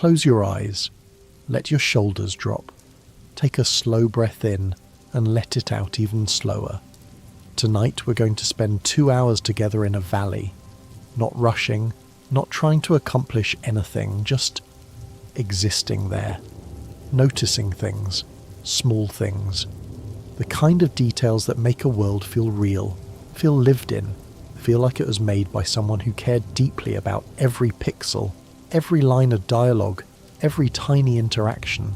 close your eyes, let your shoulders drop, take a slow breath in and let it out even slower. Tonight we're going to spend 2 hours together in a valley, not rushing, not trying to accomplish anything, just existing there, noticing things, small things, the kind of details that make a world feel real, feel lived in, feel like it was made by someone who cared deeply about every pixel, every line of dialogue, every tiny interaction.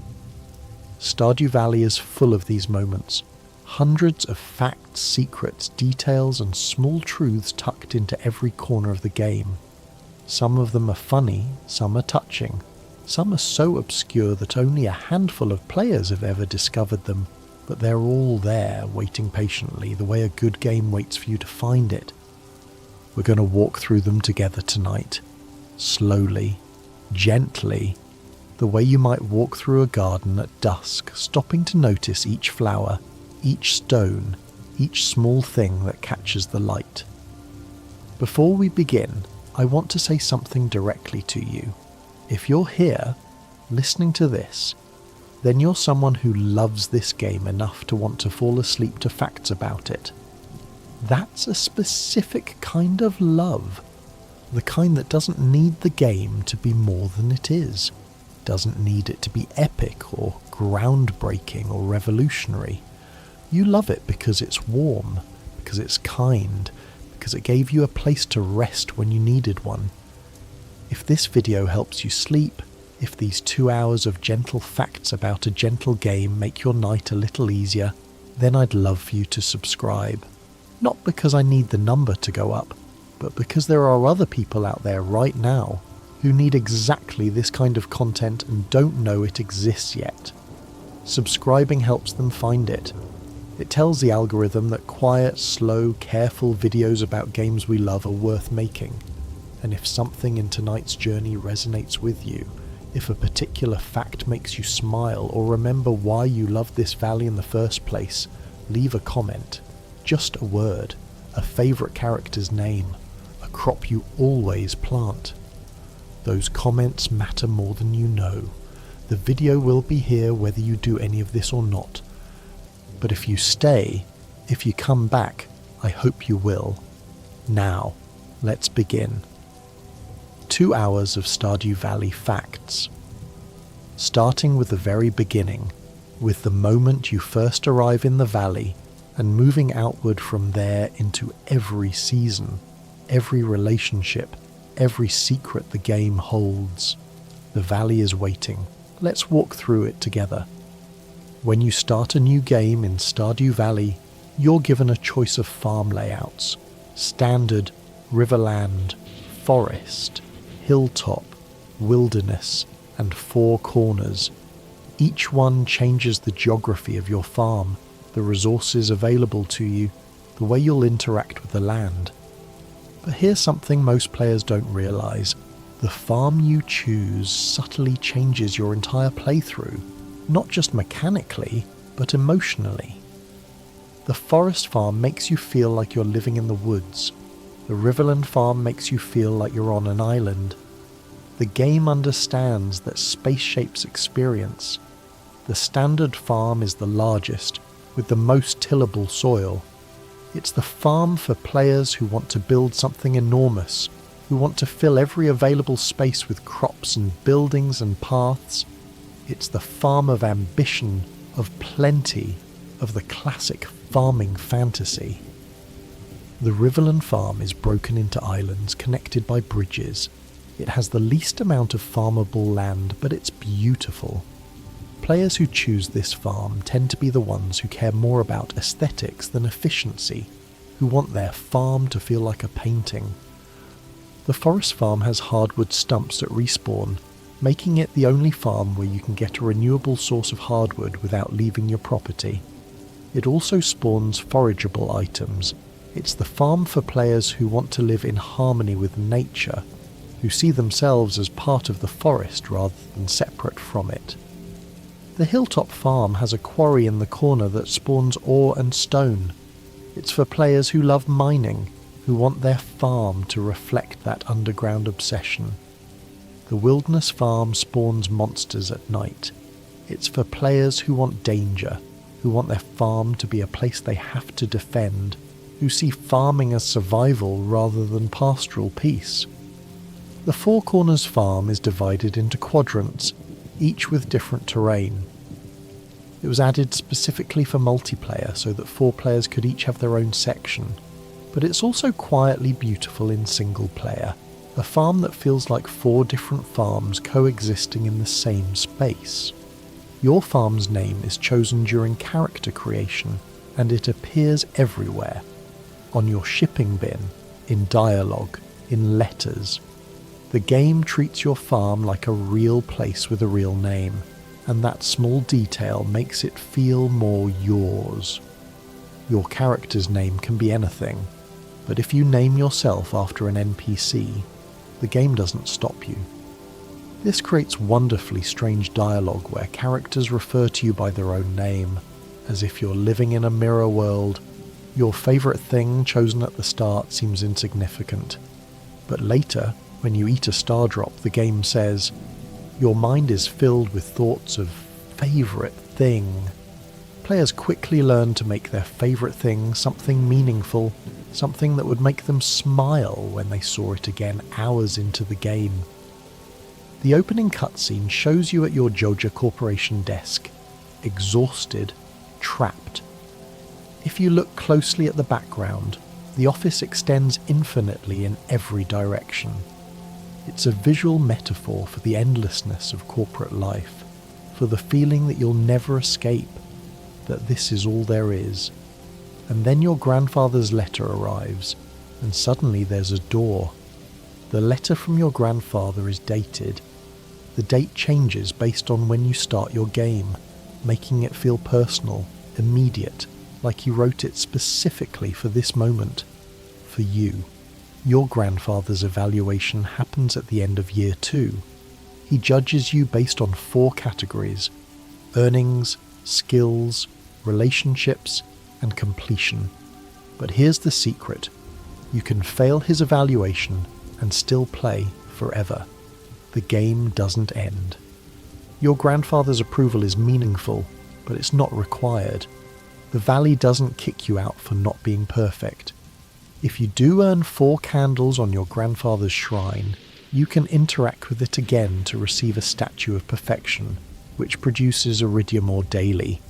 Stardew Valley is full of these moments. Hundreds of facts, secrets, details and small truths tucked into every corner of the game. Some of them are funny, some are touching, some are so obscure that only a handful of players have ever discovered them, but they're all there waiting patiently the way a good game waits for you to find it. We're going to walk through them together tonight, slowly, gently, the way you might walk through a garden at dusk, stopping to notice each flower, each stone, each small thing that catches the light. Before we begin, I want to say something directly to you. If you're here, listening to this, then you're someone who loves this game enough to want to fall asleep to facts about it. That's a specific kind of love, the kind that doesn't need the game to be more than it is, doesn't need it to be epic or groundbreaking or revolutionary. You love it because it's warm, because it's kind, because it gave you a place to rest when you needed one. If this video helps you sleep, if these 2 hours of gentle facts about a gentle game make your night a little easier, then I'd love for you to subscribe. Not because I need the number to go up, but because there are other people out there right now who need exactly this kind of content and don't know it exists yet. Subscribing helps them find it. It tells the algorithm that quiet, slow, careful videos about games we love are worth making. And if something in tonight's journey resonates with you, if a particular fact makes you smile or remember why you loved this valley in the first place, leave a comment. Just a word, a favourite character's name, a crop you always plant. Those comments matter more than you know. The video will be here whether you do any of this or not. But if you stay, if you come back, I hope you will. Now, let's begin. 2 hours of Stardew Valley facts. Starting with the very beginning, with the moment you first arrive in the valley, and moving outward from there into every season, every relationship, every secret the game holds. The valley is waiting. Let's walk through it together. When you start a new game in Stardew Valley, you're given a choice of farm layouts: standard, riverland, forest, hilltop, wilderness, and 4 corners. Each one changes the geography of your farm, the resources available to you, the way you'll interact with the land. But here's something most players don't realise. The farm you choose subtly changes your entire playthrough, not just mechanically, but emotionally. The forest farm makes you feel like you're living in the woods. The Riverland farm makes you feel like you're on an island. The game understands that space shapes experience. The standard farm is the largest, with the most tillable soil. It's the farm for players who want to build something enormous, who want to fill every available space with crops and buildings and paths. It's the farm of ambition, of plenty, of the classic farming fantasy. The Riverland farm is broken into islands connected by bridges. It has the least amount of farmable land, but it's beautiful. Players who choose this farm tend to be the ones who care more about aesthetics than efficiency, who want their farm to feel like a painting. The forest farm has hardwood stumps at respawn, making it the only farm where you can get a renewable source of hardwood without leaving your property. It also spawns forageable items. It's the farm for players who want to live in harmony with nature, who see themselves as part of the forest rather than separate from it. The hilltop farm has a quarry in the corner that spawns ore and stone. It's for players who love mining, who want their farm to reflect that underground obsession. The wilderness farm spawns monsters at night. It's for players who want danger, who want their farm to be a place they have to defend, who see farming as survival rather than pastoral peace. The Four Corners farm is divided into quadrants, each with different terrain. It was added specifically for multiplayer so that 4 players could each have their own section, but it's also quietly beautiful in single player, a farm that feels like 4 different farms coexisting in the same space. Your farm's name is chosen during character creation, and it appears everywhere. On your shipping bin, in dialogue, in letters. The game treats your farm like a real place with a real name, and that small detail makes it feel more yours. Your character's name can be anything, but if you name yourself after an NPC, the game doesn't stop you. This creates wonderfully strange dialogue where characters refer to you by their own name, as if you're living in a mirror world. Your favourite thing chosen at the start seems insignificant, but later, when you eat a star drop, the game says, your mind is filled with thoughts of favourite thing. Players quickly learn to make their favourite thing something meaningful, something that would make them smile when they saw it again hours into the game. The opening cutscene shows you at your Joja Corporation desk, exhausted, trapped. If you look closely at the background, the office extends infinitely in every direction. It's a visual metaphor for the endlessness of corporate life, for the feeling that you'll never escape, that this is all there is. And then your grandfather's letter arrives, and suddenly there's a door. The letter from your grandfather is dated. The date changes based on when you start your game, making it feel personal, immediate, like he wrote it specifically for this moment, for you. Your grandfather's evaluation happens at the end of year 2. He judges you based on 4 categories: earnings, skills, relationships, and completion. But here's the secret. You can fail his evaluation and still play forever. The game doesn't end. Your grandfather's approval is meaningful, but it's not required. The valley doesn't kick you out for not being perfect. If you do earn 4 candles on your grandfather's shrine, you can interact with it again to receive a statue of perfection, which produces iridium ore daily.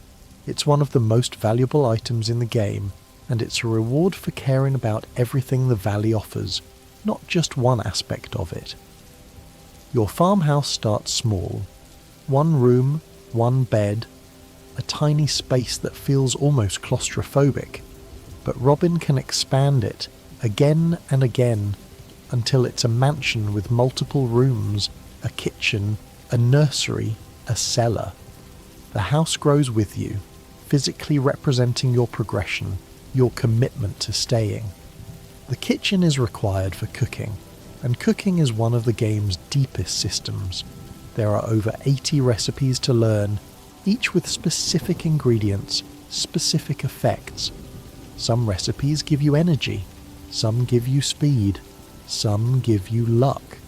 It's one of the most valuable items in the game, and it's a reward for caring about everything the valley offers, not just one aspect of it. Your farmhouse starts small. 1 room, 1 bed, a tiny space that feels almost claustrophobic, but Robin can expand it again and again until it's a mansion with multiple rooms, a kitchen, a nursery, a cellar. The house grows with you, physically representing your progression, your commitment to staying. The kitchen is required for cooking, and cooking is one of the game's deepest systems. There are over 80 recipes to learn, each with specific ingredients, specific effects. Some recipes give you energy, some give you speed, some give you luck.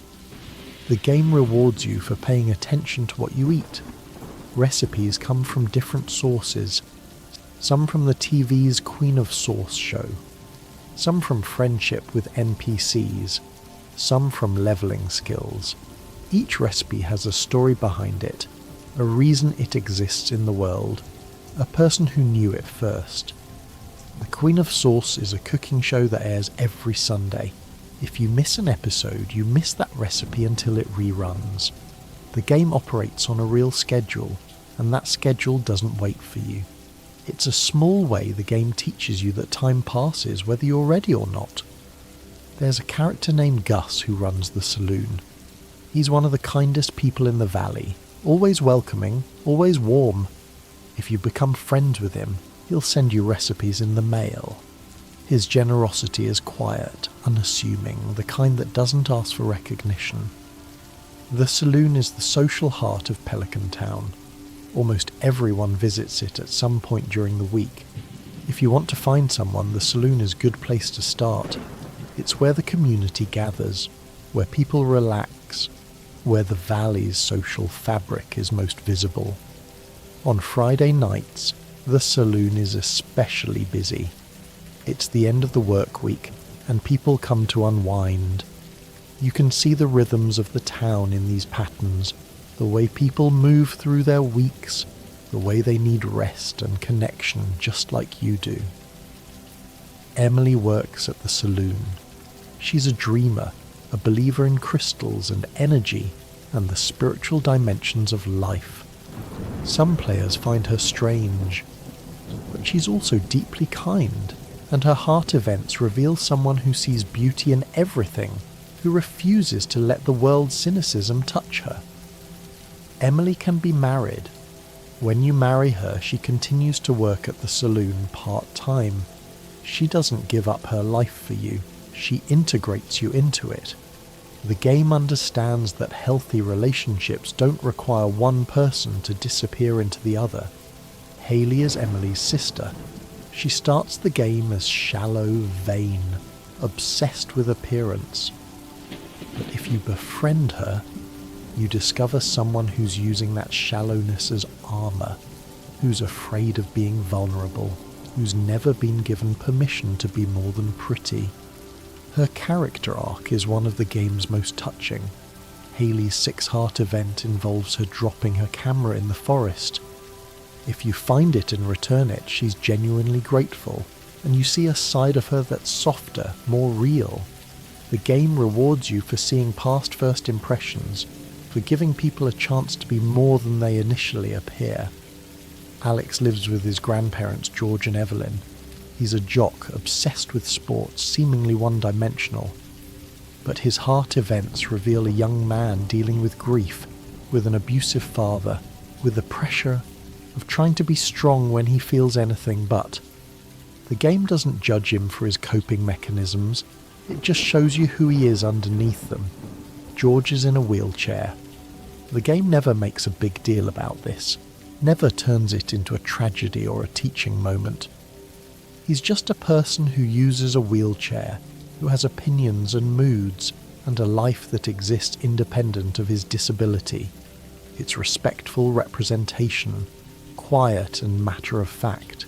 The game rewards you for paying attention to what you eat. Recipes come from different sources, some from the TV's Queen of Sauce show, some from friendship with NPCs, some from leveling skills. Each recipe has a story behind it, a reason it exists in the world, a person who knew it first. The Queen of Sauce is a cooking show that airs every Sunday. If you miss an episode, you miss that recipe until it reruns. The game operates on a real schedule, and that schedule doesn't wait for you. It's a small way the game teaches you that time passes whether you're ready or not. There's a character named Gus who runs the saloon. He's one of the kindest people in the valley, always welcoming, always warm. If you become friends with him, he'll send you recipes in the mail. His generosity is quiet, unassuming, the kind that doesn't ask for recognition. The saloon is the social heart of Pelican Town. Almost everyone visits it at some point during the week. If you want to find someone, the saloon is a good place to start. It's where the community gathers, where people relax, where the valley's social fabric is most visible. On Friday nights, the saloon is especially busy. It's the end of the work week, and people come to unwind. You can see the rhythms of the town in these patterns, the way people move through their weeks, the way they need rest and connection just like you do. Emily works at the saloon. She's a dreamer, a believer in crystals and energy and the spiritual dimensions of life. Some players find her strange, but she's also deeply kind, and her heart events reveal someone who sees beauty in everything, who refuses to let the world's cynicism touch her. Emily can be married. When you marry her, she continues to work at the saloon part-time. She doesn't give up her life for you, she integrates you into it. The game understands that healthy relationships don't require one person to disappear into the other. Hayley is Emily's sister. She starts the game as shallow, vain, obsessed with appearance. But if you befriend her, you discover someone who's using that shallowness as armor, who's afraid of being vulnerable, who's never been given permission to be more than pretty. Her character arc is one of the game's most touching. Hayley's 6-heart event involves her dropping her camera in the forest. If you find it and return it, she's genuinely grateful, and you see a side of her that's softer, more real. The game rewards you for seeing past first impressions, for giving people a chance to be more than they initially appear. Alex lives with his grandparents George and Evelyn. He's a jock, obsessed with sports, seemingly one-dimensional. But his heart events reveal a young man dealing with grief, with an abusive father, with the pressure of trying to be strong when he feels anything but. The game doesn't judge him for his coping mechanisms, it just shows you who he is underneath them. George is in a wheelchair. The game never makes a big deal about this, never turns it into a tragedy or a teaching moment. He's just a person who uses a wheelchair, who has opinions and moods, and a life that exists independent of his disability. It's respectful representation, quiet and matter of fact.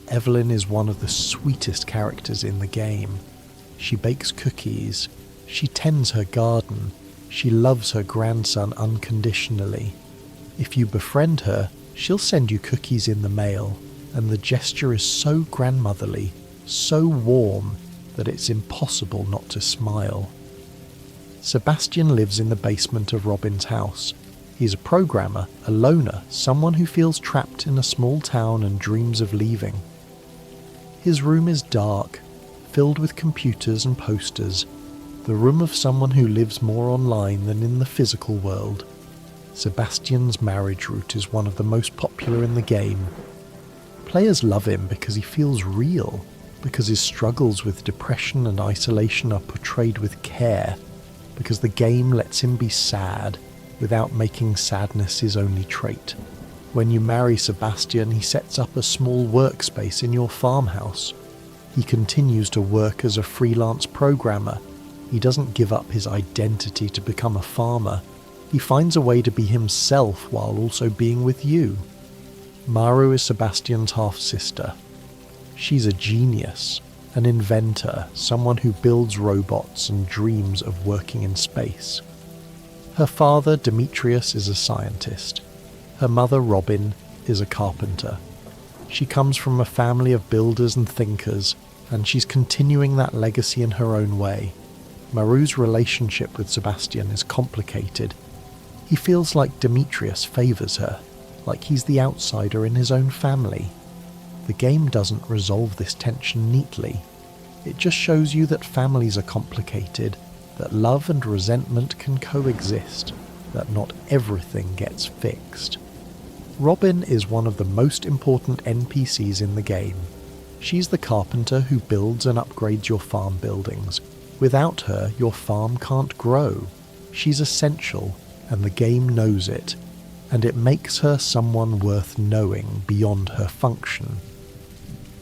Evelyn is one of the sweetest characters in the game. She bakes cookies, she tends her garden, she loves her grandson unconditionally. If you befriend her, she'll send you cookies in the mail, and the gesture is so grandmotherly, so warm, that it's impossible not to smile. Sebastian lives in the basement of Robin's house. He's a programmer, a loner, someone who feels trapped in a small town and dreams of leaving. His room is dark, filled with computers and posters, the room of someone who lives more online than in the physical world. Sebastian's marriage route is one of the most popular in the game. Players love him because he feels real, because his struggles with depression and isolation are portrayed with care, because the game lets him be sad without making sadness his only trait. When you marry Sebastian, he sets up a small workspace in your farmhouse. He continues to work as a freelance programmer. He doesn't give up his identity to become a farmer. He finds a way to be himself while also being with you. Maru is Sebastian's half-sister. She's a genius, an inventor, someone who builds robots and dreams of working in space. Her father, Demetrius, is a scientist. Her mother, Robin, is a carpenter. She comes from a family of builders and thinkers, and she's continuing that legacy in her own way. Maru's relationship with Sebastian is complicated. He feels like Demetrius favours her, like he's the outsider in his own family. The game doesn't resolve this tension neatly. It just shows you that families are complicated, that love and resentment can coexist, that not everything gets fixed. Robin is one of the most important NPCs in the game. She's the carpenter who builds and upgrades your farm buildings. Without her, your farm can't grow. She's essential, and the game knows it, and it makes her someone worth knowing beyond her function.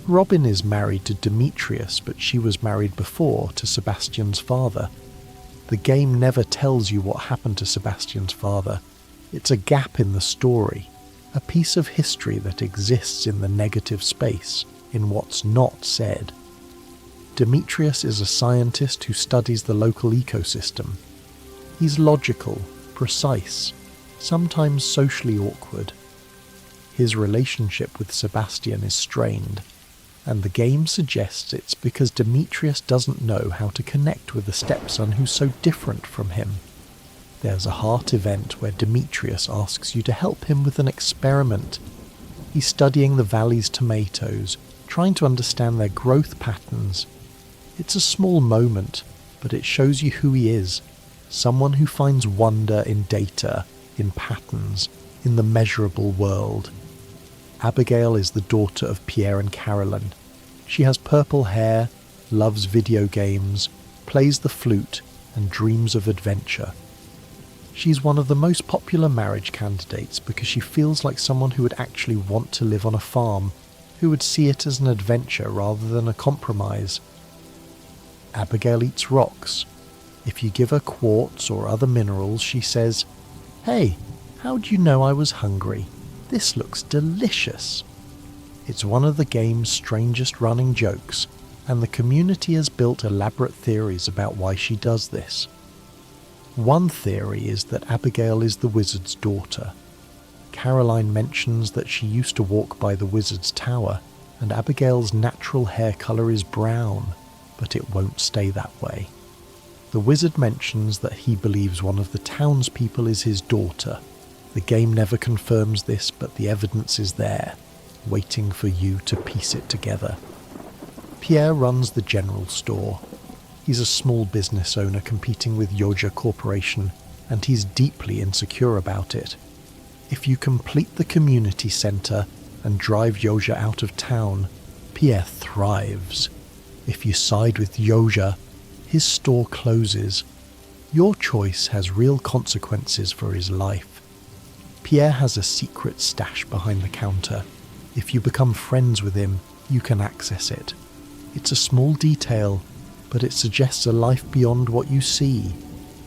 Robin is married to Demetrius, but she was married before to Sebastian's father. The game never tells you what happened to Sebastian's father. It's a gap in the story, a piece of history that exists in the negative space, in what's not said. Demetrius is a scientist who studies the local ecosystem. He's logical, precise, sometimes socially awkward. His relationship with Sebastian is strained, and the game suggests it's because Demetrius doesn't know how to connect with a stepson who's so different from him. There's a heart event where Demetrius asks you to help him with an experiment. He's studying the valley's tomatoes, trying to understand their growth patterns. It's a small moment, but it shows you who he is, someone who finds wonder in data, in patterns, in the measurable world. Abigail is the daughter of Pierre and Caroline. She has purple hair, loves video games, plays the flute, and dreams of adventure. She's one of the most popular marriage candidates because she feels like someone who would actually want to live on a farm, who would see it as an adventure rather than a compromise. Abigail eats rocks. If you give her quartz or other minerals, she says, "Hey, how'd you know I was hungry? This looks delicious." It's one of the game's strangest running jokes, and the community has built elaborate theories about why she does this. One theory is that Abigail is the wizard's daughter. Caroline mentions that she used to walk by the wizard's tower, and Abigail's natural hair colour is brown, but it won't stay that way. The wizard mentions that he believes one of the townspeople is his daughter. The game never confirms this, but the evidence is there, waiting for you to piece it together. Pierre runs the general store. He's a small business owner competing with Yoja Corporation, and he's deeply insecure about it. If you complete the community centre and drive Yoja out of town, Pierre thrives. If you side with Yoja, his store closes. Your choice has real consequences for his life. Pierre has a secret stash behind the counter. If you become friends with him, you can access it. It's a small detail, but it suggests a life beyond what you see.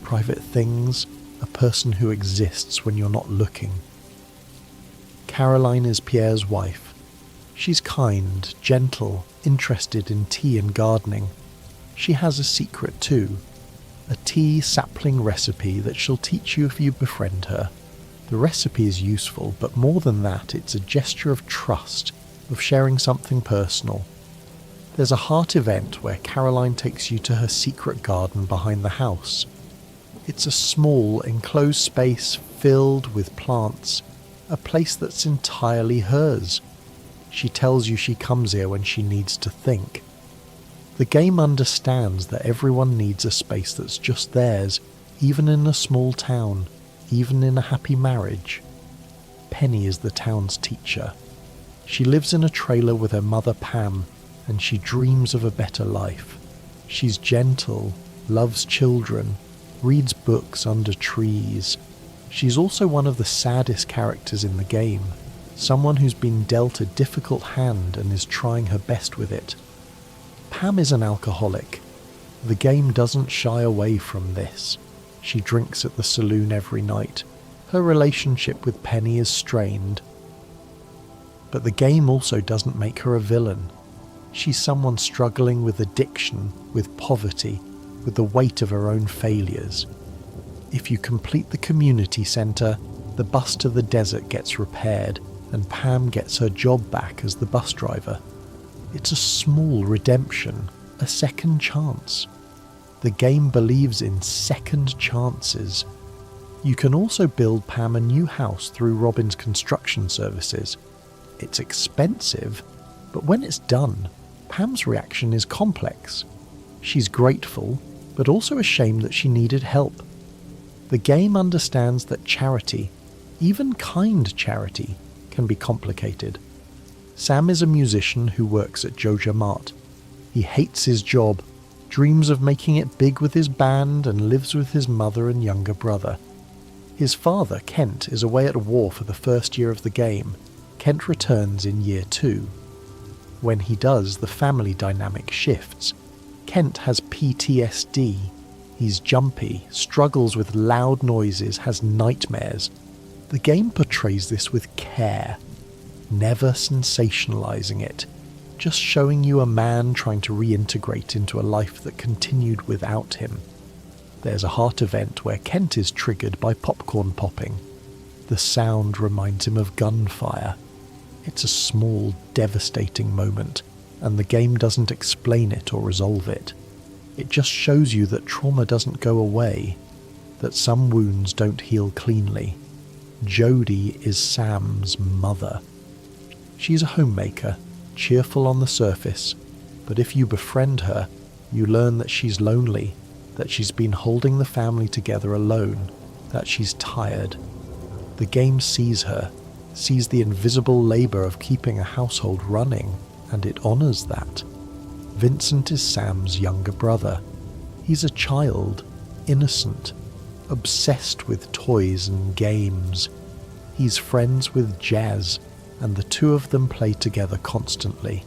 Private things, a person who exists when you're not looking. Caroline is Pierre's wife. She's kind, gentle, interested in tea and gardening. She has a secret too, a tea sapling recipe that she'll teach you if you befriend her. The recipe is useful, but more than that, it's a gesture of trust, of sharing something personal. There's a heart event where Caroline takes you to her secret garden behind the house. It's a small, enclosed space filled with plants, a place that's entirely hers. She tells you she comes here when she needs to think. The game understands that everyone needs a space that's just theirs, even in a small town, even in a happy marriage. Penny is the town's teacher. She lives in a trailer with her mother Pam, and she dreams of a better life. She's gentle, loves children, reads books under trees. She's also one of the saddest characters in the game, someone who's been dealt a difficult hand and is trying her best with it. Pam is an alcoholic. The game doesn't shy away from this. She drinks at the saloon every night. Her relationship with Penny is strained. But the game also doesn't make her a villain. She's someone struggling with addiction, with poverty, with the weight of her own failures. If you complete the community centre, the bus to the desert gets repaired, and Pam gets her job back as the bus driver. It's a small redemption, a second chance. The game believes in second chances. You can also build Pam a new house through Robin's construction services. It's expensive, but when it's done, Pam's reaction is complex. She's grateful, but also ashamed that she needed help. The game understands that charity, even kind charity, can be complicated. Sam is a musician who works at Joja Mart. He hates his job, dreams of making it big with his band, and lives with his mother and younger brother. His father, Kent, is away at war for the first year of the game. Kent returns in year 2. When he does, the family dynamic shifts. Kent has PTSD. He's jumpy, struggles with loud noises, has nightmares. The game portrays this with care, never sensationalizing it, just showing you a man trying to reintegrate into a life that continued without him. There's a heart event where Kent is triggered by popcorn popping. The sound reminds him of gunfire. It's a small, devastating moment, and the game doesn't explain it or resolve it. It just shows you that trauma doesn't go away, that some wounds don't heal cleanly. Jodie is Sam's mother. She's a homemaker, cheerful on the surface, but if you befriend her, you learn that she's lonely, that she's been holding the family together alone, that she's tired. The game sees her, sees the invisible labour of keeping a household running, and it honours that. Vincent is Sam's younger brother. He's a child, innocent, obsessed with toys and games. He's friends with Jazz, and the two of them play together constantly.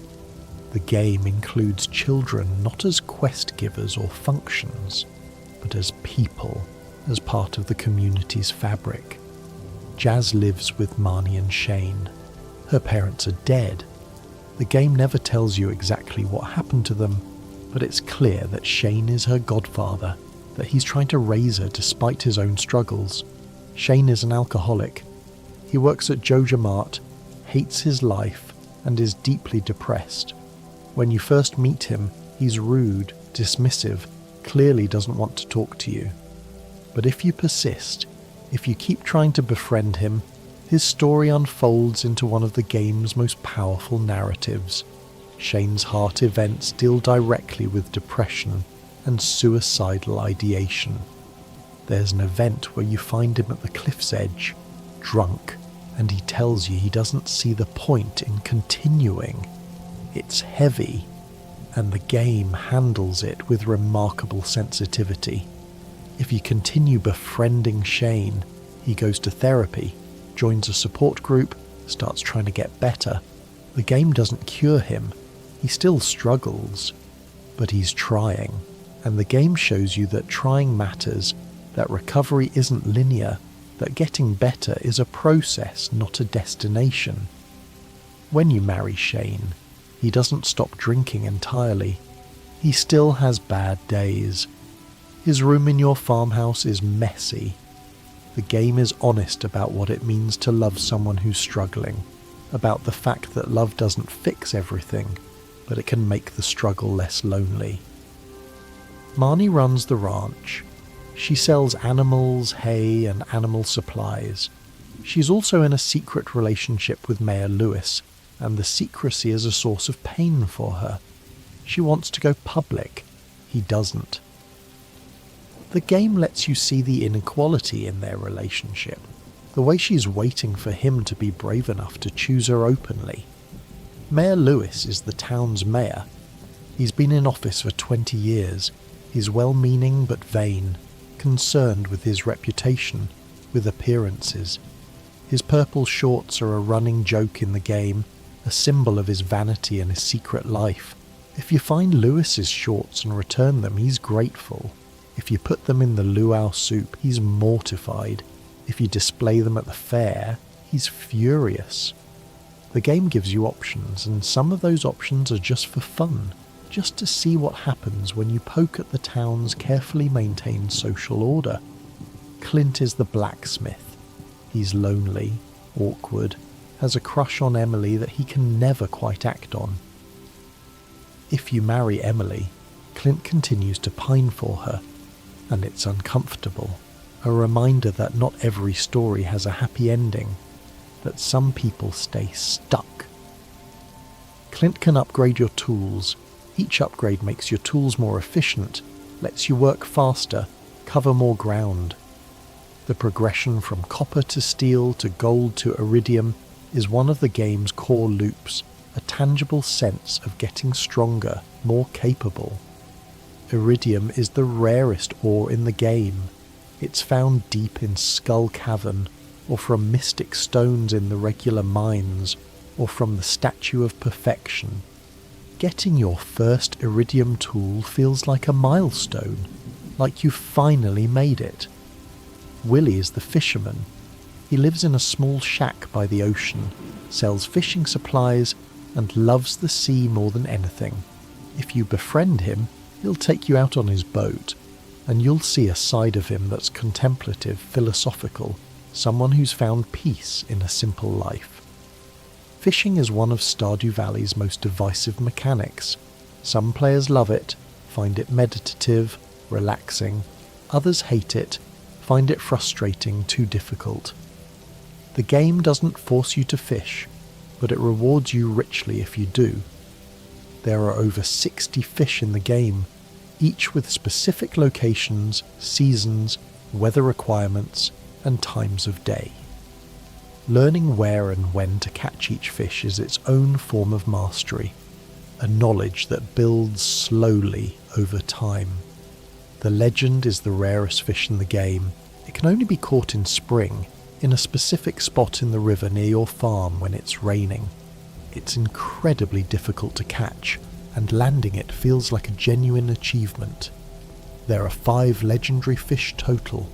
The game includes children not as quest givers or functions, but as people, as part of the community's fabric. Jazz lives with Marnie and Shane. Her parents are dead. The game never tells you exactly what happened to them, but it's clear that Shane is her godfather, that he's trying to raise her despite his own struggles. Shane is an alcoholic. He works at Joja Mart, hates his life, and is deeply depressed. When you first meet him, he's rude, dismissive, clearly doesn't want to talk to you. But if you persist, if you keep trying to befriend him, his story unfolds into one of the game's most powerful narratives. Shane's heart events deal directly with depression and suicidal ideation. There's an event where you find him at the cliff's edge, drunk, and he tells you he doesn't see the point in continuing. It's heavy, and the game handles it with remarkable sensitivity. If you continue befriending Shane, he goes to therapy, joins a support group, starts trying to get better. The game doesn't cure him. He still struggles, but he's trying. And the game shows you that trying matters, that recovery isn't linear, that getting better is a process, not a destination. When you marry Shane, he doesn't stop drinking entirely. He still has bad days. His room in your farmhouse is messy. The game is honest about what it means to love someone who's struggling, about the fact that love doesn't fix everything, but it can make the struggle less lonely. Marnie runs the ranch. She sells animals, hay, and animal supplies. She's also in a secret relationship with Mayor Lewis, and the secrecy is a source of pain for her. She wants to go public. He doesn't. The game lets you see the inequality in their relationship, the way she's waiting for him to be brave enough to choose her openly. Mayor Lewis is the town's mayor. He's been in office for 20 years. He's well-meaning but vain, concerned with his reputation, with appearances. His purple shorts are a running joke in the game, a symbol of his vanity and his secret life. If you find Lewis's shorts and return them, he's grateful. If you put them in the luau soup, he's mortified. If you display them at the fair, he's furious. The game gives you options, and some of those options are just for fun, just to see what happens when you poke at the town's carefully maintained social order. Clint is the blacksmith. He's lonely, awkward, has a crush on Emily that he can never quite act on. If you marry Emily, Clint continues to pine for her, and it's uncomfortable, a reminder that not every story has a happy ending, that some people stay stuck. Clint can upgrade your tools. Each upgrade makes your tools more efficient, lets you work faster, cover more ground. The progression from copper to steel to gold to iridium is one of the game's core loops, a tangible sense of getting stronger, more capable. Iridium is the rarest ore in the game. It's found deep in Skull Cavern, or from mystic stones in the regular mines, or from the Statue of Perfection. Getting your first iridium tool feels like a milestone. like you've finally made it. Willie is the fisherman. He lives in a small shack by the ocean, sells fishing supplies, and loves the sea more than anything. If you befriend him, he'll take you out on his boat, and you'll see a side of him that's contemplative, philosophical, someone who's found peace in a simple life. Fishing is one of Stardew Valley's most divisive mechanics. Some players love it, find it meditative, relaxing. Others hate it, find it frustrating, too difficult. The game doesn't force you to fish, but it rewards you richly if you do. There are over 60 fish in the game, each with specific locations, seasons, weather requirements, and times of day. Learning where and when to catch each fish is its own form of mastery, a knowledge that builds slowly over time. The legend is the rarest fish in the game. It can only be caught in spring, in a specific spot in the river near your farm when it's raining. It's incredibly difficult to catch, and landing it feels like a genuine achievement. There are 5 legendary fish total: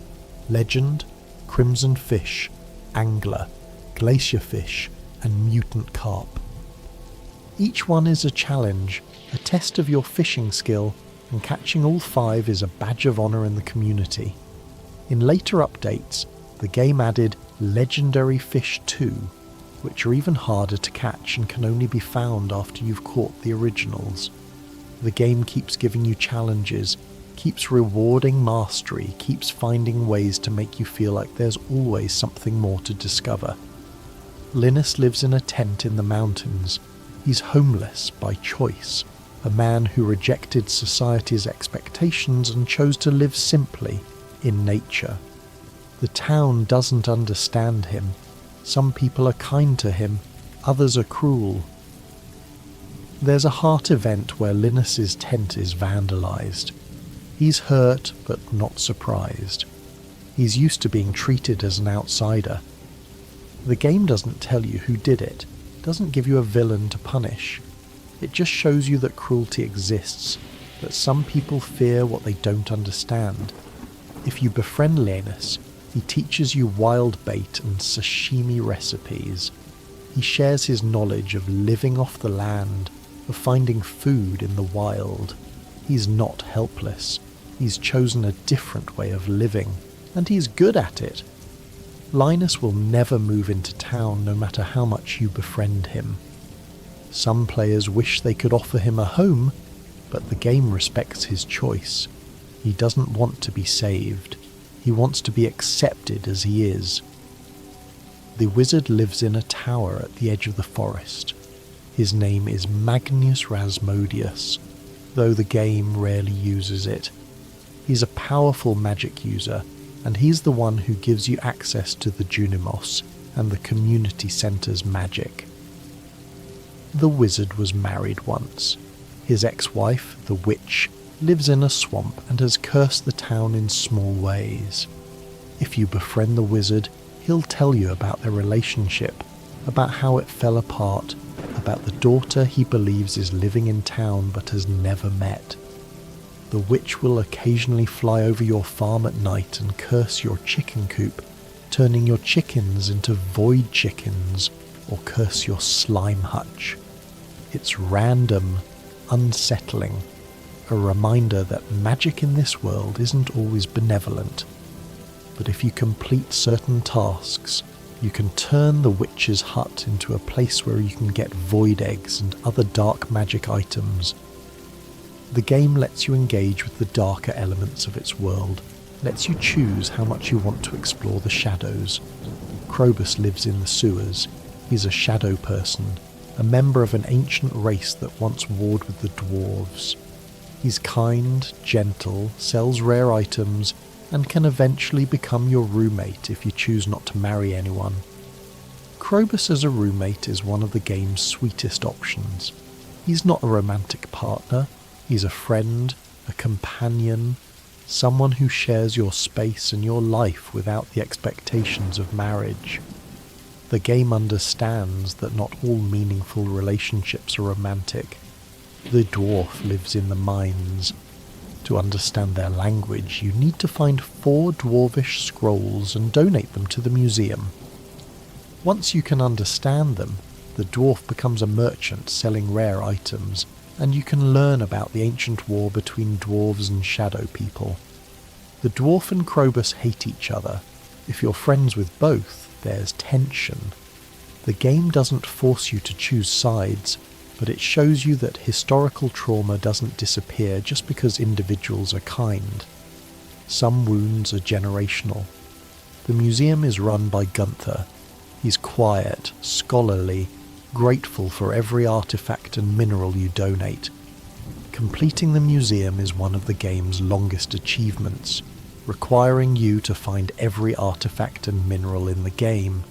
Legend, Crimson Fish, Angler, Glacier Fish, and Mutant Carp. Each one is a challenge, a test of your fishing skill, and catching all 5 is a badge of honour in the community. In later updates, the game added Legendary Fish 2, which are even harder to catch and can only be found after you've caught the originals. The game keeps giving you challenges, keeps rewarding mastery, keeps finding ways to make you feel like there's always something more to discover. Linus lives in a tent in the mountains. He's homeless by choice, a man who rejected society's expectations and chose to live simply in nature. The town doesn't understand him. Some people are kind to him, others are cruel. There's a heart event where Linus's tent is vandalised. He's hurt but not surprised. He's used to being treated as an outsider. The game doesn't tell you who did it, doesn't give you a villain to punish. It just shows you that cruelty exists, that some people fear what they don't understand. If you befriend Linus, he teaches you wild bait and sashimi recipes. He shares his knowledge of living off the land, of finding food in the wild. He's not helpless. He's chosen a different way of living, and he's good at it. Linus will never move into town no matter how much you befriend him. Some players wish they could offer him a home, but the game respects his choice. He doesn't want to be saved. He wants to be accepted as he is. The wizard lives in a tower at the edge of the forest. His name is Magnus Rasmodius, though the game rarely uses it. He's a powerful magic user, and he's the one who gives you access to the Junimos and the community centre's magic. The wizard was married once. His ex-wife, the witch, lives in a swamp and has cursed the town in small ways. If you befriend the wizard, he'll tell you about their relationship, about how it fell apart, about the daughter he believes is living in town but has never met. The witch will occasionally fly over your farm at night and curse your chicken coop, turning your chickens into void chickens, or curse your slime hutch. It's random, unsettling, a reminder that magic in this world isn't always benevolent. But if you complete certain tasks, you can turn the witch's hut into a place where you can get void eggs and other dark magic items. The game lets you engage with the darker elements of its world, lets you choose how much you want to explore the shadows. Krobus lives in the sewers. He's a shadow person, a member of an ancient race that once warred with the dwarves. He's kind, gentle, sells rare items, and can eventually become your roommate if you choose not to marry anyone. Krobus as a roommate is one of the game's sweetest options. He's not a romantic partner, he's a friend, a companion, someone who shares your space and your life without the expectations of marriage. The game understands that not all meaningful relationships are romantic. The dwarf lives in the mines. To understand their language, you need to find 4 dwarvish scrolls and donate them to the museum. Once you can understand them, the dwarf becomes a merchant selling rare items, and you can learn about the ancient war between dwarves and shadow people. The dwarf and Krobus hate each other. If you're friends with both, there's tension. The game doesn't force you to choose sides, but it shows you that historical trauma doesn't disappear just because individuals are kind. Some wounds are generational. The museum is run by Gunther. He's quiet, scholarly, grateful for every artifact and mineral you donate. Completing the museum is one of the game's longest achievements, requiring you to find every artifact and mineral in the game.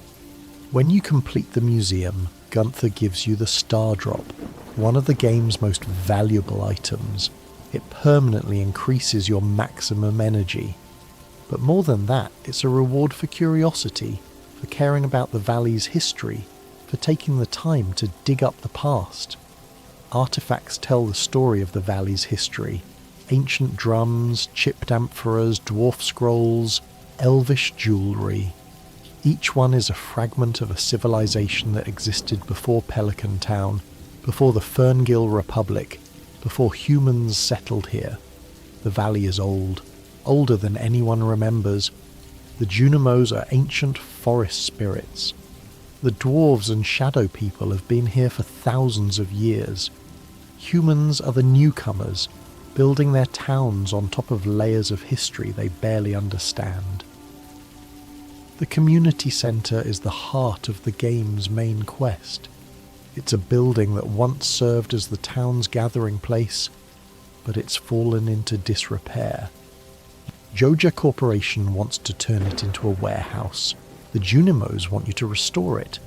When you complete the museum, Gunther gives you the Star Drop, one of the game's most valuable items. It permanently increases your maximum energy. But more than that, it's a reward for curiosity, for caring about the valley's history, for taking the time to dig up the past. Artifacts tell the story of the valley's history. Ancient drums, chipped amphoras, dwarf scrolls, elvish jewellery. Each one is a fragment of a civilization that existed before Pelican Town, before the Ferngill Republic, before humans settled here. The valley is old, older than anyone remembers. The Junimos are ancient forest spirits. The dwarves and shadow people have been here for thousands of years. Humans are the newcomers, building their towns on top of layers of history they barely understand. The community centre is the heart of the game's main quest. It's a building that once served as the town's gathering place, but it's fallen into disrepair. Joja Corporation wants to turn it into a warehouse. The Junimos want you to restore it.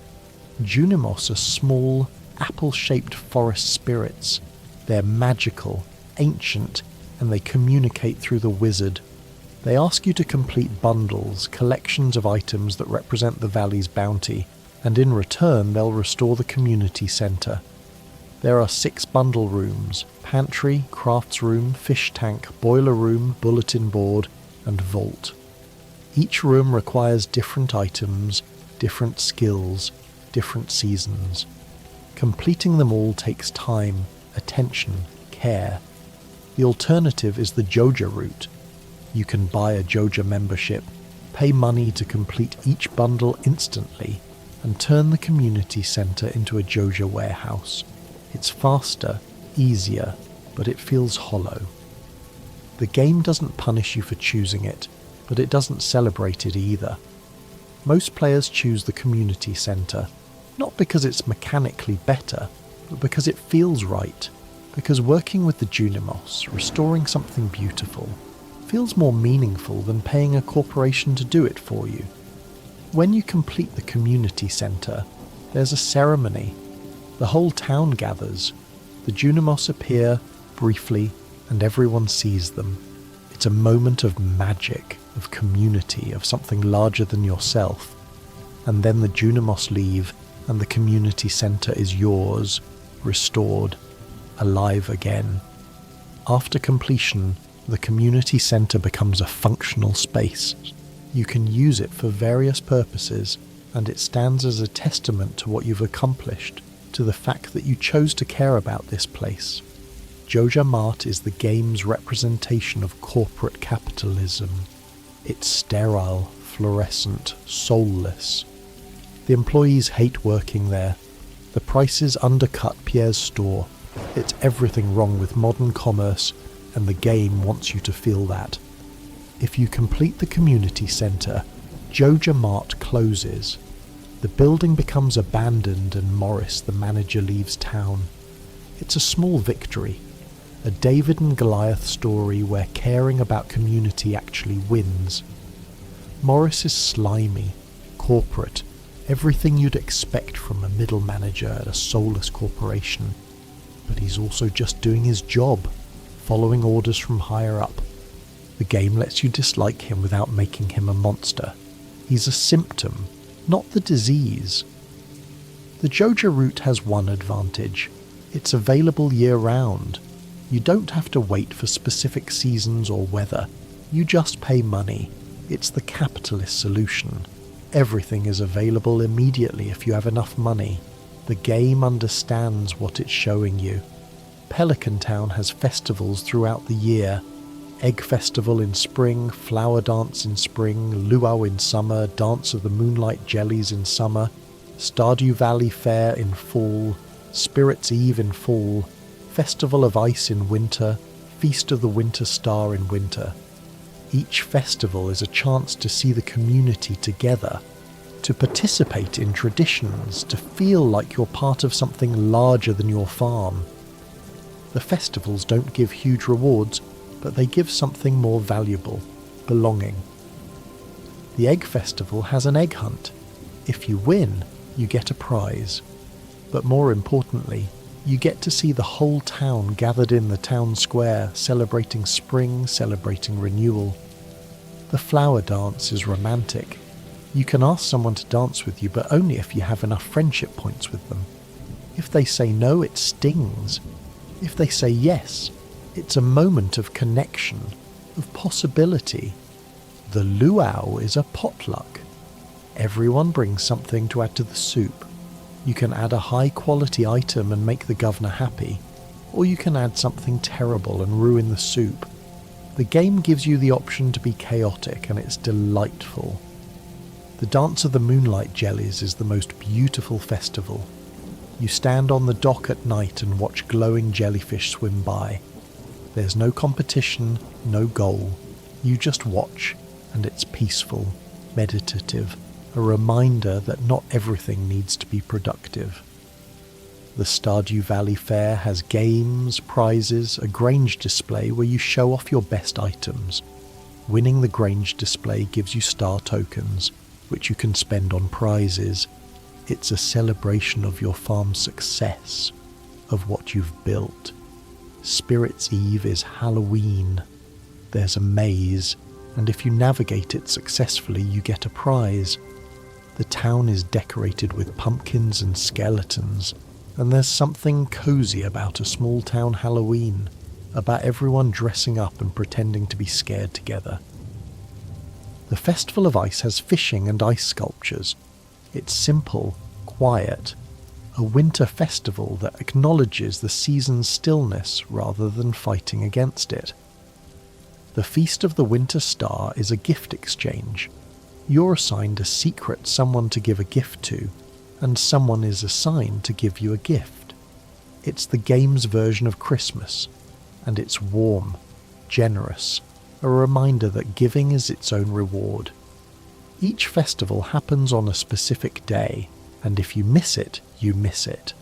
Junimos are small, apple-shaped forest spirits. They're magical, ancient, and they communicate through the wizard. They ask you to complete bundles, collections of items that represent the valley's bounty, and in return they'll restore the community centre. There are 6 bundle rooms: pantry, crafts room, fish tank, boiler room, bulletin board, and vault. Each room requires different items, different skills, different seasons. Completing them all takes time, attention, care. The alternative is the Joja route. You can buy a Joja membership, pay money to complete each bundle instantly, and turn the community centre into a Joja warehouse. It's faster, easier, but it feels hollow. The game doesn't punish you for choosing it, but it doesn't celebrate it either. Most players choose the community centre, not because it's mechanically better, but because it feels right, because working with the Junimos, restoring something beautiful, feels more meaningful than paying a corporation to do it for you. When you complete the community centre, there's a ceremony. The whole town gathers. The Junimos appear, briefly, and everyone sees them. It's a moment of magic, of community, of something larger than yourself. And then the Junimos leave, and the community centre is yours, restored, alive again. After completion, the community centre becomes a functional space. You can use it for various purposes, and it stands as a testament to what you've accomplished, to the fact that you chose to care about this place. Joja Mart is the game's representation of corporate capitalism. It's sterile, fluorescent, soulless. The employees hate working there. The prices undercut Pierre's store. It's everything wrong with modern commerce, and the game wants you to feel that. If you complete the community centre, Joja Mart closes. The building becomes abandoned and Morris, the manager, leaves town. It's a small victory, a David and Goliath story where caring about community actually wins. Morris is slimy, corporate, everything you'd expect from a middle manager at a soulless corporation. But he's also just doing his job, following orders from higher up. The game lets you dislike him without making him a monster. He's a symptom, not the disease. The Joja route has one advantage. It's available year-round. You don't have to wait for specific seasons or weather. You just pay money. It's the capitalist solution. Everything is available immediately if you have enough money. The game understands what it's showing you. Pelican Town has festivals throughout the year. Egg Festival in spring, Flower Dance in spring, Luau in summer, Dance of the Moonlight Jellies in summer, Stardew Valley Fair in fall, Spirit's Eve in fall, Festival of Ice in winter, Feast of the Winter Star in winter. Each festival is a chance to see the community together, to participate in traditions, to feel like you're part of something larger than your farm. The festivals don't give huge rewards, but they give something more valuable, belonging. The Egg Festival has an egg hunt. If you win, you get a prize. But more importantly, you get to see the whole town gathered in the town square, celebrating spring, celebrating renewal. The flower dance is romantic. You can ask someone to dance with you, but only if you have enough friendship points with them. If they say no, it stings. If they say yes, it's a moment of connection, of possibility. The luau is a potluck. Everyone brings something to add to the soup. You can add a high-quality item and make the governor happy, or you can add something terrible and ruin the soup. The game gives you the option to be chaotic, and it's delightful. The Dance of the Moonlight Jellies is the most beautiful festival. You stand on the dock at night and watch glowing jellyfish swim by. There's no competition, no goal. You just watch, and it's peaceful, meditative, a reminder that not everything needs to be productive. The Stardew Valley Fair has games, prizes, a Grange display where you show off your best items. Winning the Grange display gives you star tokens, which you can spend on prizes. It's a celebration of your farm's success, of what you've built. Spirit's Eve is Halloween. There's a maze, and if you navigate it successfully, you get a prize. The town is decorated with pumpkins and skeletons, and there's something cozy about a small town Halloween, about everyone dressing up and pretending to be scared together. The Festival of Ice has fishing and ice sculptures. It's simple, quiet, a winter festival that acknowledges the season's stillness rather than fighting against it. The Feast of the Winter Star is a gift exchange. You're assigned a secret someone to give a gift to, and someone is assigned to give you a gift. It's the game's version of Christmas, and it's warm, generous, a reminder that giving is its own reward. Each festival happens on a specific day, and if you miss it, you miss it.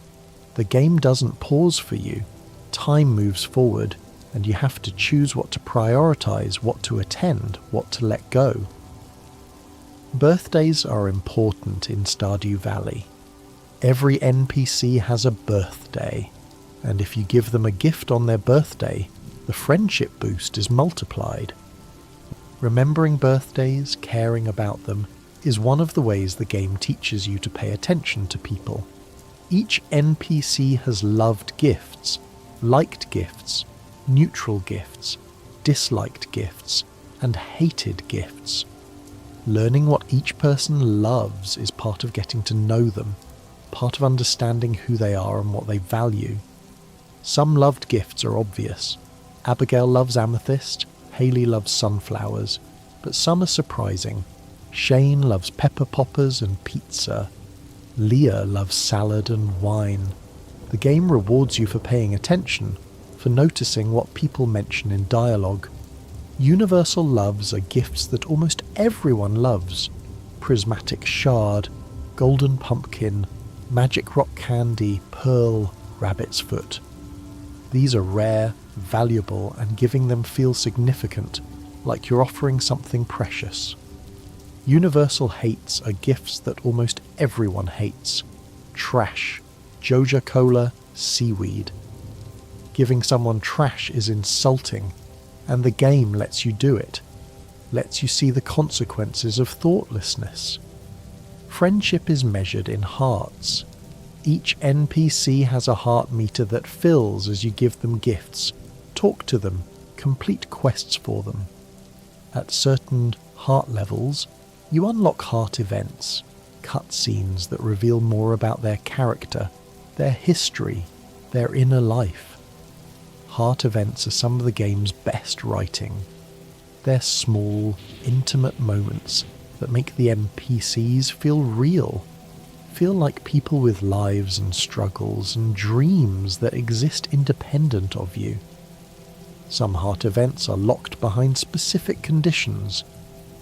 The game doesn't pause for you. Time moves forward, and you have to choose what to prioritize, what to attend, what to let go. Birthdays are important in Stardew Valley. Every NPC has a birthday, and if you give them a gift on their birthday, the friendship boost is multiplied. Remembering birthdays, caring about them, is one of the ways the game teaches you to pay attention to people. Each NPC has loved gifts, liked gifts, neutral gifts, disliked gifts, and hated gifts. Learning what each person loves is part of getting to know them, part of understanding who they are and what they value. Some loved gifts are obvious. Abigail loves amethyst, Haley loves sunflowers, but some are surprising. Shane loves pepper poppers and pizza. Leah loves salad and wine. The game rewards you for paying attention, for noticing what people mention in dialogue. Universal loves are gifts that almost everyone loves. Prismatic shard, golden pumpkin, magic rock candy, pearl, rabbit's foot. These are rare, valuable, and giving them feels significant, like you're offering something precious. Universal hates are gifts that almost everyone hates. Trash, Joja Cola, seaweed. Giving someone trash is insulting, and the game lets you do it, lets you see the consequences of thoughtlessness. Friendship is measured in hearts. Each NPC has a heart meter that fills as you give them gifts, Talk to them, complete quests for them. At certain heart levels, you unlock heart events, cutscenes that reveal more about their character, their history, their inner life. Heart events are some of the game's best writing. They're small, intimate moments that make the NPCs feel real, feel like people with lives and struggles and dreams that exist independent of you. Some heart events are locked behind specific conditions.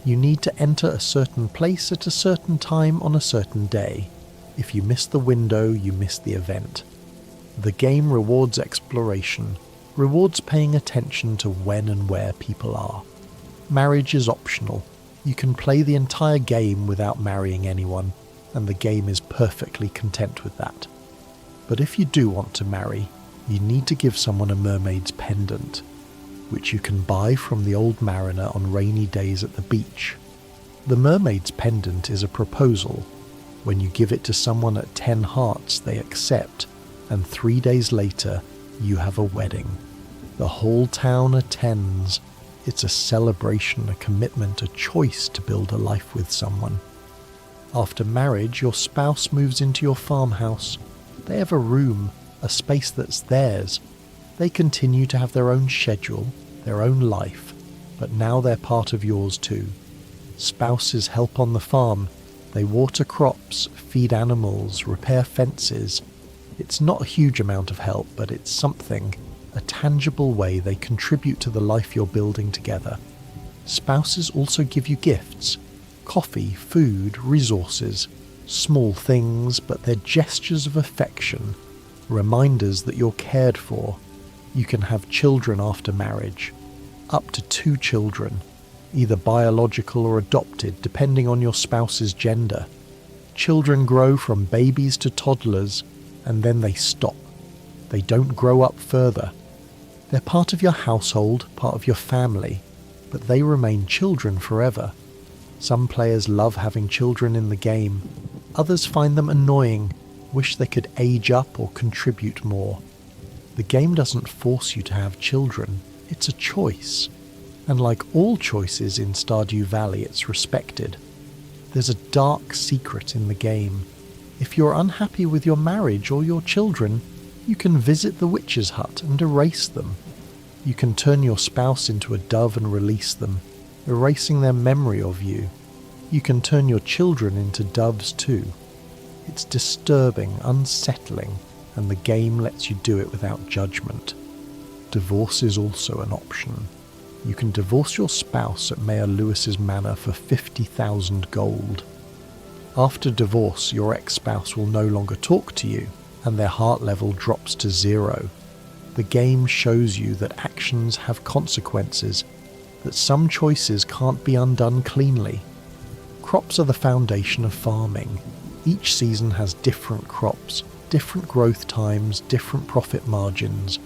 You need to enter a certain place at a certain time on a certain day. If you miss the window, you miss the event. The game rewards exploration, rewards paying attention to when and where people are. Marriage is optional. You can play the entire game without marrying anyone, and the game is perfectly content with that. But if you do want to marry, you need to give someone a mermaid's pendant, which you can buy from the old mariner on rainy days at the beach. The mermaid's pendant is a proposal. When you give it to someone at 10 hearts, they accept, and 3 days later, you have a wedding. The whole town attends. It's a celebration, a commitment, a choice to build a life with someone. After marriage, your spouse moves into your farmhouse. They have a room, a space that's theirs. They continue to have their own schedule, their own life, but now they're part of yours too. Spouses help on the farm. They water crops, feed animals, repair fences. It's not a huge amount of help, but it's something, a tangible way they contribute to the life you're building together. Spouses also give you gifts. Coffee, food, resources. Small things, but they're gestures of affection. Reminders that you're cared for. You can have children after marriage. Up to 2 children. Either biological or adopted, depending on your spouse's gender. Children grow from babies to toddlers, and then they stop. They don't grow up further. They're part of your household, part of your family, but they remain children forever. Some players love having children in the game. Others find them annoying, wish they could age up or contribute more. The game doesn't force you to have children, it's a choice. And like all choices in Stardew Valley, it's respected. There's a dark secret in the game. If you're unhappy with your marriage or your children, you can visit the witch's hut and erase them. You can turn your spouse into a dove and release them, erasing their memory of you. You can turn your children into doves too. It's disturbing, unsettling, and the game lets you do it without judgment. Divorce is also an option. You can divorce your spouse at Mayor Lewis's manor for 50,000 gold. After divorce, your ex-spouse will no longer talk to you, and their heart level drops to 0. The game shows you that actions have consequences, that some choices can't be undone cleanly. Crops are the foundation of farming. Each season has different crops, different growth times, different profit margins.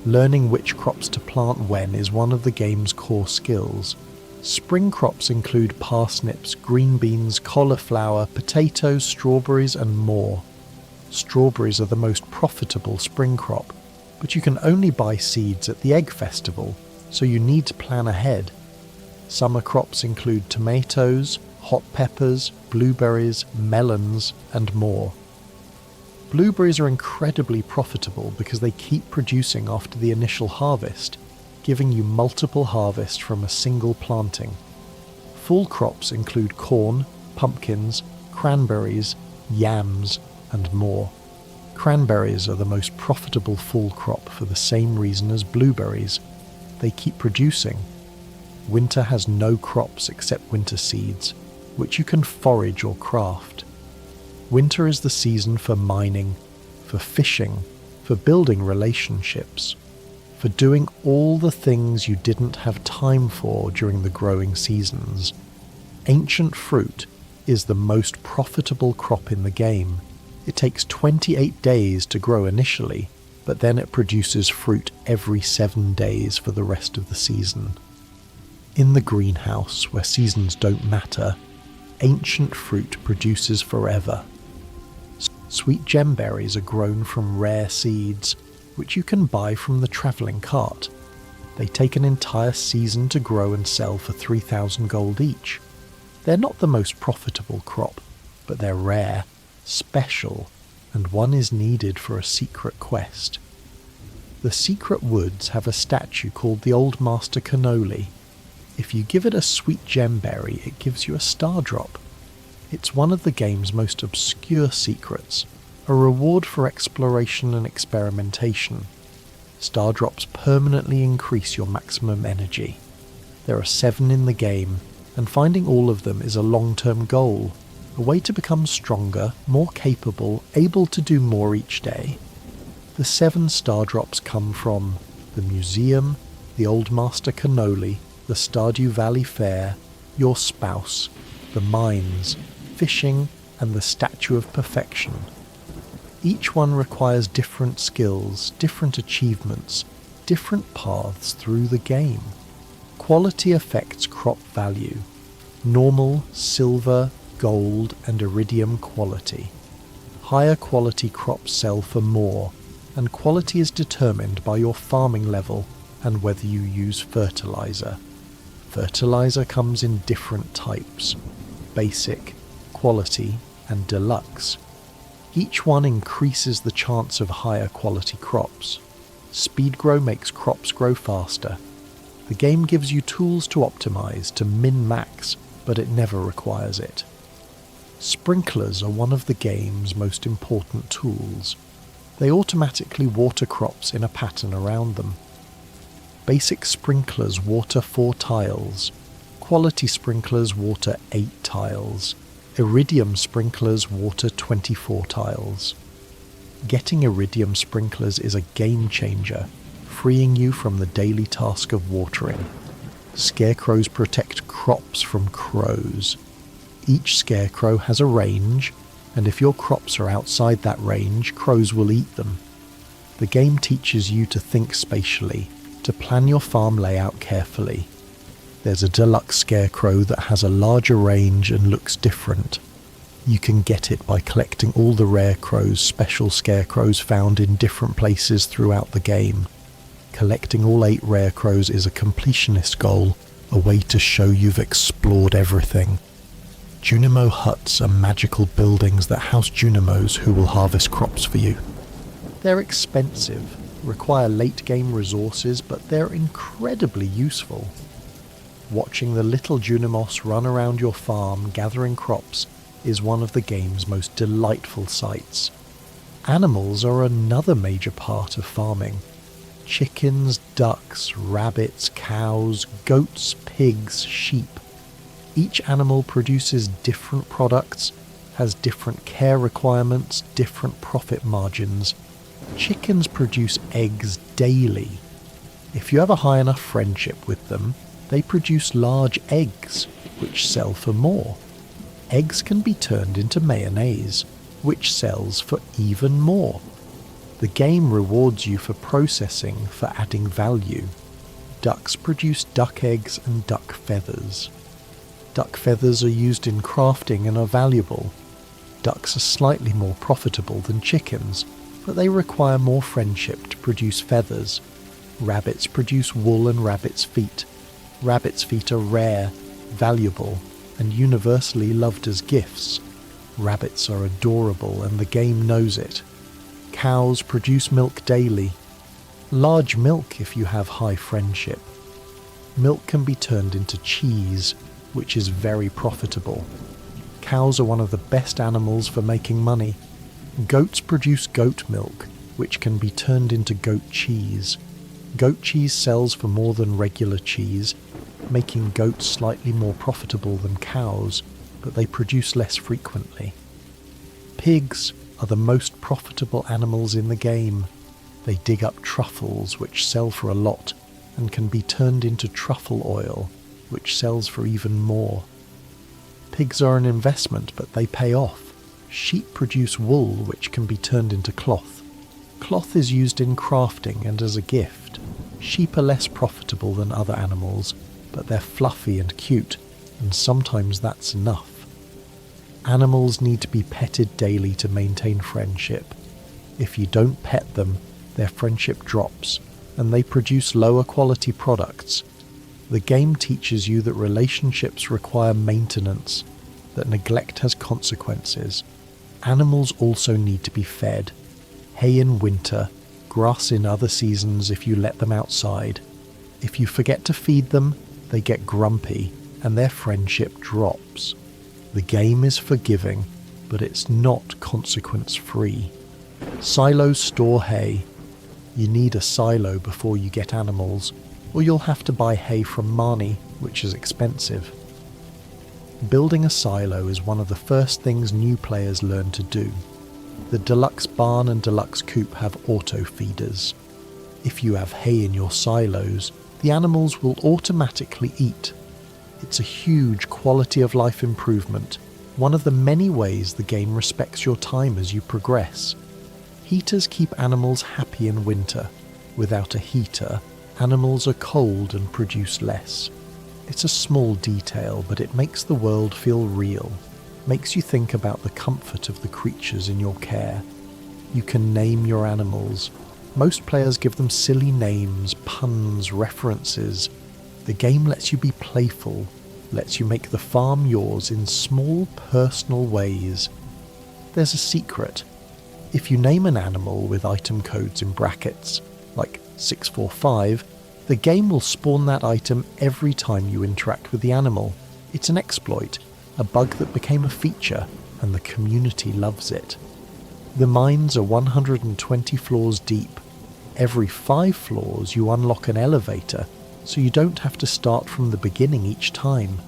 Learning which crops to plant when is one of the game's core skills. Spring crops include parsnips, green beans, cauliflower, potatoes, strawberries, and more. Strawberries are the most profitable spring crop, but you can only buy seeds at the egg festival, so you need to plan ahead. Summer crops include tomatoes, hot peppers, blueberries, melons, and more. Blueberries are incredibly profitable because they keep producing after the initial harvest, giving you multiple harvests from a single planting. Fall crops include corn, pumpkins, cranberries, yams, and more. Cranberries are the most profitable fall crop for the same reason as blueberries. They keep producing. Winter has no crops except winter seeds, which you can forage or craft. Winter is the season for mining, for fishing, for building relationships, for doing all the things you didn't have time for during the growing seasons. Ancient fruit is the most profitable crop in the game. It takes 28 days to grow initially, but then it produces fruit every 7 days for the rest of the season. In the greenhouse, where seasons don't matter, ancient fruit produces forever. Sweet gemberries are grown from rare seeds, which you can buy from the travelling cart. They take an entire season to grow and sell for 3,000 gold each. They're not the most profitable crop, but they're rare, special, and one is needed for a secret quest. The secret woods have a statue called the Old Master Cannoli. If you give it a sweet gemberry, it gives you a star drop. It's one of the game's most obscure secrets, a reward for exploration and experimentation. Star drops permanently increase your maximum energy. There are 7 in the game, and finding all of them is a long-term goal, a way to become stronger, more capable, able to do more each day. The 7 star drops come from the museum, the Old Master Cannoli, the Stardew Valley Fair, your spouse, the mines, fishing, and the Statue of Perfection. Each one requires different skills, different achievements, different paths through the game. Quality affects crop value. Normal, silver, gold, and iridium quality. Higher quality crops sell for more, and quality is determined by your farming level and whether you use fertilizer. Fertilizer comes in different types: basic, quality, and deluxe. Each one increases the chance of higher quality crops. Speed grow makes crops grow faster. The game gives you tools to optimize, to min-max, but it never requires it. Sprinklers are one of the game's most important tools. They automatically water crops in a pattern around them. Basic sprinklers water 4 tiles. Quality sprinklers water 8 tiles. Iridium sprinklers water 24 tiles. Getting iridium sprinklers is a game changer, freeing you from the daily task of watering. Scarecrows protect crops from crows. Each scarecrow has a range, and if your crops are outside that range, crows will eat them. The game teaches you to think spatially, to plan your farm layout carefully. There's a deluxe scarecrow that has a larger range and looks different. You can get it by collecting all the rare crows, special scarecrows found in different places throughout the game. Collecting all 8 rare crows is a completionist goal, a way to show you've explored everything. Junimo huts are magical buildings that house Junimos who will harvest crops for you. They're expensive, require late-game resources, but they're incredibly useful. Watching the little Junimos run around your farm gathering crops is one of the game's most delightful sights. Animals are another major part of farming. Chickens, ducks, rabbits, cows, goats, pigs, sheep. Each animal produces different products, has different care requirements, different profit margins. Chickens produce eggs daily. If you have a high enough friendship with them, they produce large eggs, which sell for more. Eggs can be turned into mayonnaise, which sells for even more. The game rewards you for processing, for adding value. Ducks produce duck eggs and duck feathers. Duck feathers are used in crafting and are valuable. Ducks are slightly more profitable than chickens, but they require more friendship to produce feathers. Rabbits produce wool and rabbit's feet. Rabbit's feet are rare, valuable, and universally loved as gifts. Rabbits are adorable and the game knows it. Cows produce milk daily. Large milk if you have high friendship. Milk can be turned into cheese, which is very profitable. Cows are one of the best animals for making money. Goats produce goat milk, which can be turned into goat cheese. Goat cheese sells for more than regular cheese, making goats slightly more profitable than cows, but they produce less frequently. Pigs are the most profitable animals in the game. They dig up truffles, which sell for a lot, and can be turned into truffle oil, which sells for even more. Pigs are an investment, but they pay off. Sheep produce wool, which can be turned into cloth. Cloth is used in crafting and as a gift. Sheep are less profitable than other animals, but they're fluffy and cute, and sometimes that's enough. Animals need to be petted daily to maintain friendship. If you don't pet them, their friendship drops. and they produce lower quality products. The game teaches you that relationships require maintenance, that neglect has consequences. Animals also need to be fed. Hay in winter, grass in other seasons if you let them outside. If you forget to feed them, they get grumpy and their friendship drops. The game is forgiving, but it's not consequence-free. Silos store hay. You need a silo before you get animals, or you'll have to buy hay from Marnie, which is expensive. Building a silo is one of the first things new players learn to do. The deluxe barn and deluxe coop have auto feeders. If you have hay in your silos, the animals will automatically eat. It's a huge quality of life improvement, one of the many ways the game respects your time as you progress. Heaters keep animals happy in winter. Without a heater, animals are cold and produce less. It's a small detail, but it makes the world feel real, makes you think about the comfort of the creatures in your care. You can name your animals. Most players give them silly names, puns, references. The game lets you be playful, lets you make the farm yours in small personal ways. There's a secret. If you name an animal with item codes in brackets, like 645, the game will spawn that item every time you interact with the animal. It's an exploit, a bug that became a feature, and the community loves it. The mines are 120 floors deep. Every 5 floors you unlock an elevator, so you don't have to start from the beginning each time.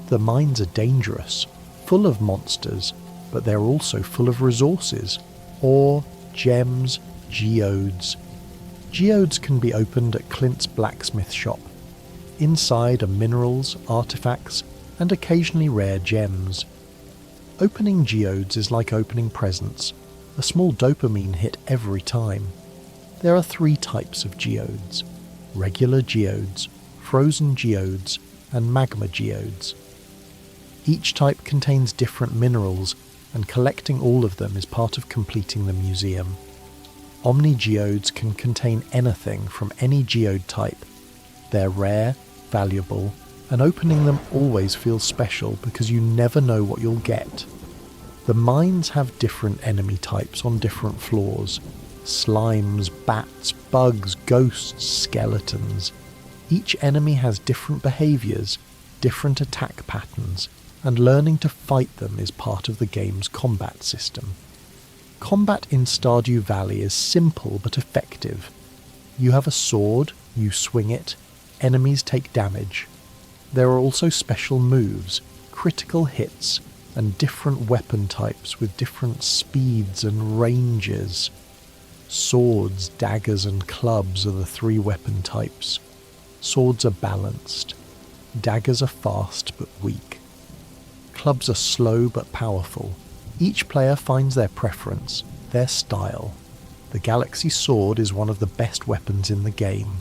The mines are dangerous, full of monsters, but they're also full of resources. Ore, gems, geodes. Geodes can be opened at Clint's blacksmith shop. Inside are minerals, artifacts, and occasionally rare gems. Opening geodes is like opening presents, a small dopamine hit every time. There are 3 types of geodes: regular geodes, frozen geodes, and magma geodes. Each type contains different minerals, and collecting all of them is part of completing the museum. Omni-geodes can contain anything from any geode type. They're rare, valuable, and opening them always feels special because you never know what you'll get. The mines have different enemy types on different floors. Slimes, bats, bugs, ghosts, skeletons. Each enemy has different behaviours, different attack patterns, and learning to fight them is part of the game's combat system. Combat in Stardew Valley is simple but effective. You have a sword, you swing it, enemies take damage. There are also special moves, critical hits, and different weapon types with different speeds and ranges. Swords, daggers, and clubs are the 3 weapon types. Swords are balanced. Daggers are fast but weak. Clubs are slow but powerful. Each player finds their preference, their style. The Galaxy Sword is one of the best weapons in the game.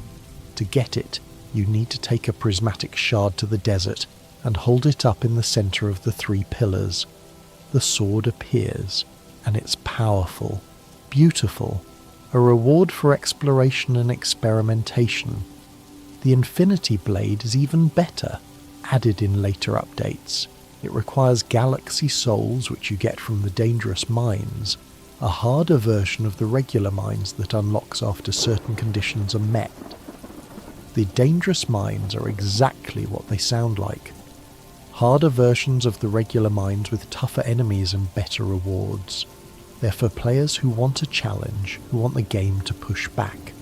To get it, you need to take a prismatic shard to the desert and hold it up in the centre of the 3 pillars. The sword appears, and it's powerful, beautiful, a reward for exploration and experimentation. The Infinity Blade is even better, added in later updates. It requires Galaxy Souls, which you get from the dangerous mines, a harder version of the regular mines that unlocks after certain conditions are met. The dangerous mines are exactly what they sound like. Harder versions of the regular mines with tougher enemies and better rewards. They're for players who want a challenge, who want the game to push back.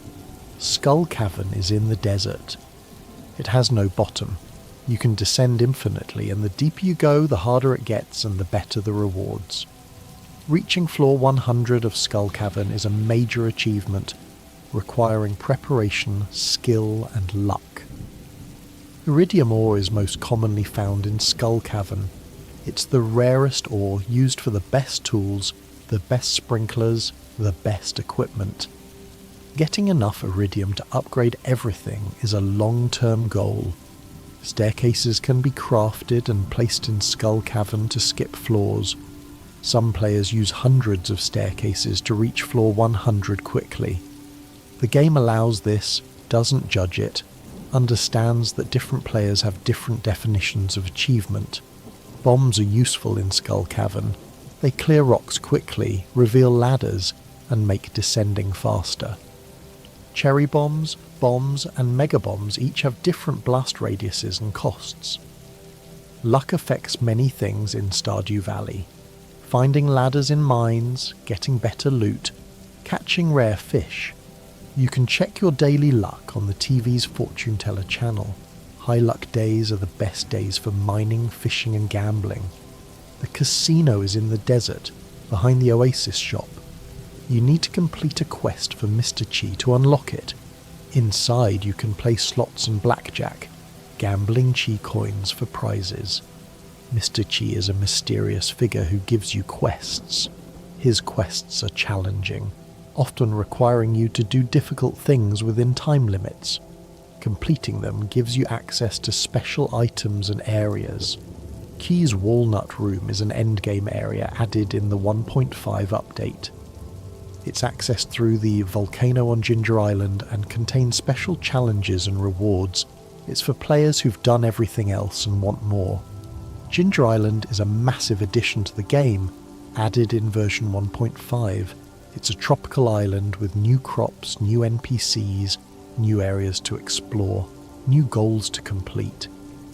Skull Cavern is in the desert. It has no bottom. You can descend infinitely, and the deeper you go, the harder it gets and the better the rewards. Reaching floor 100 of Skull Cavern is a major achievement, requiring preparation, skill, and luck. Iridium ore is most commonly found in Skull Cavern. It's the rarest ore used for the best tools, the best sprinklers, the best equipment. Getting enough iridium to upgrade everything is a long-term goal. Staircases can be crafted and placed in Skull Cavern to skip floors. Some players use hundreds of staircases to reach floor 100 quickly. The game allows this, doesn't judge it, understands that different players have different definitions of achievement. Bombs are useful in Skull Cavern. They clear rocks quickly, reveal ladders, and make descending faster. Cherry bombs, bombs, and mega bombs each have different blast radiuses and costs. Luck affects many things in Stardew Valley. Finding ladders in mines, getting better loot, catching rare fish. You can check your daily luck on the TV's fortune teller channel. High luck days are the best days for mining, fishing and gambling. The casino is in the desert, behind the Oasis shop. You need to complete a quest for Mr. Chi to unlock it. Inside you can play slots and blackjack, gambling Chi coins for prizes. Mr. Chi is a mysterious figure who gives you quests. His quests are challenging, often requiring you to do difficult things within time limits. Completing them gives you access to special items and areas. Chi's Walnut Room is an endgame area added in the 1.5 update. It's accessed through the volcano on Ginger Island and contains special challenges and rewards. It's for players who've done everything else and want more. Ginger Island is a massive addition to the game, added in version 1.5. It's a tropical island with new crops, new NPCs, new areas to explore, new goals to complete.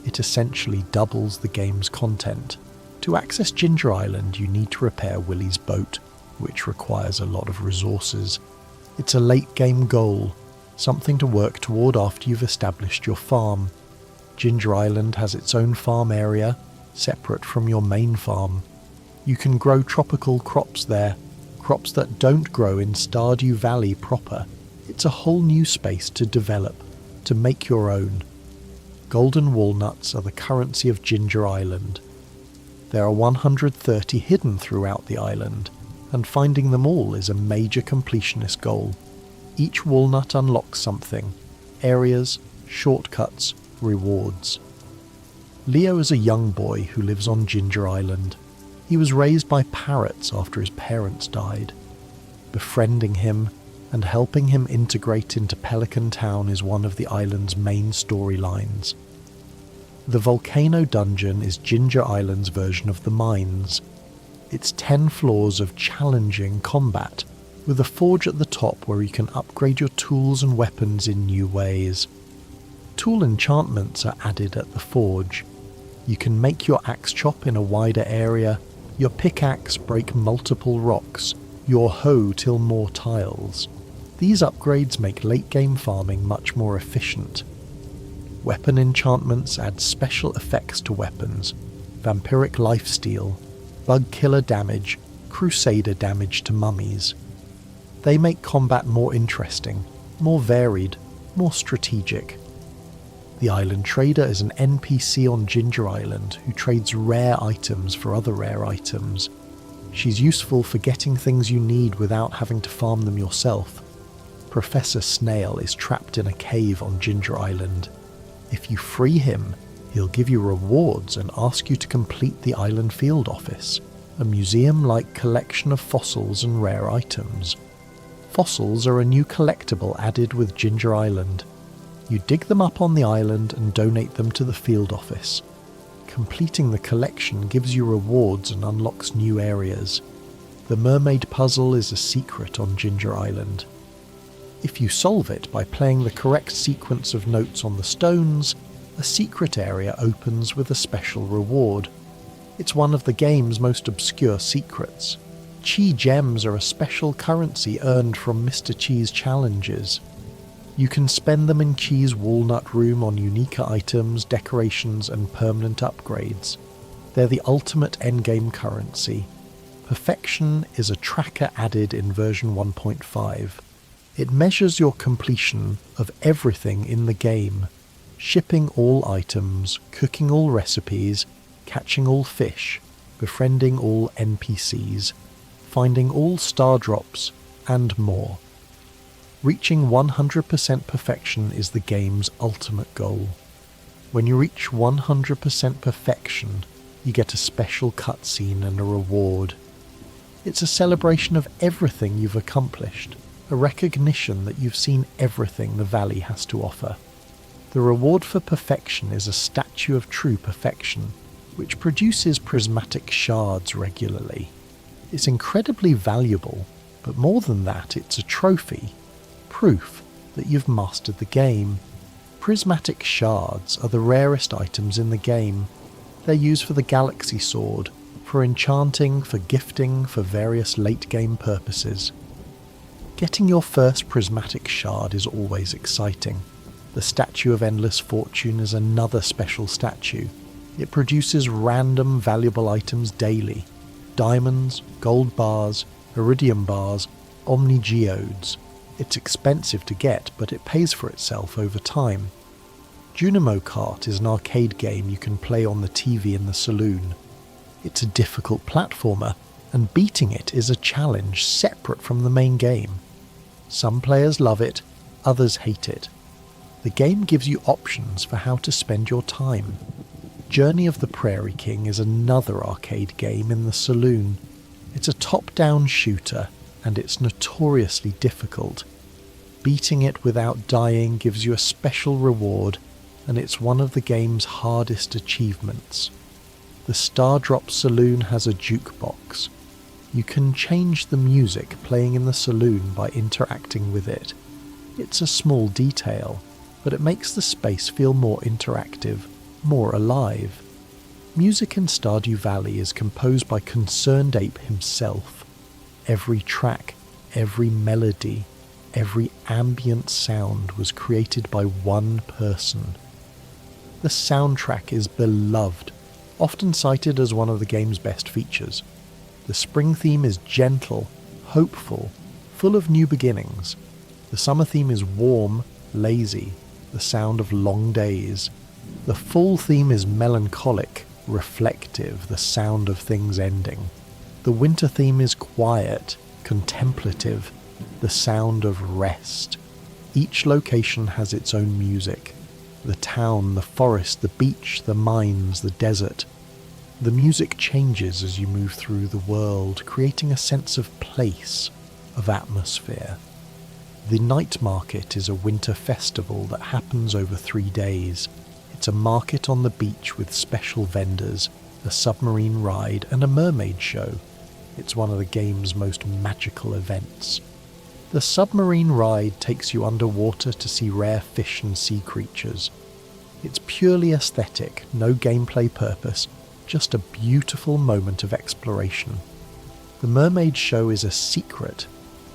It essentially doubles the game's content. To access Ginger Island, you need to repair Willie's boat, which requires a lot of resources. It's a late game goal, something to work toward after you've established your farm. Ginger Island has its own farm area, separate from your main farm. You can grow tropical crops there, crops that don't grow in Stardew Valley proper. It's a whole new space to develop, to make your own. Golden walnuts are the currency of Ginger Island. There are 130 hidden throughout the island, and finding them all is a major completionist goal. Each walnut unlocks something: areas, shortcuts, rewards. Leo is a young boy who lives on Ginger Island. He was raised by parrots after his parents died. Befriending him and helping him integrate into Pelican Town is one of the island's main storylines. The Volcano Dungeon is Ginger Island's version of the mines. It's 10 floors of challenging combat, with a forge at the top where you can upgrade your tools and weapons in new ways. Tool enchantments are added at the forge. You can make your axe chop in a wider area, your pickaxe break multiple rocks, your hoe till more tiles. These upgrades make late-game farming much more efficient. Weapon enchantments add special effects to weapons: vampiric lifesteal, bug killer damage, crusader damage to mummies. They make combat more interesting, more varied, more strategic. The island trader is an NPC on Ginger Island who trades rare items for other rare items. She's useful for getting things you need without having to farm them yourself. Professor Snail is trapped in a cave on Ginger Island. If you free him, he'll give you rewards and ask you to complete the island field office, a museum-like collection of fossils and rare items. Fossils are a new collectible added with Ginger Island. You dig them up on the island and donate them to the field office. Completing the collection gives you rewards and unlocks new areas. The mermaid puzzle is a secret on Ginger Island. If you solve it by playing the correct sequence of notes on the stones, a secret area opens with a special reward. It's one of the game's most obscure secrets. Chi gems are a special currency earned from Mr. Chi's challenges. You can spend them in Chi's Walnut Room on unique items, decorations, and permanent upgrades. They're the ultimate endgame currency. Perfection is a tracker added in version 1.5. It measures your completion of everything in the game: shipping all items, cooking all recipes, catching all fish, befriending all NPCs, finding all star drops, and more. Reaching 100% perfection is the game's ultimate goal. When you reach 100% perfection, you get a special cutscene and a reward. It's a celebration of everything you've accomplished. a recognition that you've seen everything the valley has to offer. The reward for perfection is a statue of true perfection, which produces prismatic shards regularly. It's incredibly valuable, but more than that, it's a trophy, proof that you've mastered the game. Prismatic shards are the rarest items in the game. They're used for the Galaxy Sword, for enchanting, for gifting, for various late-game purposes. Getting your first prismatic shard is always exciting. The Statue of Endless Fortune is another special statue. It produces random valuable items daily. Diamonds, gold bars, iridium bars, omnigeodes. It's expensive to get, but it pays for itself over time. Junimo Kart is an arcade game you can play on the TV in the saloon. It's a difficult platformer, and beating it is a challenge separate from the main game. Some players love it, others hate it. The game gives you options for how to spend your time. Journey of the Prairie King is another arcade game in the saloon. It's a top-down shooter, and it's notoriously difficult. Beating it without dying gives you a special reward, and it's one of the game's hardest achievements. The Stardrop Saloon has a jukebox. You can change the music playing in the saloon by interacting with it. It's a small detail, but it makes the space feel more interactive, more alive. Music in Stardew Valley is composed by Concerned Ape himself. Every track, every melody, every ambient sound was created by one person. The soundtrack is beloved, often cited as one of the game's best features. The spring theme is gentle, hopeful, full of new beginnings. The summer theme is warm, lazy, the sound of long days. The fall theme is melancholic, reflective, the sound of things ending. The winter theme is quiet, contemplative, the sound of rest. Each location has its own music. The town, the forest, the beach, the mines, the desert. The music changes as you move through the world, creating a sense of place, of atmosphere. The night market is a winter festival that happens over 3 days. It's a market on the beach with special vendors, a submarine ride, and a mermaid show. It's one of the game's most magical events. The submarine ride takes you underwater to see rare fish and sea creatures. It's purely aesthetic, no gameplay purpose, just a beautiful moment of exploration. The mermaid show is a secret.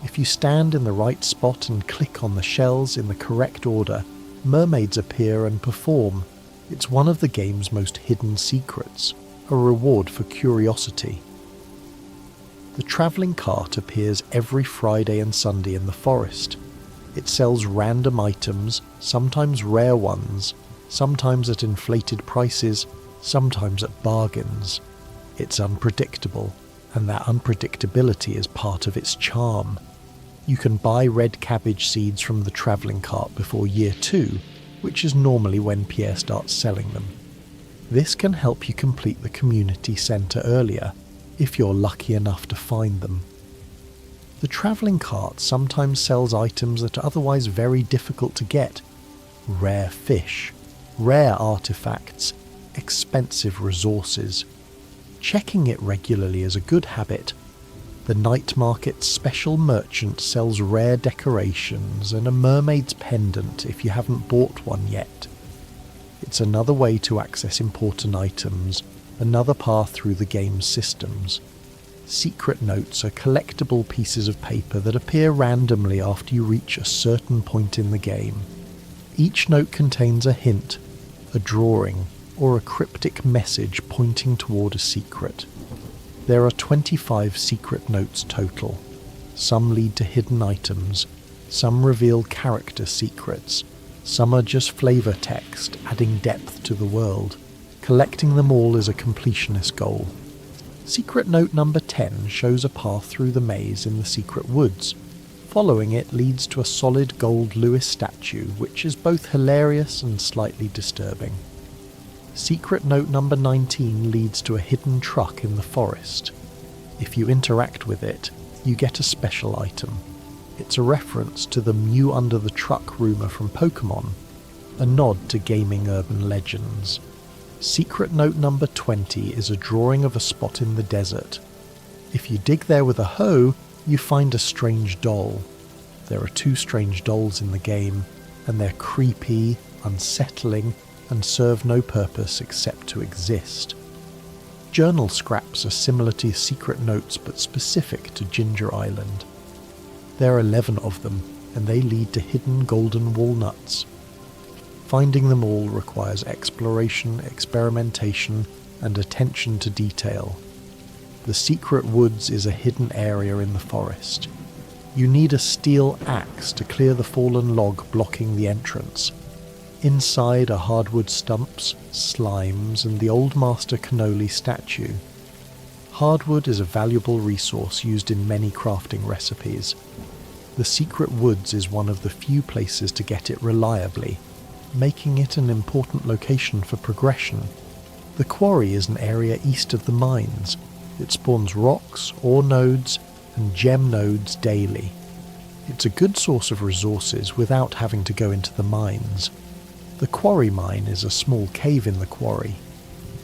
If you stand in the right spot and click on the shells in the correct order, mermaids appear and perform. It's one of the game's most hidden secrets, a reward for curiosity. The travelling cart appears every Friday and Sunday in the forest. It sells random items, sometimes rare ones, sometimes at inflated prices, sometimes at bargains. It's unpredictable, and that unpredictability is part of its charm. You can buy red cabbage seeds from the travelling cart before year 2, which is normally when Pierre starts selling them. This can help you complete the community centre earlier, if you're lucky enough to find them. The travelling cart sometimes sells items that are otherwise very difficult to get. Rare fish, rare artefacts, expensive resources. Checking it regularly is a good habit. The night market's special merchant sells rare decorations and a mermaid's pendant if you haven't bought one yet. It's another way to access important items, another path through the game's systems. Secret notes are collectible pieces of paper that appear randomly after you reach a certain point in the game. Each note contains a hint, a drawing, or a cryptic message pointing toward a secret. There are 25 secret notes total. Some lead to hidden items, some reveal character secrets, some are just flavor text, adding depth to the world. Collecting them all is a completionist goal. Secret note number 10 shows a path through the maze in the secret woods. Following it leads to a solid gold Lewis statue, which is both hilarious and slightly disturbing. Secret note number 19 leads to a hidden truck in the forest. If you interact with it, you get a special item. It's a reference to the Mew under the truck rumour from Pokemon, a nod to gaming urban legends. Secret note number 20 is a drawing of a spot in the desert. If you dig there with a hoe, you find a strange doll. There are 2 strange dolls in the game, and they're creepy, unsettling, and serve no purpose except to exist. Journal scraps are similar to secret notes but specific to Ginger Island. There are 11 of them, and they lead to hidden golden walnuts. Finding them all requires exploration, experimentation, and attention to detail. The secret woods is a hidden area in the forest. You need a steel axe to clear the fallen log blocking the entrance. Inside are hardwood stumps, slimes, and the Old Master Cannoli statue. Hardwood is a valuable resource used in many crafting recipes. The secret woods is one of the few places to get it reliably, making it an important location for progression. The quarry is an area east of the mines. It spawns rocks, ore nodes, and gem nodes daily. It's a good source of resources without having to go into the mines. The quarry mine is a small cave in the quarry.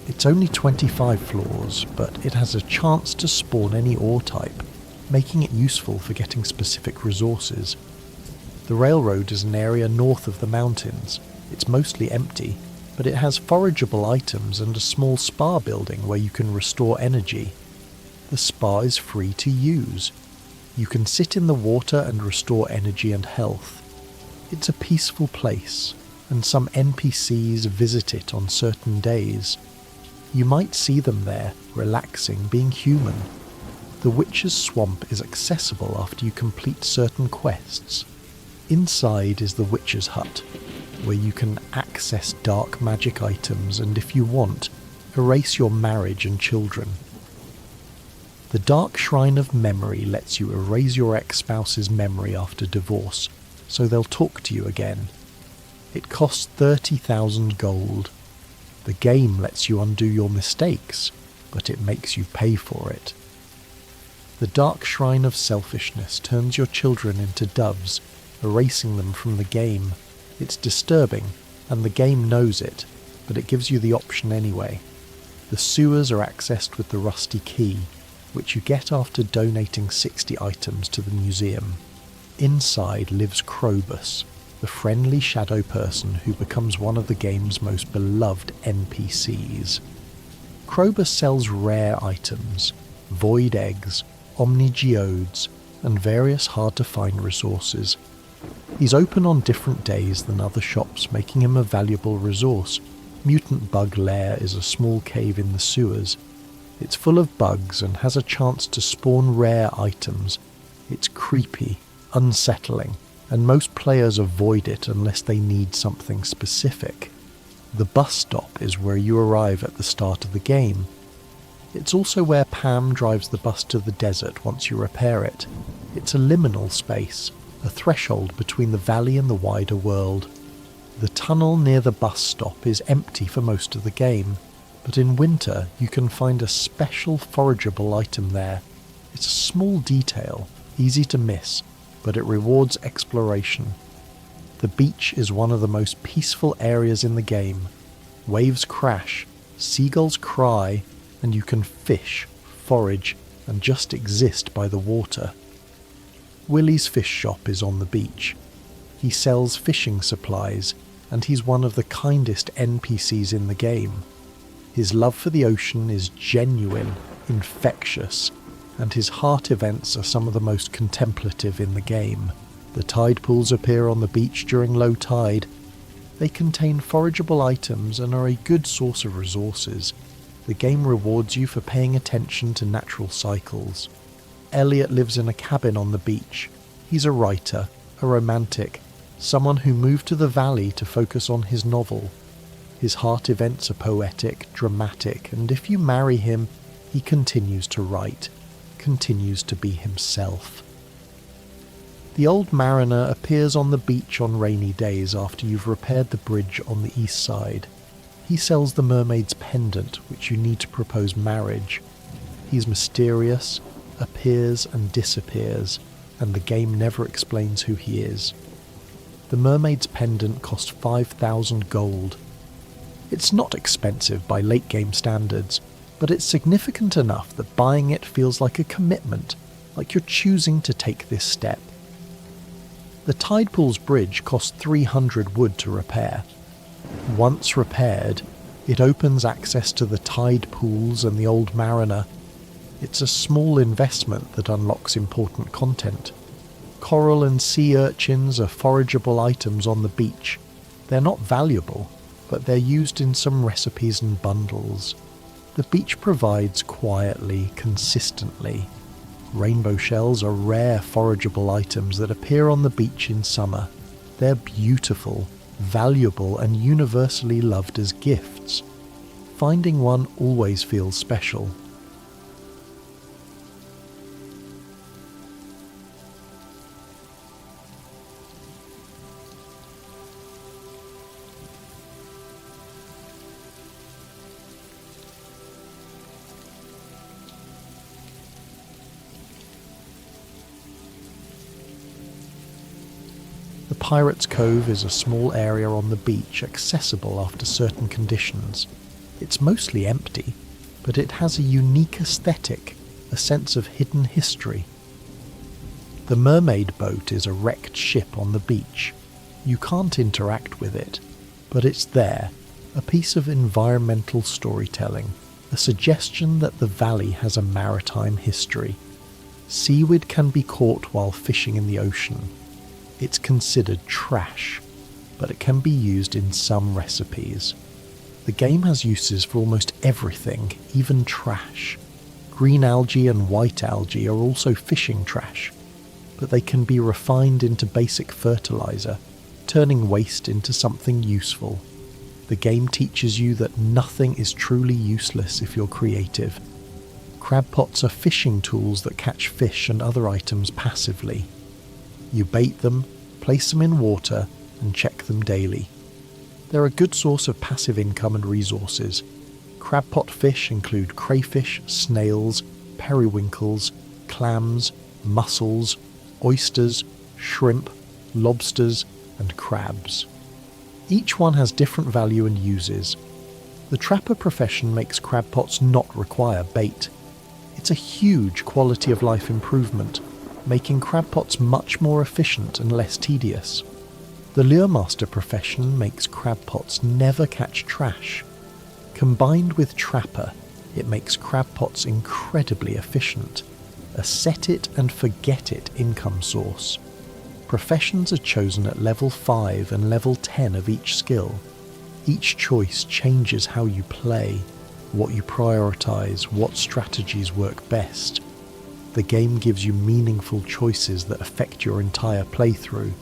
It's only 25 floors, but it has a chance to spawn any ore type, making it useful for getting specific resources. The railroad is an area north of the mountains. It's mostly empty, but it has forageable items and a small spa building where you can restore energy. The spa is free to use. You can sit in the water and restore energy and health. It's a peaceful place, and some NPCs visit it on certain days. You might see them there, relaxing, being human. The Witch's Swamp is accessible after you complete certain quests. Inside is the Witch's Hut, where you can access dark magic items and, if you want, erase your marriage and children. The Dark Shrine of Memory lets you erase your ex-spouse's memory after divorce, so they'll talk to you again. It costs 30,000 gold. The game lets you undo your mistakes, but it makes you pay for it. The Dark Shrine of Selfishness turns your children into doves, erasing them from the game. It's disturbing, and the game knows it, but it gives you the option anyway. The sewers are accessed with the rusty key, which you get after donating 60 items to the museum. Inside lives Krobus, the friendly shadow person who becomes one of the game's most beloved NPCs. Krobus sells rare items, void eggs, omnigeodes, and various hard-to-find resources. He's open on different days than other shops, making him a valuable resource. Mutant Bug Lair is a small cave in the sewers. It's full of bugs and has a chance to spawn rare items. It's creepy, unsettling, and most players avoid it unless they need something specific. The bus stop is where you arrive at the start of the game. It's also where Pam drives the bus to the desert once you repair it. It's a liminal space, a threshold between the valley and the wider world. The tunnel near the bus stop is empty for most of the game, but in winter you can find a special forageable item there. It's a small detail, easy to miss, but it rewards exploration. The beach is one of the most peaceful areas in the game. Waves crash, seagulls cry, and you can fish, forage, and just exist by the water. Willie's fish shop is on the beach. He sells fishing supplies, and he's one of the kindest NPCs in the game. His love for the ocean is genuine, infectious, and his heart events are some of the most contemplative in the game. The tide pools appear on the beach during low tide. They contain forageable items and are a good source of resources. The game rewards you for paying attention to natural cycles. Elliot lives in a cabin on the beach. He's a writer, a romantic, someone who moved to the valley to focus on his novel. His heart events are poetic, dramatic, and if you marry him, he continues to write, continues to be himself. The old mariner appears on the beach on rainy days after you've repaired the bridge on the east side. He sells the mermaid's pendant, which you need to propose marriage. He's mysterious, appears and disappears. and the game never explains who he is. The mermaid's pendant cost 5,000 gold. It's not expensive by late game standards, but it's significant enough that buying it feels like a commitment, like you're choosing to take this step. The Tide Pool's bridge cost 300 wood to repair. Once repaired, it opens access to the tide pools and the Old Mariner. It's a small investment that unlocks important content. Coral and sea urchins are forageable items on the beach. They're not valuable, but they're used in some recipes and bundles. The beach provides quietly, consistently. Rainbow shells are rare forageable items that appear on the beach in summer. They're beautiful, valuable, and universally loved as gifts. Finding one always feels special. The Pirate's Cove is a small area on the beach accessible after certain conditions. It's mostly empty, but it has a unique aesthetic, a sense of hidden history. The mermaid boat is a wrecked ship on the beach. You can't interact with it, but it's there, a piece of environmental storytelling, a suggestion that the valley has a maritime history. Seaweed can be caught while fishing in the ocean. It's considered trash, but it can be used in some recipes. The game has uses for almost everything, even trash. Green algae and white algae are also fishing trash, but they can be refined into basic fertilizer, turning waste into something useful. The game teaches you that nothing is truly useless if you're creative. Crab pots are fishing tools that catch fish and other items passively. You bait them, place them in water, and check them daily. They're a good source of passive income and resources. Crab pot fish include crayfish, snails, periwinkles, clams, mussels, oysters, shrimp, lobsters, and crabs. Each one has different value and uses. The trapper profession makes crab pots not require bait. It's a huge quality of life improvement, making crab pots much more efficient and less tedious. The lure master profession makes crab pots never catch trash. Combined with trapper, it makes crab pots incredibly efficient, a set it and forget it income source. Professions are chosen at level 5 and level 10 of each skill. Each choice changes how you play, what you prioritize, what strategies work best. The game gives you meaningful choices that affect your entire playthrough.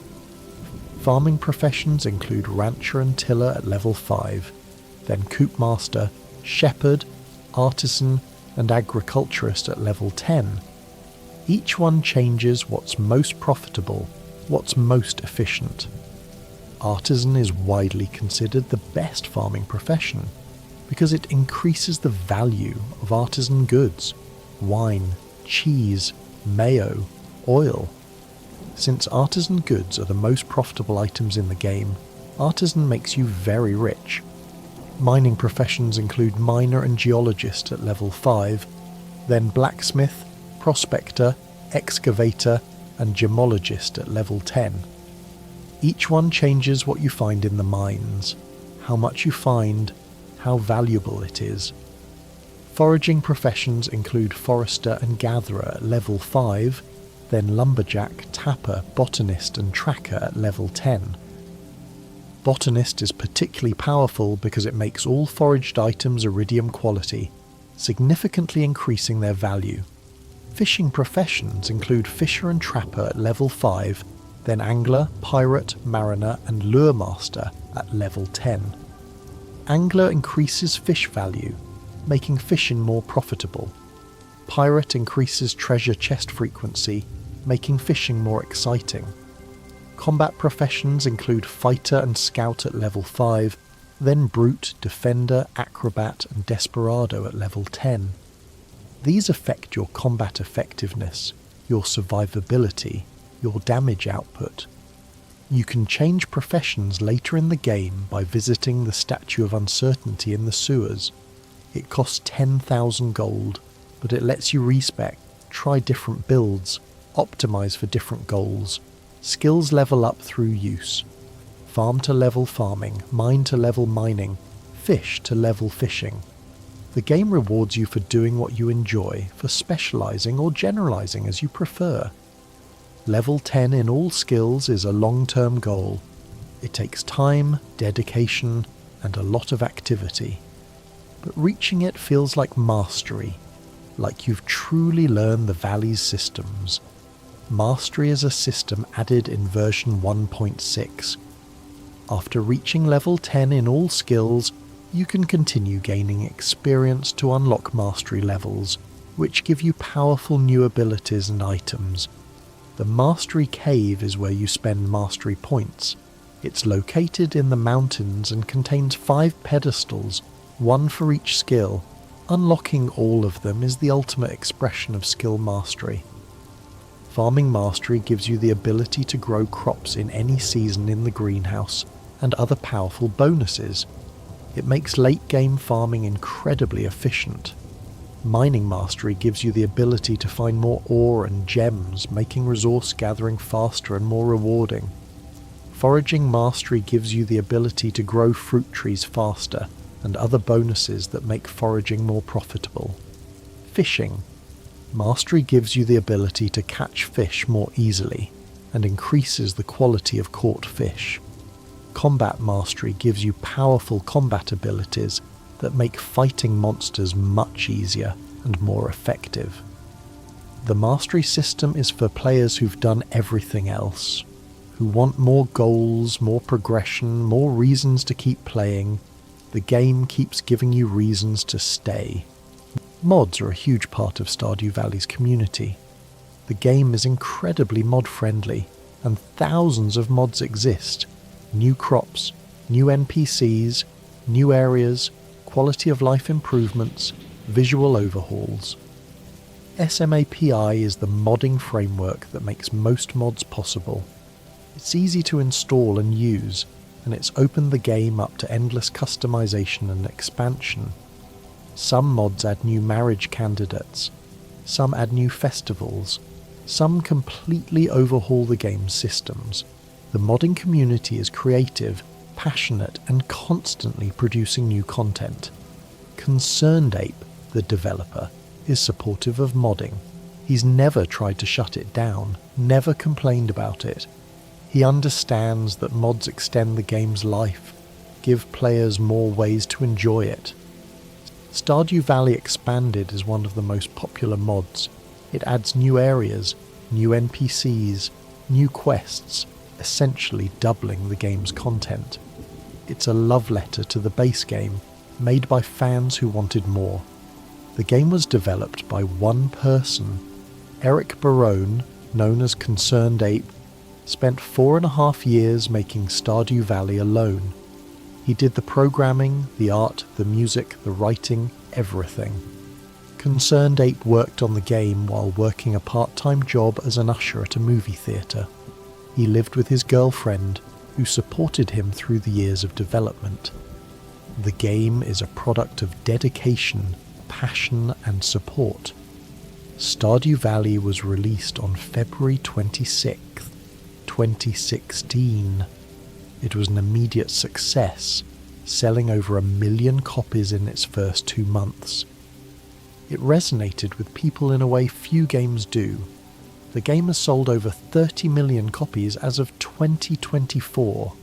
Farming professions include rancher and tiller at level 5, then coop master, shepherd, artisan, and agriculturist at level 10. Each one changes what's most profitable, what's most efficient. Artisan is widely considered the best farming profession because it increases the value of artisan goods, wine, cheese, mayo, oil. Since artisan goods are the most profitable items in the game, artisan makes you very rich. Mining professions include miner and geologist at level 5, then blacksmith, prospector, excavator, and gemologist at level 10. Each one changes what you find in the mines, how much you find, how valuable it is. Foraging professions include forester and gatherer at level 5, then lumberjack, tapper, botanist and tracker at level 10. Botanist is particularly powerful because it makes all foraged items iridium quality, significantly increasing their value. Fishing professions include fisher and trapper at level 5, then angler, pirate, mariner and lure master at level 10. Angler increases fish value, making fishing more profitable. Pirate increases treasure chest frequency, making fishing more exciting. Combat professions include fighter and scout at level 5, then brute, defender, acrobat and desperado at level 10. These affect your combat effectiveness. your survivability, your damage output. You can change professions later in the game by visiting the Statue of Uncertainty in the sewers. It costs 10,000 gold, but it lets you respec, try different builds, optimize for different goals. Skills level up through use. Farm to level farming, mine to level mining, fish to level fishing. The game rewards you for doing what you enjoy, for specializing or generalizing as you prefer. Level 10 in all skills is a long-term goal. It takes time, dedication, and a lot of activity. But reaching it feels like mastery, like you've truly learned the Valley's systems. Mastery is a system added in version 1.6. After reaching level 10 in all skills, you can continue gaining experience to unlock mastery levels, which give you powerful new abilities and items. The Mastery Cave is where you spend mastery points. It's located in the mountains and contains 5 pedestals, one for each skill. Unlocking all of them is the ultimate expression of skill mastery. Farming Mastery gives you the ability to grow crops in any season in the greenhouse, and other powerful bonuses. It makes late-game farming incredibly efficient. Mining Mastery gives you the ability to find more ore and gems, making resource gathering faster and more rewarding. Foraging Mastery gives you the ability to grow fruit trees faster, and other bonuses that make foraging more profitable. Fishing Mastery gives you the ability to catch fish more easily, and increases the quality of caught fish. Combat Mastery gives you powerful combat abilities that make fighting monsters much easier and more effective. The Mastery system is for players who've done everything else, who want more goals, more progression, more reasons to keep playing. The game keeps giving you reasons to stay. Mods are a huge part of Stardew Valley's community. The game is incredibly mod-friendly, and thousands of mods exist. New crops, new NPCs, new areas, quality of life improvements, visual overhauls. SMAPI is the modding framework that makes most mods possible. It's easy to install and use, and it's opened the game up to endless customization and expansion. Some mods add new marriage candidates, some add new festivals, some completely overhaul the game's systems. The modding community is creative, passionate, and constantly producing new content. ConcernedApe, the developer, is supportive of modding. He's never tried to shut it down, never complained about it. He understands that mods extend the game's life, give players more ways to enjoy it. Stardew Valley Expanded is one of the most popular mods. It adds new areas, new NPCs, new quests, essentially doubling the game's content. It's a love letter to the base game, made by fans who wanted more. The game was developed by one person. Eric Barone, known as ConcernedApe, spent 4.5 years making Stardew Valley alone. He did the programming, the art, the music, the writing, everything. ConcernedApe worked on the game while working a part-time job as an usher at a movie theatre. He lived with his girlfriend, who supported him through the years of development. The game is a product of dedication, passion, and support. Stardew Valley was released on February 26th, 2016. It was an immediate success, selling over 1 million copies in its first 2 months. It resonated with people in a way few games do. The game has sold over 30 million copies as of 2024.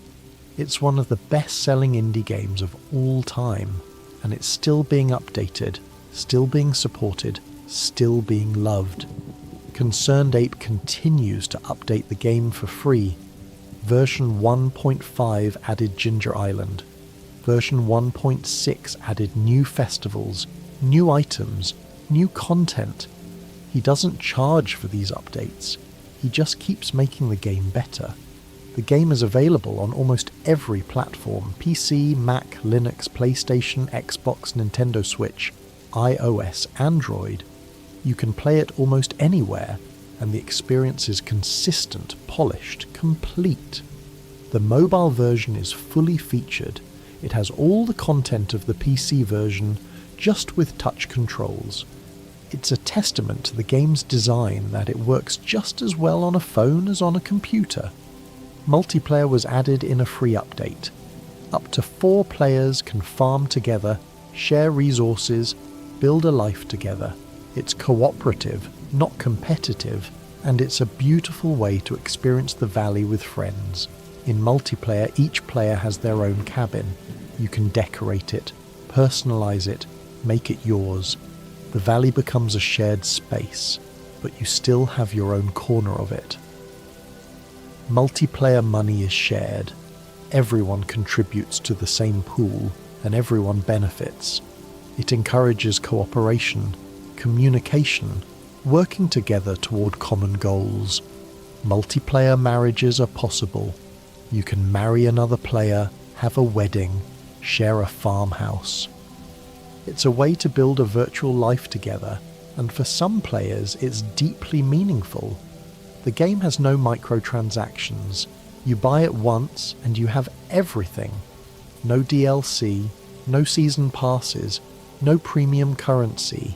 It's one of the best-selling indie games of all time, and it's still being updated, still being supported, still being loved. ConcernedApe continues to update the game for free. Version 1.5 added Ginger Island. Version 1.6 added new festivals, new items, new content. He doesn't charge for these updates. He just keeps making the game better. The game is available on almost every platform: PC, Mac, Linux, PlayStation, Xbox, Nintendo Switch, iOS, Android. You can play it almost anywhere, and the experience is consistent, polished, complete. The mobile version is fully featured. It has all the content of the PC version, just with touch controls. It's a testament to the game's design that it works just as well on a phone as on a computer. Multiplayer was added in a free update. Up to 4 players can farm together, share resources, build a life together. It's cooperative, not competitive, and it's a beautiful way to experience the valley with friends. In multiplayer, each player has their own cabin. You can decorate it, personalize it, make it yours. The valley becomes a shared space, but you still have your own corner of it. Multiplayer money is shared. Everyone contributes to the same pool, and everyone benefits. It encourages cooperation, communication, working together toward common goals. Multiplayer marriages are possible. You can marry another player, have a wedding, share a farmhouse. It's a way to build a virtual life together, and for some players it's deeply meaningful. The game has no microtransactions. You buy it once and you have everything. No DLC, no season passes, no premium currency.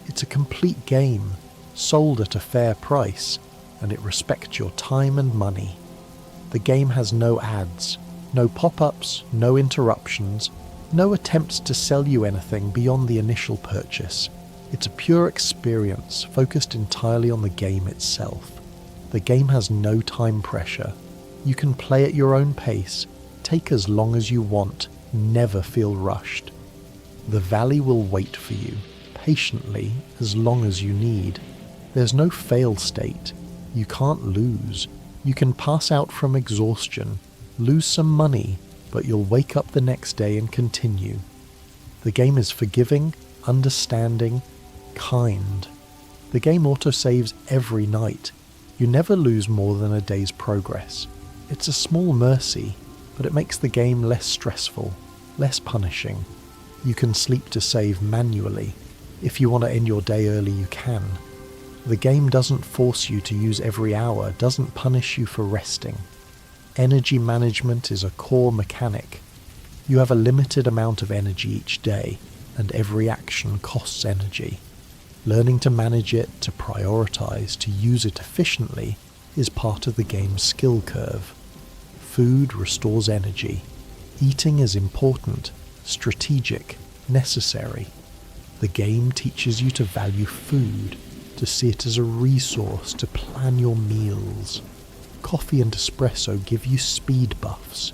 It's a complete game, sold at a fair price, and it respects your time and money. The game has no ads, no pop-ups, no interruptions, no attempts to sell you anything beyond the initial purchase. It's a pure experience focused entirely on the game itself. The game has no time pressure. You can play at your own pace, take as long as you want, never feel rushed. The valley will wait for you, patiently, as long as you need. There's no fail state. You can't lose. You can pass out from exhaustion, lose some money, but you'll wake up the next day and continue. The game is forgiving, understanding, kind. The game autosaves every night. You never lose more than a day's progress. It's a small mercy, but it makes the game less stressful, less punishing. You can sleep to save manually. If you want to end your day early, you can. The game doesn't force you to use every hour, doesn't punish you for resting. Energy management is a core mechanic. You have a limited amount of energy each day, and every action costs energy. Learning to manage it, to prioritize, to use it efficiently is part of the game's skill curve. Food restores energy. Eating is important, strategic, necessary. The game teaches you to value food, to see it as a resource, to plan your meals. Coffee and espresso give you speed buffs.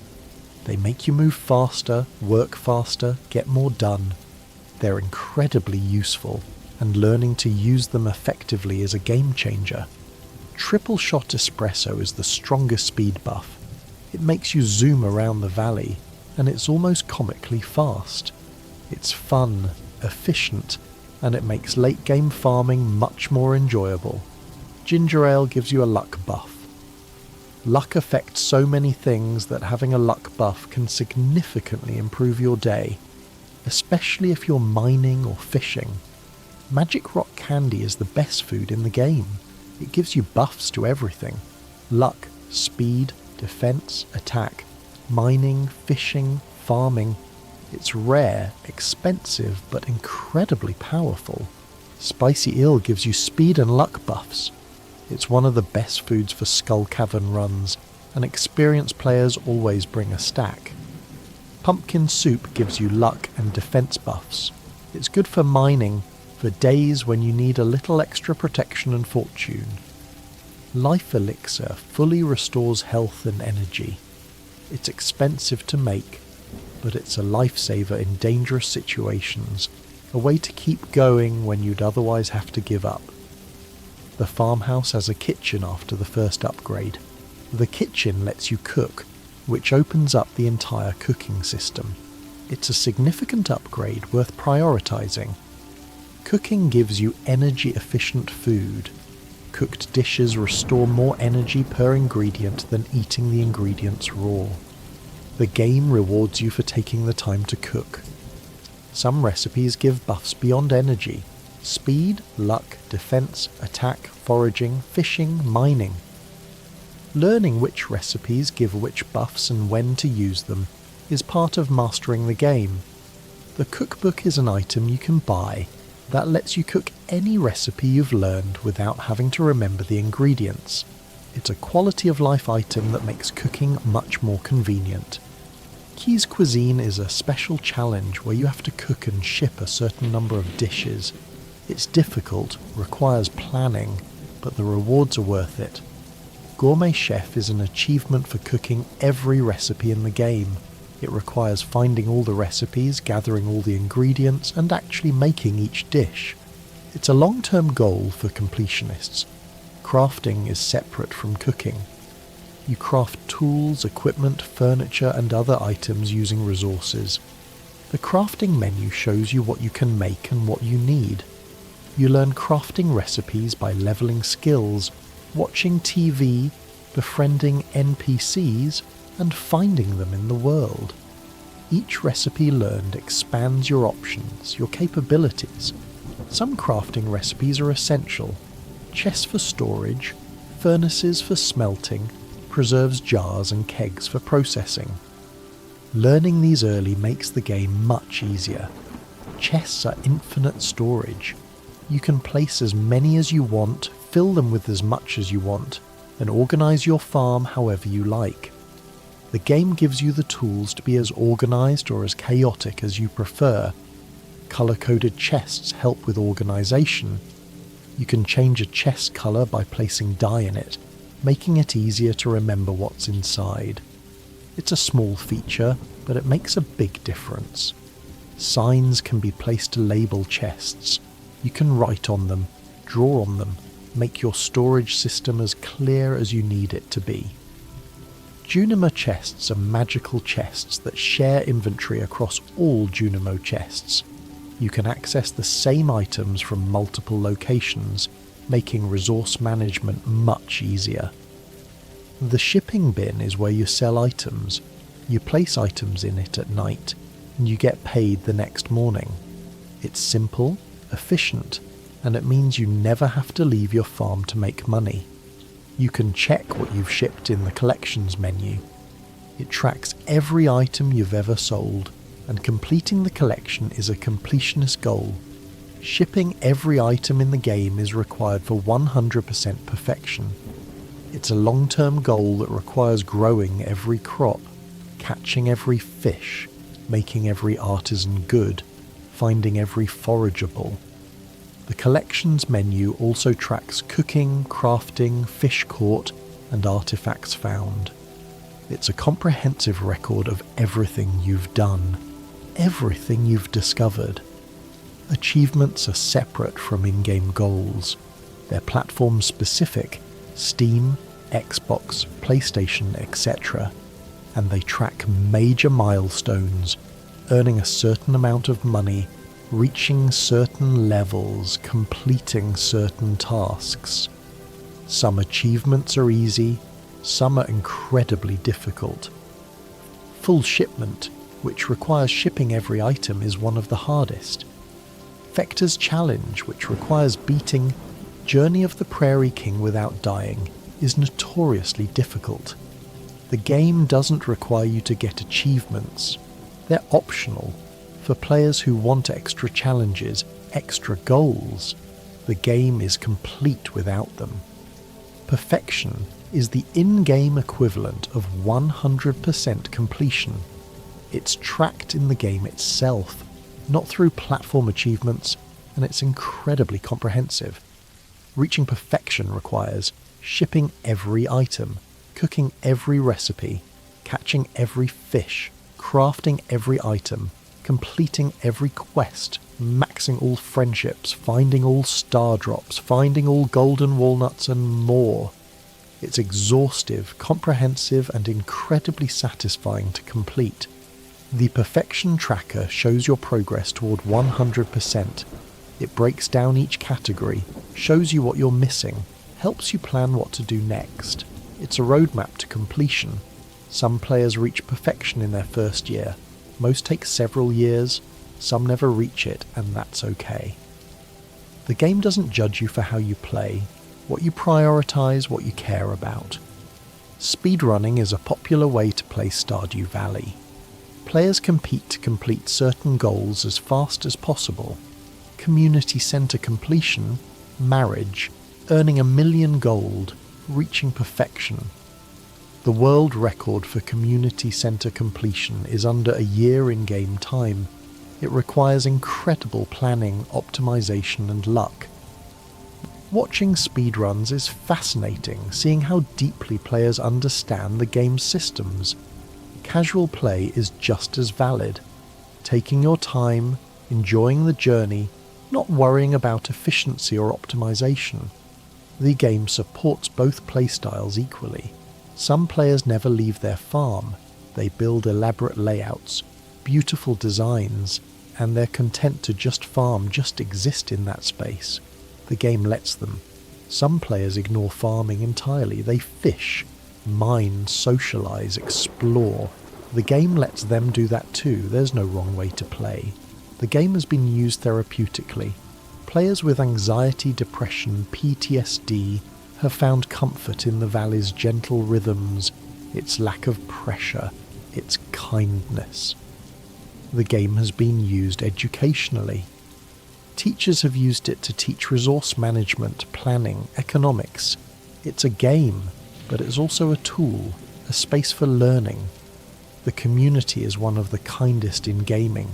They make you move faster, work faster, get more done. They're incredibly useful, and learning to use them effectively is a game changer. Triple shot espresso is the strongest speed buff. It makes you zoom around the valley, and it's almost comically fast. It's fun, efficient, and it makes late game farming much more enjoyable. Ginger ale gives you a luck buff. Luck affects so many things that having a luck buff can significantly improve your day, especially if you're mining or fishing. Magic rock candy is the best food in the game. It gives you buffs to everything. Luck, speed, defense, attack, mining, fishing, farming. It's rare, expensive, but incredibly powerful. Spicy eel gives you speed and luck buffs. It's one of the best foods for Skull Cavern runs, and experienced players always bring a stack. Pumpkin soup gives you luck and defense buffs. It's good for mining, for days when you need a little extra protection and fortune. Life elixir fully restores health and energy. It's expensive to make, but it's a lifesaver in dangerous situations, a way to keep going when you'd otherwise have to give up. The farmhouse has a kitchen after the first upgrade. The kitchen lets you cook, which opens up the entire cooking system. It's a significant upgrade worth prioritizing. Cooking gives you energy-efficient food. Cooked dishes restore more energy per ingredient than eating the ingredients raw. The game rewards you for taking the time to cook. Some recipes give buffs beyond energy. Speed, luck, defense, attack, foraging, fishing, mining. Learning which recipes give which buffs and when to use them is part of mastering the game. The cookbook is an item you can buy that lets you cook any recipe you've learned without having to remember the ingredients. It's a quality of life item that makes cooking much more convenient. Key's Cuisine is a special challenge where you have to cook and ship a certain number of dishes. It's difficult, requires planning, but the rewards are worth it. Gourmet Chef is an achievement for cooking every recipe in the game. It requires finding all the recipes, gathering all the ingredients, and actually making each dish. It's a long-term goal for completionists. Crafting is separate from cooking. You craft tools, equipment, furniture, and other items using resources. The crafting menu shows you what you can make and what you need. You learn crafting recipes by leveling skills, watching TV, befriending NPCs, and finding them in the world. Each recipe learned expands your options, your capabilities. Some crafting recipes are essential. Chests for storage, furnaces for smelting, preserves jars and kegs for processing. Learning these early makes the game much easier. Chests are infinite storage. You can place as many as you want, fill them with as much as you want, and organise your farm however you like. The game gives you the tools to be as organised or as chaotic as you prefer. Colour-coded chests help with organisation. You can change a chest colour by placing dye in it, making it easier to remember what's inside. It's a small feature, but it makes a big difference. Signs can be placed to label chests. You can write on them, draw on them, make your storage system as clear as you need it to be. Junimo chests are magical chests that share inventory across all Junimo chests. You can access the same items from multiple locations, making resource management much easier. The shipping bin is where you sell items. You place items in it at night, and you get paid the next morning. It's simple, efficient, and it means you never have to leave your farm to make money. You can check what you've shipped in the collections menu. It tracks every item you've ever sold, and completing the collection is a completionist goal. Shipping every item in the game is required for 100% perfection. It's a long-term goal that requires growing every crop, catching every fish, making every artisan good, finding every forageable. The collections menu also tracks cooking, crafting, fish caught, and artifacts found. It's a comprehensive record of everything you've done, everything you've discovered. Achievements are separate from in-game goals. They're platform-specific, Steam, Xbox, PlayStation, etc., and they track major milestones, earning a certain amount of money, reaching certain levels, completing certain tasks. Some achievements are easy, some are incredibly difficult. Full shipment, which requires shipping every item, is one of the hardest. Vector's Challenge, which requires beating Journey of the Prairie King without dying, is notoriously difficult. The game doesn't require you to get achievements. They're optional. For players who want extra challenges, extra goals, the game is complete without them. Perfection is the in-game equivalent of 100% completion. It's tracked in the game itself, not through platform achievements, and it's incredibly comprehensive. Reaching perfection requires shipping every item, cooking every recipe, catching every fish, crafting every item, completing every quest, maxing all friendships, finding all star drops, finding all golden walnuts, and more. It's exhaustive, comprehensive, and incredibly satisfying to complete. The Perfection Tracker shows your progress toward 100%. It breaks down each category, shows you what you're missing, helps you plan what to do next. It's a roadmap to completion. Some players reach perfection in their first year. Most take several years, some never reach it, and that's okay. The game doesn't judge you for how you play. what you prioritize, what you care about. Speedrunning is a popular way to play Stardew Valley. Players compete to complete certain goals as fast as possible. Community centre completion, marriage, earning 1,000,000 gold, reaching perfection. The world record for community centre completion is under a year in game time. It requires incredible planning, optimization and luck. Watching speedruns is fascinating, seeing how deeply players understand the game's systems. Casual play is just as valid. Taking your time, enjoying the journey, not worrying about efficiency or optimization. The game supports both playstyles equally. Some players never leave their farm. They build elaborate layouts, beautiful designs, and they're content to just farm, just exist in that space. The game lets them. Some players ignore farming entirely. They fish, mine, socialize, explore. The game lets them do that too. There's no wrong way to play. The game has been used therapeutically. Players with anxiety, depression, PTSD have found comfort in the valley's gentle rhythms, its lack of pressure, its kindness. The game has been used educationally. Teachers have used it to teach resource management, planning, economics. It's a game, but it's also a tool, a space for learning. The community is one of the kindest in gaming.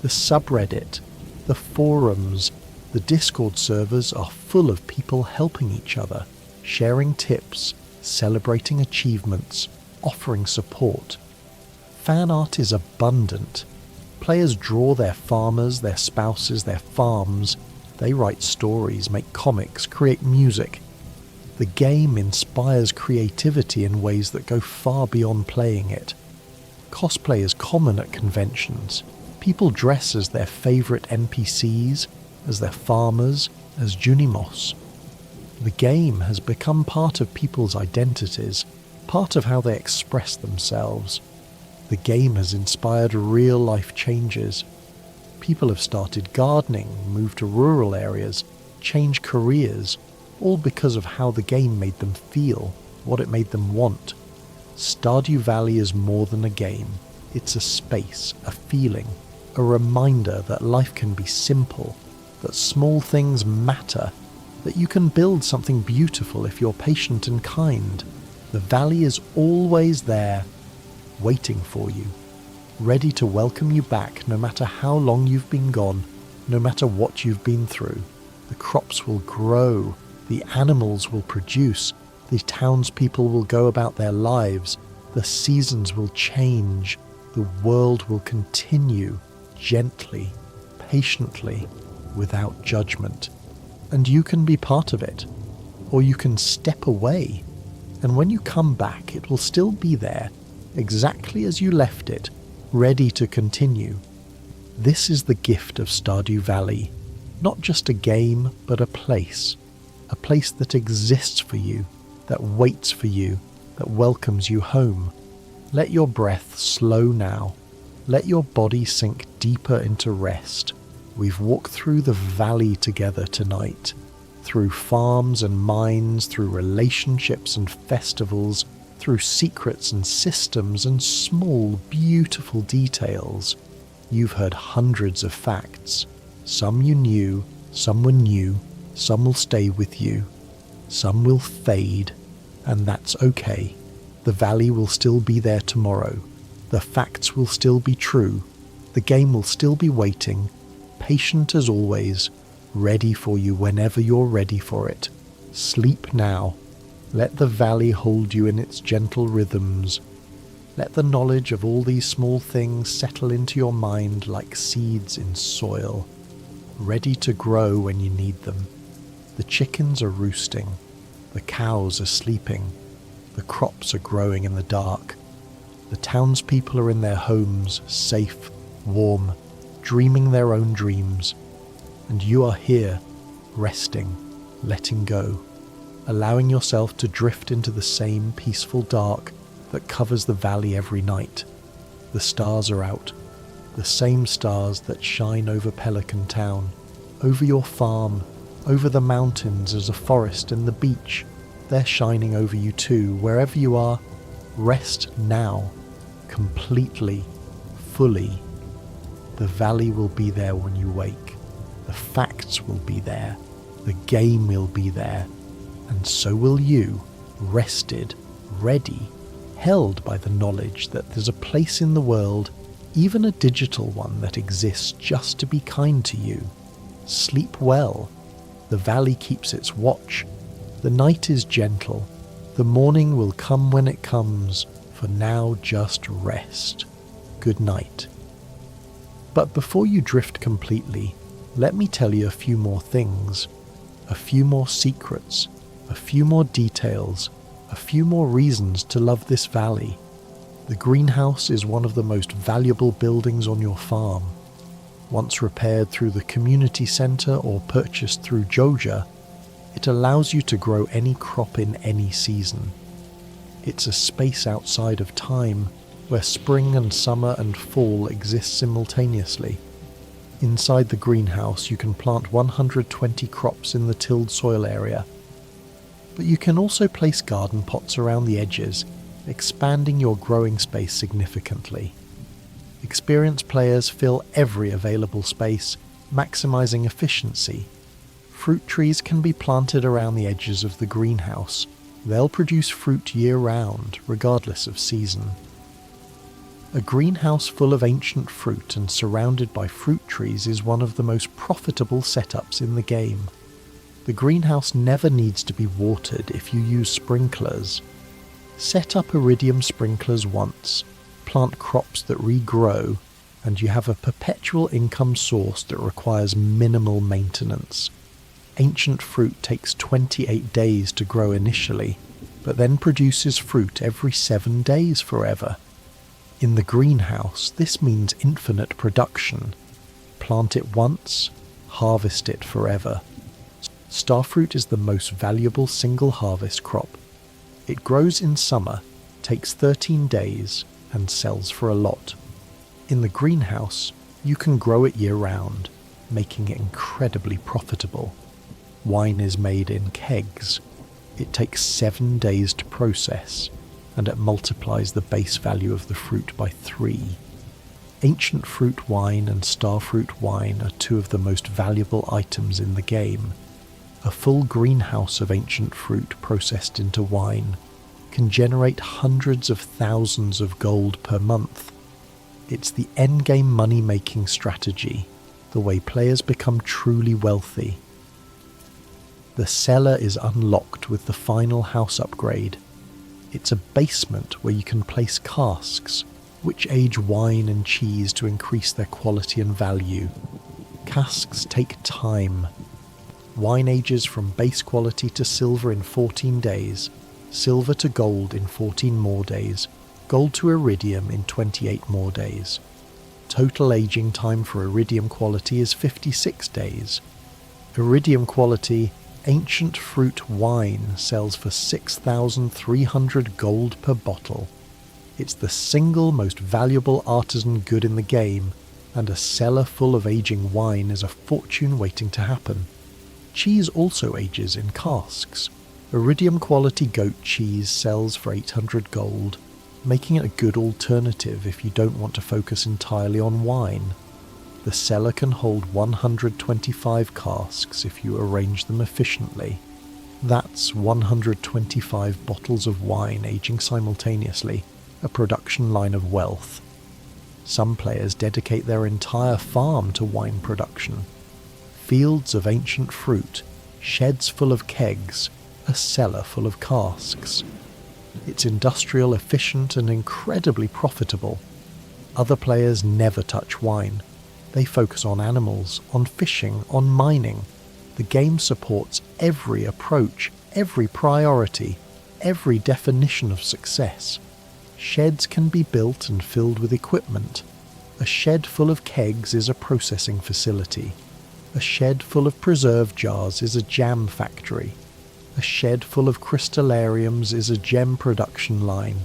The subreddit, the forums, the Discord servers are full of people helping each other, sharing tips, celebrating achievements, offering support. Fan art is abundant. Players draw their farmers, their spouses, their farms. They write stories, make comics, create music. The game inspires creativity in ways that go far beyond playing it. Cosplay is common at conventions. People dress as their favourite NPCs, as their farmers, as Junimos. The game has become part of people's identities, part of how they express themselves. The game has inspired real-life changes. People have started gardening, moved to rural areas, changed careers, all because of how the game made them feel, what it made them want. Stardew Valley is more than a game. It's a space, a feeling, a reminder that life can be simple, that small things matter, that you can build something beautiful if you're patient and kind. The valley is always there, waiting for you, ready to welcome you back no matter how long you've been gone, no matter what you've been through. The crops will grow, the animals will produce, the townspeople will go about their lives, the seasons will change, the world will continue, gently, patiently, without judgment. And you can be part of it, or you can step away, and when you come back it will still be there, exactly as you left it, ready to continue. This is the gift of Stardew Valley. Not just a game, but a place that exists for you, that waits for you, that welcomes you home. Let your breath slow now. Let your body sink deeper into rest. We've walked through the valley together tonight, through farms and mines, through relationships and festivals, through secrets and systems and small, beautiful details. You've heard hundreds of facts. Some you knew, some were new, some will stay with you, some will fade, and that's okay. The valley will still be there tomorrow. The facts will still be true. The game will still be waiting, patient as always, ready for you whenever you're ready for it. Sleep now. Let the valley hold you in its gentle rhythms. Let the knowledge of all these small things settle into your mind like seeds in soil, ready to grow when you need them. The chickens are roosting. The cows are sleeping. The crops are growing in the dark. The townspeople are in their homes, safe, warm, dreaming their own dreams. And you are here, resting, letting go, allowing yourself to drift into the same peaceful dark that covers the valley every night. The stars are out, the same stars that shine over Pelican town, over your farm, Over the mountains is a forest and the beach. They're shining over you too. Wherever you are, rest now, completely, fully. The valley will be there when you wake. The facts will be there. The game will be there. And so will you, rested, ready, held by the knowledge that there's a place in the world, even a digital one, that exists just to be kind to you. Sleep well. The valley keeps its watch. The night is gentle. The morning will come when it comes. For now, just rest. Good night. But before you drift completely, let me tell you a few more things. A few more secrets. A few more details. A few more reasons to love this valley. The greenhouse is one of the most valuable buildings on your farm. Once repaired through the community centre or purchased through Joja, it allows you to grow any crop in any season. It's a space outside of time, where spring and summer and fall exist simultaneously. Inside the greenhouse you can plant 120 crops in the tilled soil area, but you can also place garden pots around the edges, expanding your growing space significantly. Experienced players fill every available space, maximizing efficiency. Fruit trees can be planted around the edges of the greenhouse. They'll produce fruit year-round, regardless of season. A greenhouse full of ancient fruit and surrounded by fruit trees is one of the most profitable setups in the game. The greenhouse never needs to be watered if you use sprinklers. Set up iridium sprinklers once, plant crops that regrow, and you have a perpetual income source that requires minimal maintenance. Ancient fruit takes 28 days to grow initially, but then produces fruit every 7 days forever. In the greenhouse, this means infinite production. Plant it once, harvest it forever. Starfruit is the most valuable single harvest crop. It grows in summer, takes 13 days, and sells for a lot. In the greenhouse, you can grow it year-round, making it incredibly profitable. Wine is made in kegs. It takes 7 days to process, and it multiplies the base value of the fruit by 3. Ancient fruit wine and starfruit wine are two of the most valuable items in the game. A full greenhouse of ancient fruit processed into wine can generate hundreds of thousands of gold per month. It's the endgame money-making strategy, the way players become truly wealthy. The cellar is unlocked with the final house upgrade. It's a basement where you can place casks, which age wine and cheese to increase their quality and value. Casks take time. Wine ages from base quality to silver in 14 days, silver to gold in 14 more days, gold to iridium in 28 more days. Total aging time for iridium quality is 56 days. Iridium quality ancient fruit wine sells for 6,300 gold per bottle. It's the single most valuable artisan good in the game, and a cellar full of aging wine is a fortune waiting to happen. Cheese also ages in casks. Iridium quality goat cheese sells for 800 gold, making it a good alternative if you don't want to focus entirely on wine. The cellar can hold 125 casks if you arrange them efficiently. That's 125 bottles of wine aging simultaneously, a production line of wealth. Some players dedicate their entire farm to wine production. Fields of ancient fruit, sheds full of kegs, a cellar full of casks. It's industrial, efficient, and incredibly profitable. Other players never touch wine. They focus on animals, on fishing, on mining. The game supports every approach, every priority, every definition of success. Sheds can be built and filled with equipment. A shed full of kegs is a processing facility. A shed full of preserve jars is a jam factory. A shed full of crystallariums is a gem production line.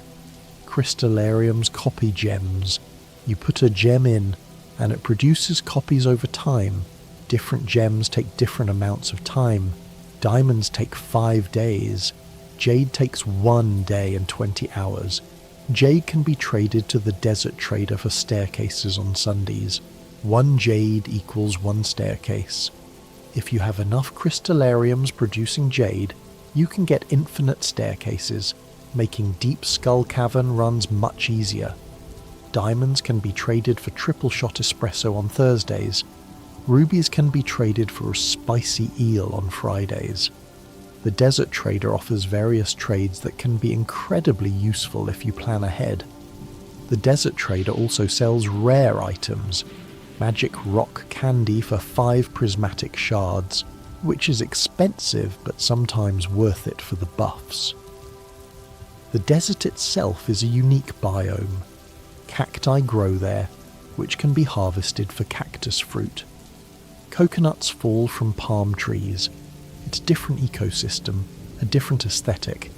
Crystallariums copy gems. You put a gem in, and it produces copies over time, Different gems take different amounts of time. Diamonds take 5 days. Jade takes 1 day and 20 hours. Jade can be traded to the desert trader for staircases on Sundays. 1 jade equals 1 staircase. If you have enough crystallariums producing jade, you can get infinite staircases, making Deep Skull Cavern runs much easier. Diamonds can be traded for triple shot espresso on Thursdays. Rubies can be traded for a spicy eel on Fridays. The desert trader offers various trades that can be incredibly useful if you plan ahead. The desert trader also sells rare items, magic rock candy for 5 prismatic shards, which is expensive but sometimes worth it for the buffs. The desert itself is a unique biome. Cacti grow there, which can be harvested for cactus fruit. Coconuts fall from palm trees. It's a different ecosystem, a different aesthetic.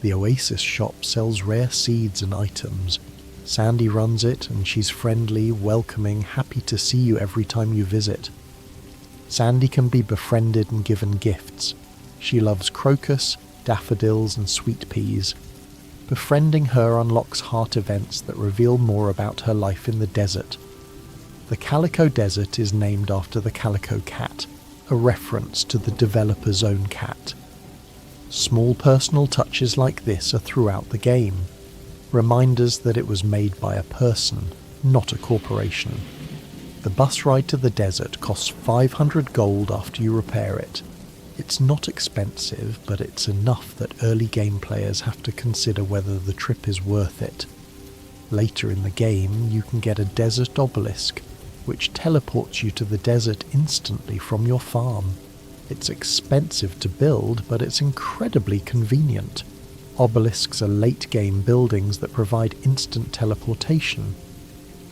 The Oasis shop sells rare seeds and items. Sandy runs it, and she's friendly, welcoming, happy to see you every time you visit. Sandy can be befriended and given gifts. She loves crocus, daffodils and sweet peas. Befriending her unlocks heart events that reveal more about her life in the desert. The Calico Desert is named after the Calico Cat, a reference to the developer's own cat. Small personal touches like this are throughout the game, reminders that it was made by a person, not a corporation. The bus ride to the desert costs 500 gold after you repair it. It's not expensive, but it's enough that early game players have to consider whether the trip is worth it. Later in the game, you can get a desert obelisk, which teleports you to the desert instantly from your farm. It's expensive to build, but it's incredibly convenient. Obelisks are late-game buildings that provide instant teleportation.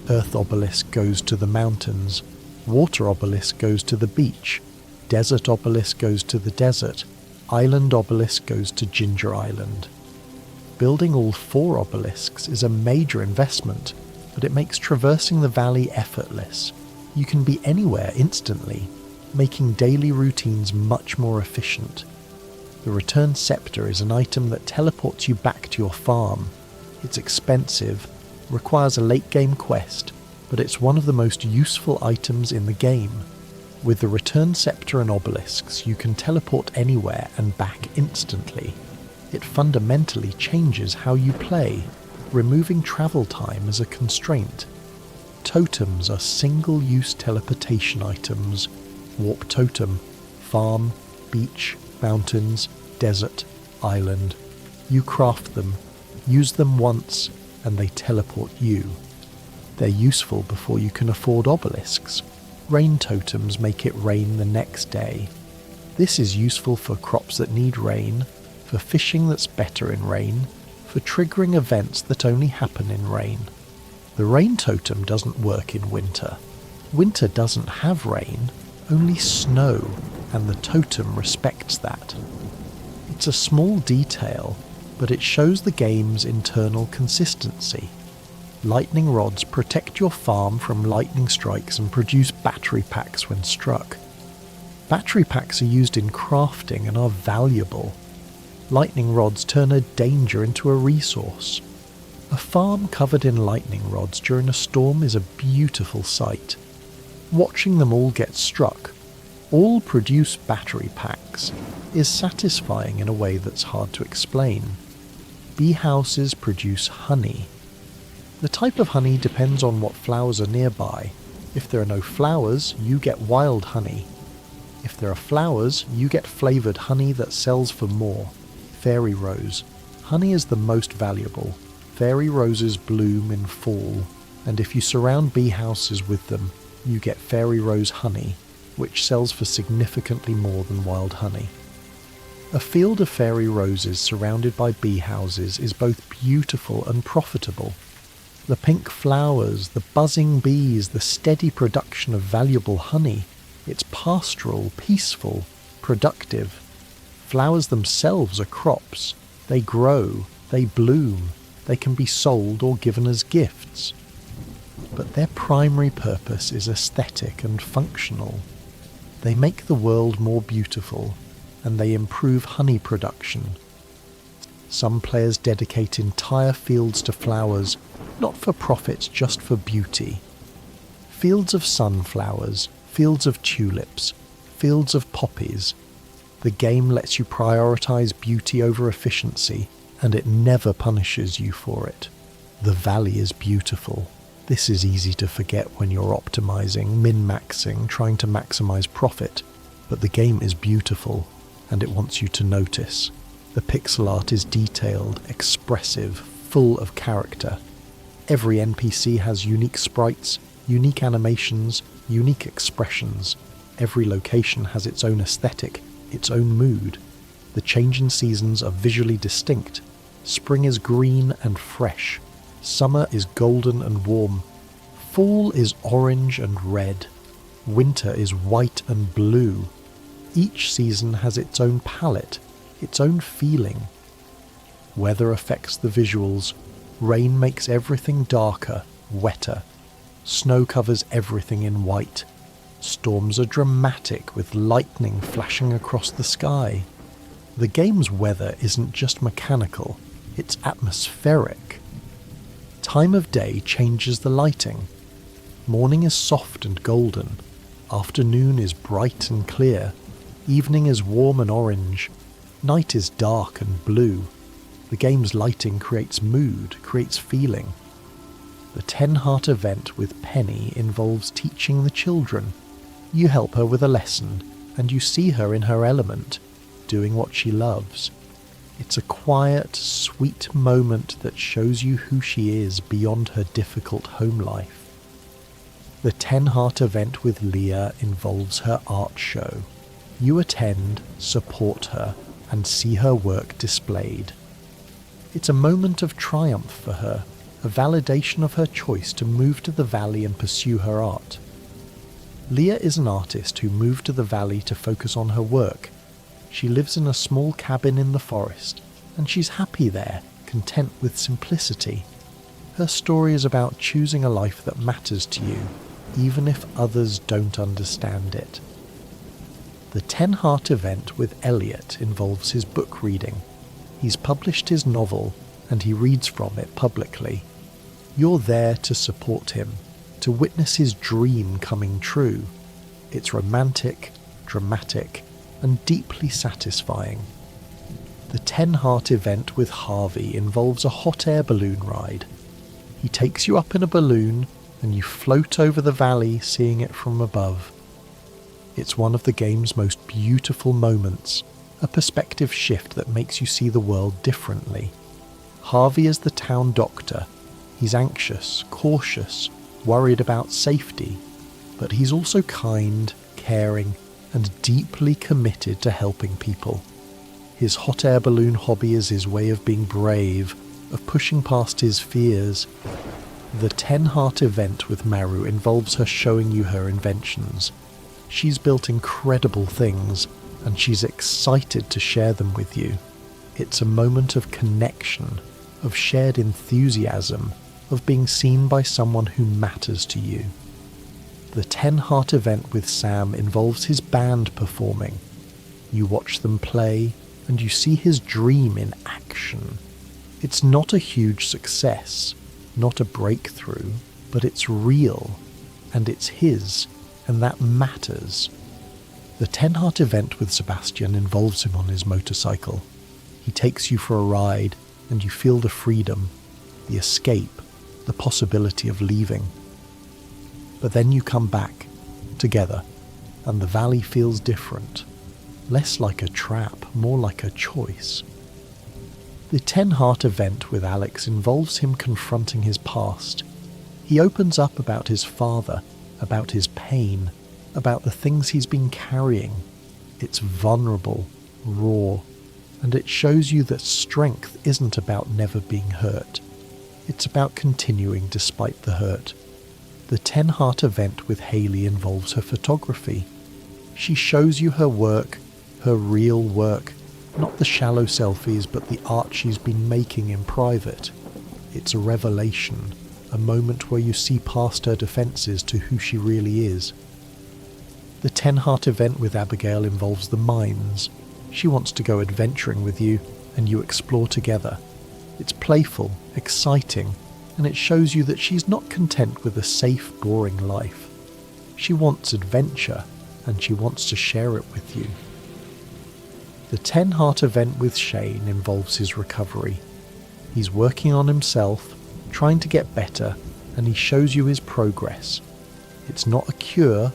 Earth obelisk goes to the mountains, water obelisk goes to the beach, desert obelisk goes to the desert, island obelisk goes to Ginger Island. Building all 4 obelisks is a major investment, but it makes traversing the valley effortless. You can be anywhere instantly, making daily routines much more efficient. The Return Scepter is an item that teleports you back to your farm. It's expensive, requires a late-game quest, but it's one of the most useful items in the game. With the Return Scepter and obelisks, you can teleport anywhere and back instantly. It fundamentally changes how you play, removing travel time as a constraint. Totems are single-use teleportation items. Warp totem, farm, beach, mountains, desert, island. You craft them, use them once, and they teleport you. They're useful before you can afford obelisks. Rain totems make it rain the next day. This is useful for crops that need rain, for fishing that's better in rain, for triggering events that only happen in rain. The rain totem doesn't work in winter. Winter doesn't have rain, only snow, and the totem respects that. It's a small detail, but it shows the game's internal consistency. Lightning rods protect your farm from lightning strikes and produce battery packs when struck. Battery packs are used in crafting and are valuable. Lightning rods turn a danger into a resource. A farm covered in lightning rods during a storm is a beautiful sight. Watching them all get struck, all produce battery packs, is satisfying in a way that's hard to explain. Bee houses produce honey. The type of honey depends on what flowers are nearby. If there are no flowers, you get wild honey. If there are flowers, you get flavoured honey that sells for more. Fairy rose. Honey is the most valuable. Fairy roses bloom in fall, and if you surround bee houses with them, you get fairy rose honey, which sells for significantly more than wild honey. A field of fairy roses surrounded by bee houses is both beautiful and profitable. The pink flowers, the buzzing bees, the steady production of valuable honey, it's pastoral, peaceful, productive. Flowers themselves are crops. They grow, they bloom, they can be sold or given as gifts. But their primary purpose is aesthetic and functional. They make the world more beautiful, and they improve honey production. Some players dedicate entire fields to flowers, not for profit, just for beauty. Fields of sunflowers, fields of tulips, fields of poppies. The game lets you prioritize beauty over efficiency, and it never punishes you for it. The valley is beautiful. This is easy to forget when you're optimizing, min-maxing, trying to maximize profit, but the game is beautiful, and it wants you to notice. The pixel art is detailed, expressive, full of character. Every NPC has unique sprites, unique animations, unique expressions. Every location has its own aesthetic, its own mood. The changing seasons are visually distinct. Spring is green and fresh. Summer is golden and warm. Fall is orange and red. Winter is white and blue. Each season has its own palette, its own feeling. Weather affects the visuals. Rain makes everything darker, wetter. Snow covers everything in white. Storms are dramatic, with lightning flashing across the sky. The game's weather isn't just mechanical, it's atmospheric. Time of day changes the lighting. Morning is soft and golden. Afternoon is bright and clear. Evening is warm and orange. Night is dark and blue. The game's lighting creates mood, creates feeling. The 10-heart event with Penny involves teaching the children. You help her with a lesson, and you see her in her element, doing what she loves. It's a quiet, sweet moment that shows you who she is beyond her difficult home life. The 10-heart event with Leah involves her art show. You attend, support her, and see her work displayed. It's a moment of triumph for her, a validation of her choice to move to the valley and pursue her art. Leah is an artist who moved to the valley to focus on her work. She lives in a small cabin in the forest, and she's happy there, content with simplicity. Her story is about choosing a life that matters to you, even if others don't understand it. The 10-heart event with Elliot involves his book reading. He's published his novel, and he reads from it publicly. You're there to support him, to witness his dream coming true. It's romantic, dramatic, and deeply satisfying. The 10-heart event with Harvey involves a hot air balloon ride. He takes you up in a balloon, and you float over the valley, seeing it from above. It's one of the game's most beautiful moments, a perspective shift that makes you see the world differently. Harvey is the town doctor. He's anxious, cautious, worried about safety, but he's also kind, caring, and deeply committed to helping people. His hot air balloon hobby is his way of being brave, of pushing past his fears. The 10-heart event with Maru involves her showing you her inventions. She's built incredible things, and she's excited to share them with you. It's a moment of connection, of shared enthusiasm, of being seen by someone who matters to you. The 10-heart event with Sam involves his band performing. You watch them play, and you see his dream in action. It's not a huge success, not a breakthrough, but it's real, and it's his, and that matters. The 10-heart event with Sebastian involves him on his motorcycle. He takes you for a ride, and you feel the freedom, the escape, the possibility of leaving. But then you come back, together, and the valley feels different. Less like a trap, more like a choice. The 10-heart event with Alex involves him confronting his past. He opens up about his father, about his pain, about the things he's been carrying. It's vulnerable, raw, and it shows you that strength isn't about never being hurt. It's about continuing despite the hurt. The 10-heart event with Hayley involves her photography. She shows you her work, her real work, not the shallow selfies but the art she's been making in private. It's a revelation, a moment where you see past her defences to who she really is. The The 10-heart event with Abigail involves the mines. She wants to go adventuring with you, and you explore together. It's playful, exciting, and it shows you that she's not content with a safe, boring life. She wants adventure, and she wants to share it with you. The 10-heart event with Shane involves his recovery. He's working on himself, trying to get better, and he shows you his progress. It's not a cure,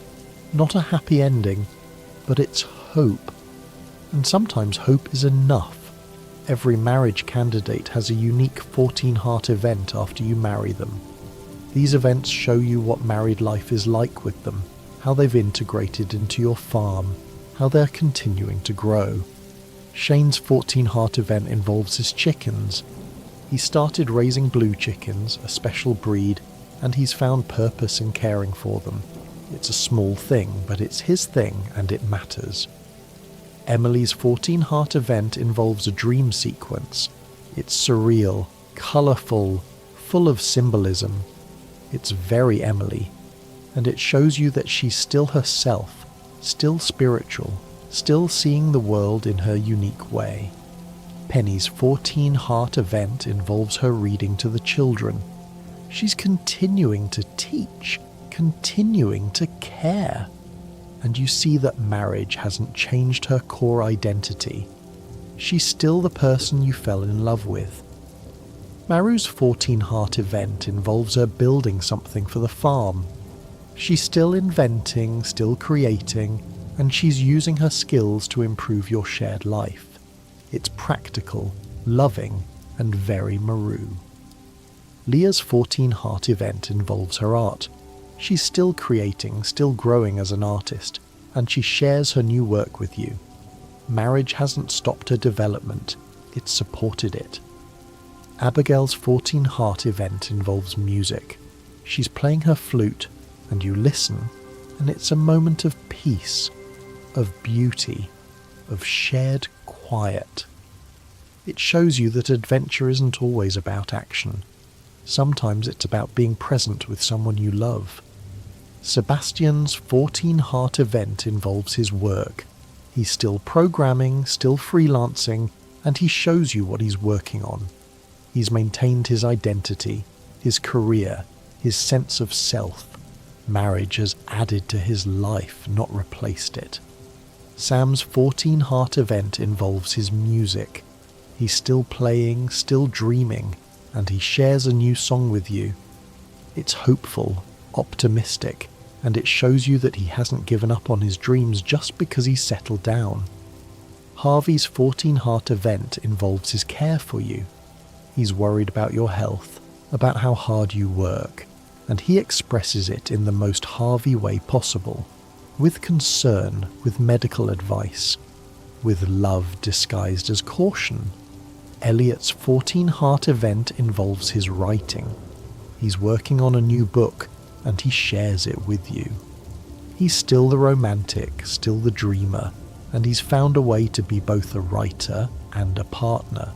not a happy ending, but it's hope. And sometimes hope is enough. Every marriage candidate has a unique 14-heart event after you marry them. These events show you what married life is like with them, how they've integrated into your farm, how they're continuing to grow. Shane's 14-heart event involves his chickens. He started raising blue chickens, a special breed, and he's found purpose in caring for them. It's a small thing, but it's his thing and it matters. Emily's 14-heart event involves a dream sequence. It's surreal, colourful, full of symbolism. It's very Emily, and it shows you that she's still herself, still spiritual, still seeing the world in her unique way. Penny's 14-heart event involves her reading to the children. She's continuing to teach, continuing to care. And you see that marriage hasn't changed her core identity. She's still the person you fell in love with. Maru's 14-heart event involves her building something for the farm. She's still inventing, still creating, and she's using her skills to improve your shared life. It's practical, loving, and very Maru. Leah's 14-heart event involves her art. She's still creating, still growing as an artist, and she shares her new work with you. Marriage hasn't stopped her development, it's supported it. Abigail's 14-heart event involves music. She's playing her flute, and you listen, and it's a moment of peace, of beauty, of shared quiet. It shows you that adventure isn't always about action. Sometimes it's about being present with someone you love. Sebastian's 14-heart event involves his work. He's still programming, still freelancing, and he shows you what he's working on. He's maintained his identity, his career, his sense of self. Marriage has added to his life, not replaced it. Sam's 14-heart event involves his music. He's still playing, still dreaming, and he shares a new song with you. It's hopeful, optimistic, and it shows you that he hasn't given up on his dreams just because he's settled down. Harvey's 14-heart event involves his care for you. He's worried about your health, about how hard you work, and he expresses it in the most Harvey way possible, with concern, with medical advice, with love disguised as caution. Elliot's 14-heart event involves his writing. He's working on a new book, and he shares it with you. He's still the romantic, still the dreamer, and he's found a way to be both a writer and a partner.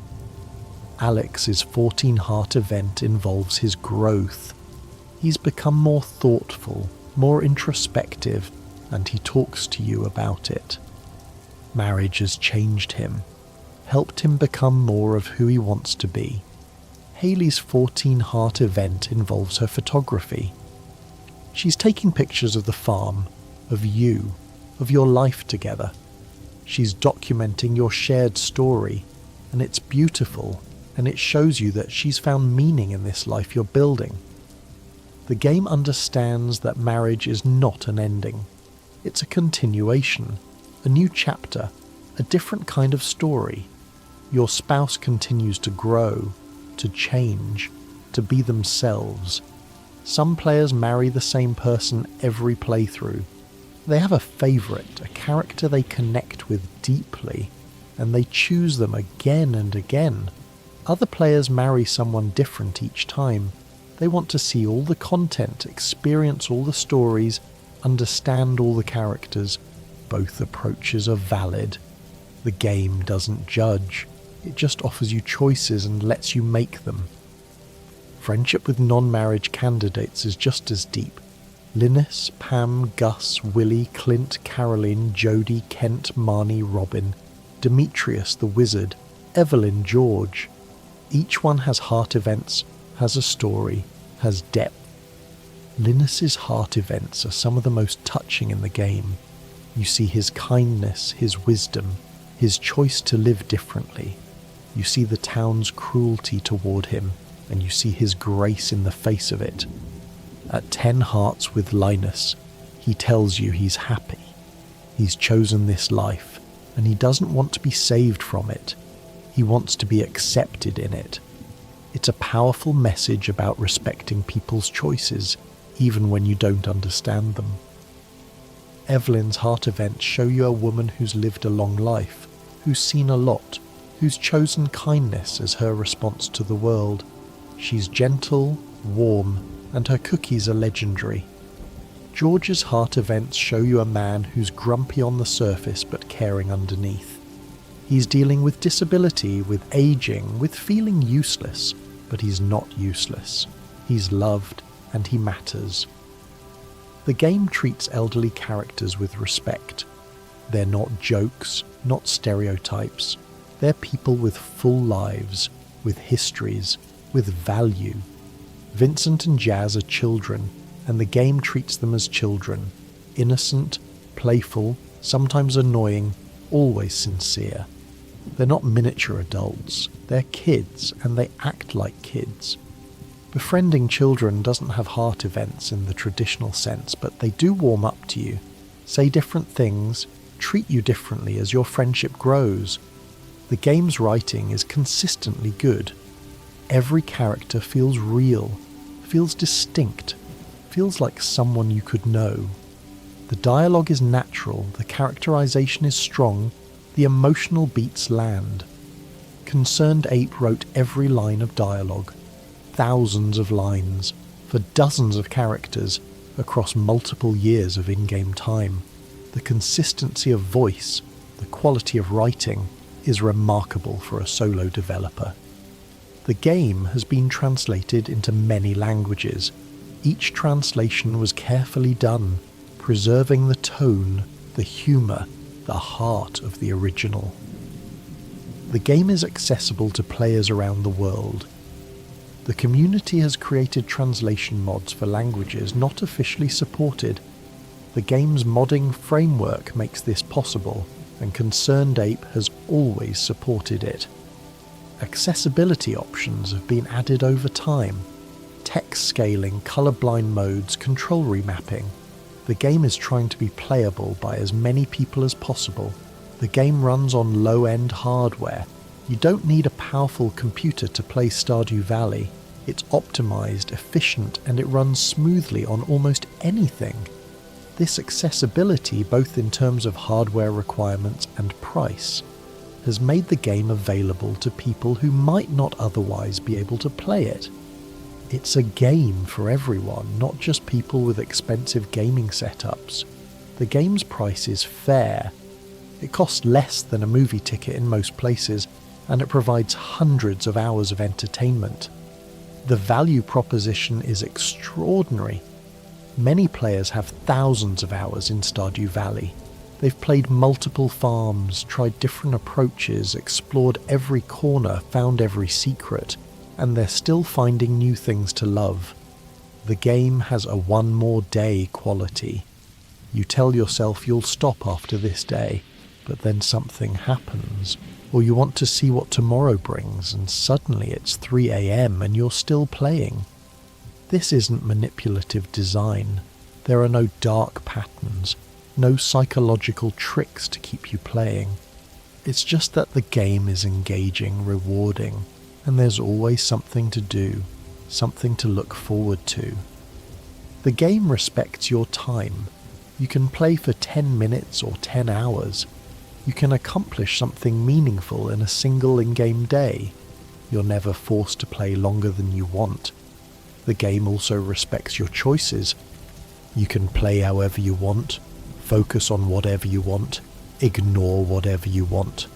Alex's 14-heart event involves his growth. He's become more thoughtful, more introspective, and he talks to you about it. Marriage has changed him, helped him become more of who he wants to be. Hayley's 14-heart event involves her photography. She's taking pictures of the farm, of you, of your life together. She's documenting your shared story, and it's beautiful, and it shows you that she's found meaning in this life you're building. The game understands that marriage is not an ending. It's a continuation, a new chapter, a different kind of story. Your spouse continues to grow, to change, to be themselves. Some players marry the same person every playthrough. They have a favourite, a character they connect with deeply, and they choose them again and again. Other players marry someone different each time. They want to see all the content, experience all the stories, understand all the characters. Both approaches are valid. The game doesn't judge. It just offers you choices and lets you make them. Friendship with non-marriage candidates is just as deep. Linus, Pam, Gus, Willie, Clint, Caroline, Jody, Kent, Marnie, Robin, Demetrius the Wizard, Evelyn, George. Each one has heart events, has a story, has depth. Linus's heart events are some of the most touching in the game. You see his kindness, his wisdom, his choice to live differently. You see the town's cruelty toward him, and you see his grace in the face of it. At 10 hearts with Linus, he tells you he's happy. He's chosen this life, and he doesn't want to be saved from it. He wants to be accepted in it. It's a powerful message about respecting people's choices, even when you don't understand them. Evelyn's heart events show you a woman who's lived a long life, who's seen a lot, who's chosen kindness as her response to the world. She's gentle, warm, and her cookies are legendary. George's heart events show you a man who's grumpy on the surface but caring underneath. He's dealing with disability, with aging, with feeling useless, but he's not useless. He's loved, and he matters. The game treats elderly characters with respect. They're not jokes, not stereotypes. They're people with full lives, with histories, with value. Vincent and Jazz are children, and the game treats them as children. Innocent, playful, sometimes annoying, always sincere. They're not miniature adults. They're kids, and they act like kids. Befriending children doesn't have heart events in the traditional sense, but they do warm up to you, say different things, treat you differently as your friendship grows. The game's writing is consistently good. Every character feels real, feels distinct, feels like someone you could know. The dialogue is natural, the characterization is strong, the emotional beats land. Concerned Ape wrote every line of dialogue, thousands of lines, for dozens of characters, across multiple years of in-game time. The consistency of voice, the quality of writing, is remarkable for a solo developer. The game has been translated into many languages. Each translation was carefully done, preserving the tone, the humour, the heart of the original. The game is accessible to players around the world. The community has created translation mods for languages not officially supported. The game's modding framework makes this possible, and Concerned Ape has always supported it. Accessibility options have been added over time. Text scaling, colourblind modes, control remapping. The game is trying to be playable by as many people as possible. The game runs on low-end hardware. You don't need a powerful computer to play Stardew Valley. It's optimized, efficient, and it runs smoothly on almost anything. This accessibility, both in terms of hardware requirements and price, has made the game available to people who might not otherwise be able to play it. It's a game for everyone, not just people with expensive gaming setups. The game's price is fair. It costs less than a movie ticket in most places, and it provides hundreds of hours of entertainment. The value proposition is extraordinary. Many players have thousands of hours in Stardew Valley. They've played multiple farms, tried different approaches, explored every corner, found every secret, and they're still finding new things to love. The game has a one more day quality. You tell yourself you'll stop after this day, but then something happens, or you want to see what tomorrow brings, and suddenly it's 3 a.m. and you're still playing. This isn't manipulative design. There are no dark patterns, no psychological tricks to keep you playing. It's just that the game is engaging, rewarding, and there's always something to do, something to look forward to. The game respects your time. You can play for 10 minutes or 10 hours. You can accomplish something meaningful in a single in-game day. You're never forced to play longer than you want. The game also respects your choices. You can play however you want, focus on whatever you want, ignore whatever you want.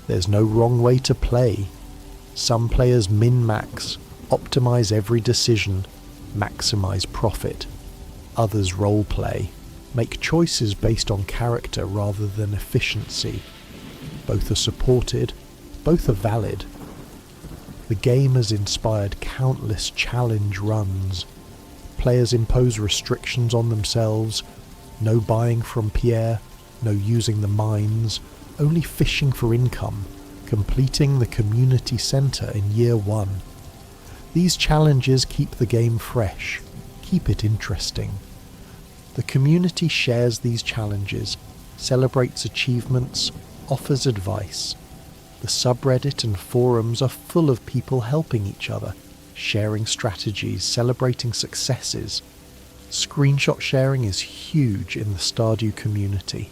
There's no wrong way to play. Some players min-max, optimize every decision, maximize profit. Others roleplay, make choices based on character rather than efficiency. Both are supported, both are valid. The game has inspired countless challenge runs. Players impose restrictions on themselves, no buying from Pierre, no using the mines, only fishing for income, completing the community centre in year 1. These challenges keep the game fresh, keep it interesting. The community shares these challenges, celebrates achievements, offers advice. The subreddit and forums are full of people helping each other, sharing strategies, celebrating successes. Screenshot sharing is huge in the Stardew community.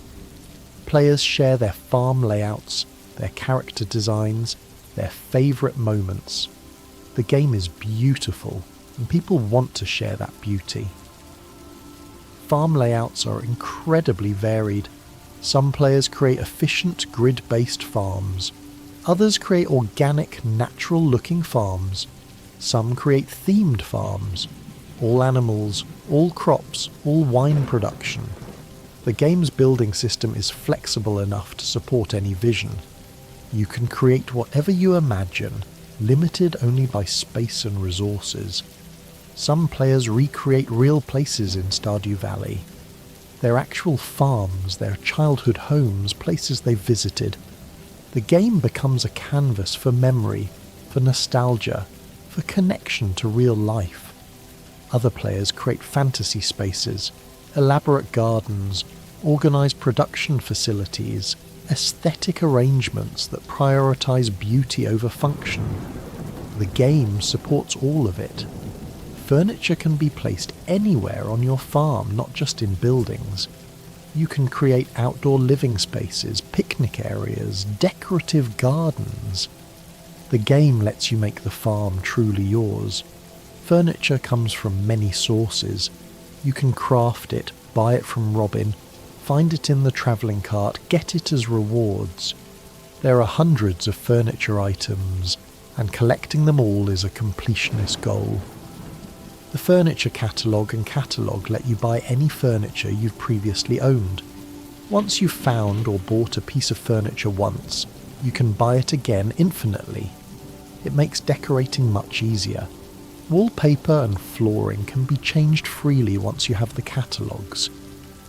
Players share their farm layouts, their character designs, their favourite moments. The game is beautiful, and people want to share that beauty. Farm layouts are incredibly varied. Some players create efficient grid-based farms. Others create organic, natural-looking farms. Some create themed farms. All animals, all crops, all wine production. The game's building system is flexible enough to support any vision. You can create whatever you imagine, limited only by space and resources. Some players recreate real places in Stardew Valley. Their actual farms, their childhood homes, places they visited. The game becomes a canvas for memory, for nostalgia, for connection to real life. Other players create fantasy spaces, elaborate gardens, organised production facilities, aesthetic arrangements that prioritise beauty over function. The game supports all of it. Furniture can be placed anywhere on your farm, not just in buildings. You can create outdoor living spaces, picnic areas, decorative gardens. The game lets you make the farm truly yours. Furniture comes from many sources. You can craft it, buy it from Robin, find it in the travelling cart, get it as rewards. There are hundreds of furniture items, and collecting them all is a completionist goal. The furniture catalogue and catalogue let you buy any furniture you've previously owned. Once you've found or bought a piece of furniture once, you can buy it again infinitely. It makes decorating much easier. Wallpaper and flooring can be changed freely once you have the catalogues.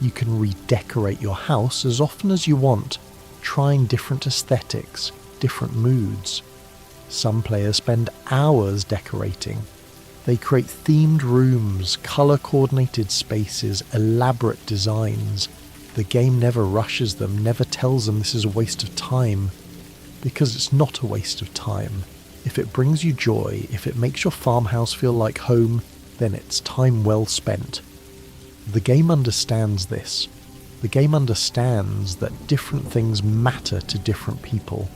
You can redecorate your house as often as you want, trying different aesthetics, different moods. Some players spend hours decorating. They create themed rooms, colour-coordinated spaces, elaborate designs. The game never rushes them, never tells them this is a waste of time, because it's not a waste of time. If it brings you joy, if it makes your farmhouse feel like home, then it's time well spent. The game understands this. The game understands that different things matter to different people.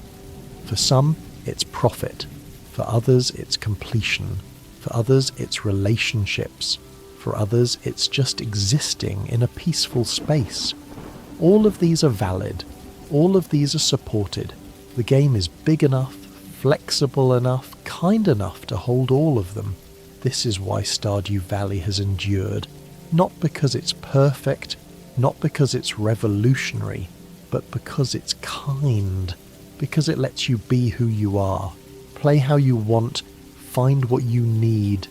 For some, it's profit. For others, it's completion. For others, it's relationships. For others, it's just existing in a peaceful space. All of these are valid. All of these are supported. The game is big enough, flexible enough, kind enough to hold all of them. This is why Stardew Valley has endured. Not because it's perfect, not because it's revolutionary, but because it's kind. Because it lets you be who you are. Play how you want. Find what you need.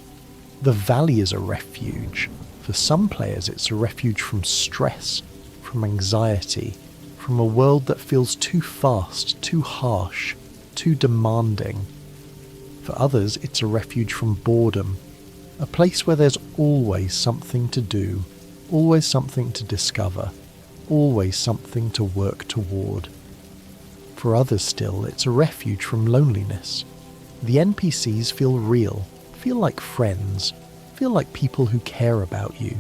The valley is a refuge. For some players, it's a refuge from stress, from anxiety, from a world that feels too fast, too harsh, too demanding. For others, it's a refuge from boredom, a place where there's always something to do, always something to discover, always something to work toward. For others still, it's a refuge from loneliness. The NPCs feel real, feel like friends, feel like people who care about you.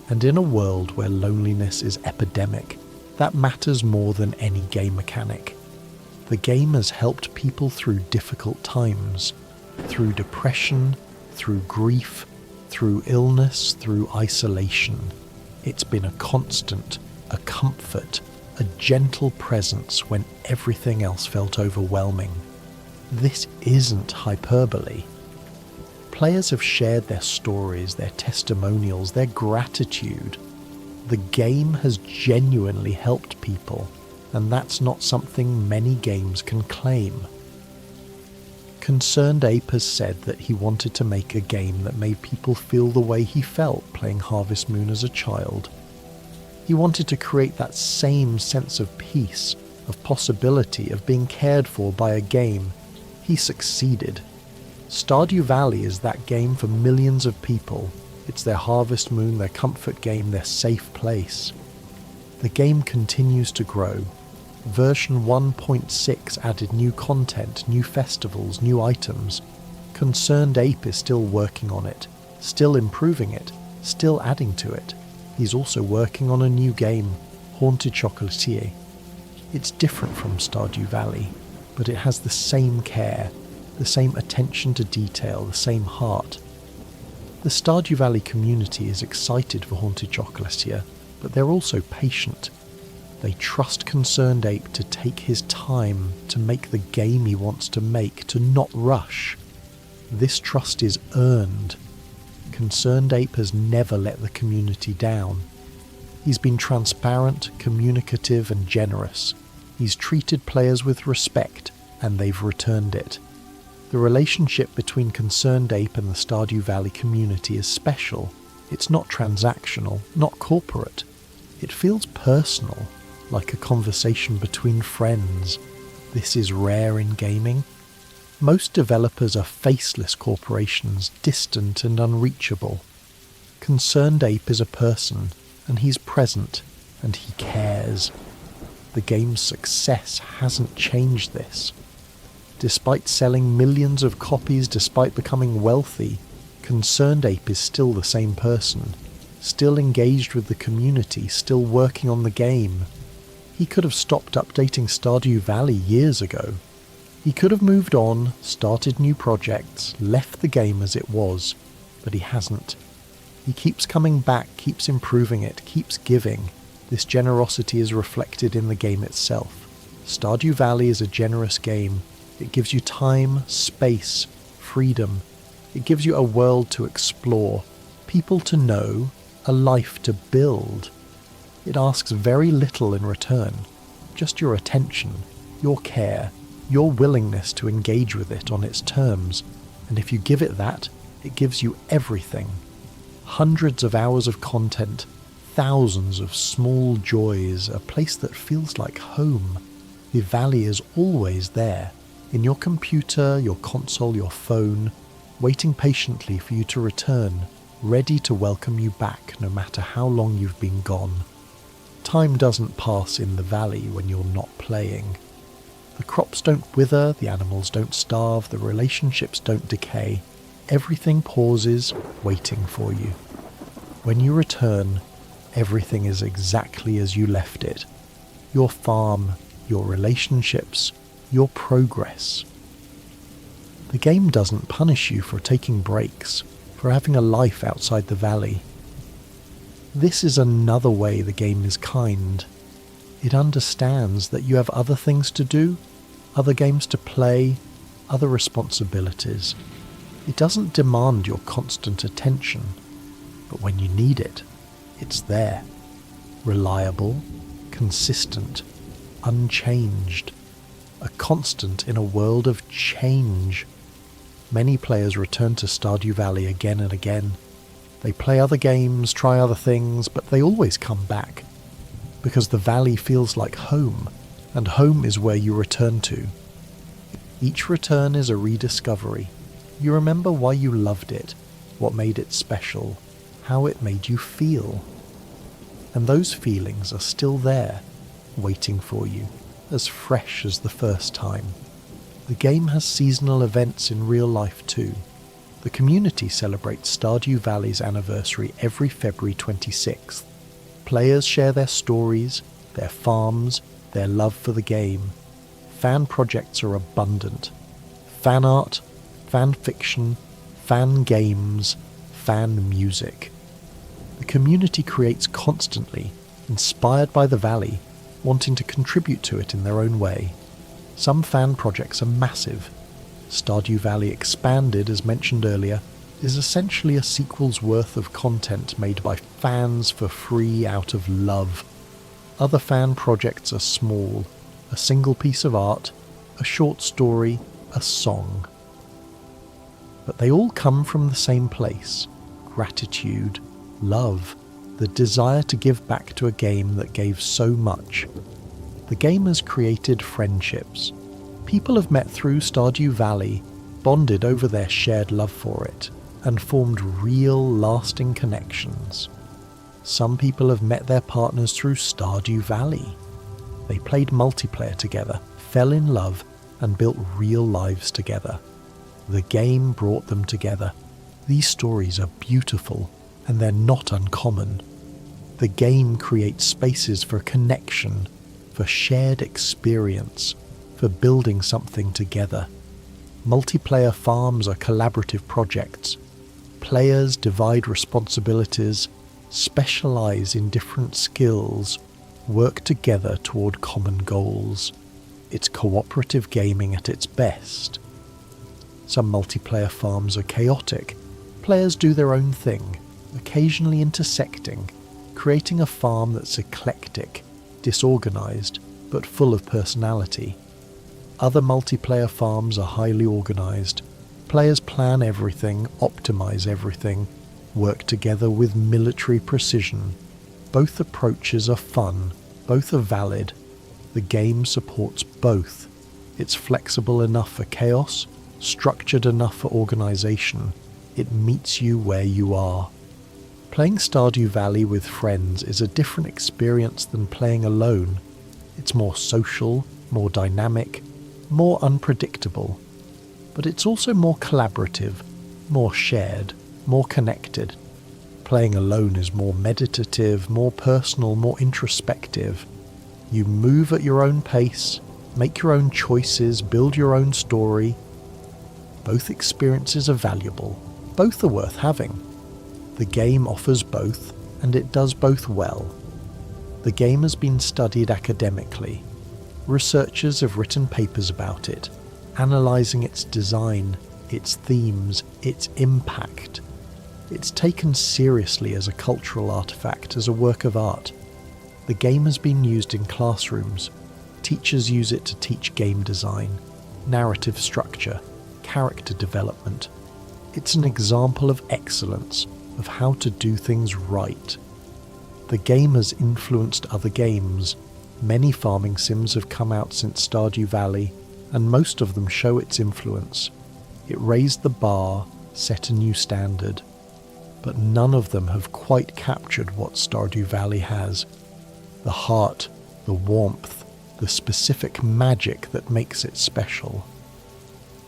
And in a world where loneliness is epidemic, that matters more than any game mechanic. The game has helped people through difficult times, through depression, through grief, through illness, through isolation. It's been a constant, a comfort, a gentle presence when everything else felt overwhelming. This isn't hyperbole. Players have shared their stories, their testimonials, their gratitude. The game has genuinely helped people, and that's not something many games can claim. Concerned Ape has said that he wanted to make a game that made people feel the way he felt playing Harvest Moon as a child. He wanted to create that same sense of peace, of possibility, of being cared for by a game. He succeeded. Stardew Valley is that game for millions of people. It's their Harvest Moon, their comfort game, their safe place. The game continues to grow. Version 1.6 added new content, new festivals, new items. Concerned Ape is still working on it, still improving it, still adding to it. He's also working on a new game, Haunted Chocolatier. It's different from Stardew Valley, but it has the same care, the same attention to detail, the same heart. The Stardew Valley community is excited for Haunted Chocolatier, but they're also patient. They trust Concerned Ape to take his time to make the game he wants to make, to not rush. This trust is earned. Concerned Ape has never let the community down. He's been transparent, communicative and generous. He's treated players with respect, and they've returned it. The relationship between Concerned Ape and the Stardew Valley community is special. It's not transactional, not corporate. It feels personal, like a conversation between friends. This is rare in gaming. Most developers are faceless corporations, distant and unreachable. Concerned Ape is a person, and he's present, and he cares. The game's success hasn't changed this. Despite selling millions of copies, despite becoming wealthy, Concerned Ape is still the same person, still engaged with the community, still working on the game. He could have stopped updating Stardew Valley years ago. He could have moved on, started new projects, left the game as it was, but he hasn't. He keeps coming back, keeps improving it, keeps giving. This generosity is reflected in the game itself. Stardew Valley is a generous game. It gives you time, space, freedom. It gives you a world to explore, people to know, a life to build. It asks very little in return, just your attention, your care, your willingness to engage with it on its terms, and if you give it that, it gives you everything. Hundreds of hours of content, thousands of small joys, a place that feels like home. The valley is always there, in your computer, your console, your phone, waiting patiently for you to return, ready to welcome you back no matter how long you've been gone. Time doesn't pass in the valley when you're not playing. The crops don't wither, the animals don't starve, the relationships don't decay. Everything pauses, waiting for you. When you return, everything is exactly as you left it. Your farm, your relationships, your progress. The game doesn't punish you for taking breaks, for having a life outside the valley. This is another way the game is kind. It understands that you have other things to do, other games to play, other responsibilities. It doesn't demand your constant attention, but when you need it, it's there. Reliable, consistent, unchanged. A constant in a world of change. Many players return to Stardew Valley again and again. They play other games, try other things, but they always come back. Because the valley feels like home, and home is where you return to. Each return is a rediscovery. You remember why you loved it, what made it special, how it made you feel. And those feelings are still there, waiting for you, as fresh as the first time. The game has seasonal events in real life too. The community celebrates Stardew Valley's anniversary every February 26th. Players share their stories, their farms, their love for the game. Fan projects are abundant. Fan art, fan fiction, fan games, fan music. The community creates constantly, inspired by the valley, wanting to contribute to it in their own way. Some fan projects are massive. Stardew Valley Expanded, as mentioned earlier, is essentially a sequel's worth of content made by fans for free out of love. Other fan projects are small, a single piece of art, a short story, a song. But they all come from the same place: gratitude, love, the desire to give back to a game that gave so much. The game has created friendships. People have met through Stardew Valley, bonded over their shared love for it, and formed real, lasting connections. Some people have met their partners through Stardew Valley. They played multiplayer together, fell in love, and built real lives together. The game brought them together. These stories are beautiful, and they're not uncommon. The game creates spaces for connection, for shared experience, for building something together. Multiplayer farms are collaborative projects. Players divide responsibilities, specialise in different skills, work together toward common goals. It's cooperative gaming at its best. Some multiplayer farms are chaotic. Players do their own thing, occasionally intersecting, creating a farm that's eclectic, disorganised, but full of personality. Other multiplayer farms are highly organised. Players plan everything, optimise everything, work together with military precision. Both approaches are fun, both are valid. The game supports both. It's flexible enough for chaos, structured enough for organisation. It meets you where you are. Playing Stardew Valley with friends is a different experience than playing alone. It's more social, more dynamic, more unpredictable. But it's also more collaborative, more shared, more connected. Playing alone is more meditative, more personal, more introspective. You move at your own pace, make your own choices, build your own story. Both experiences are valuable. Both are worth having. The game offers both, and it does both well. The game has been studied academically. Researchers have written papers about it, analysing its design, its themes, its impact. It's taken seriously as a cultural artefact, as a work of art. The game has been used in classrooms. Teachers use it to teach game design, narrative structure, character development. It's an example of excellence, of how to do things right. The game has influenced other games. Many farming sims have come out since Stardew Valley, and most of them show its influence. It raised the bar, set a new standard. But none of them have quite captured what Stardew Valley has. The heart, the warmth, the specific magic that makes it special.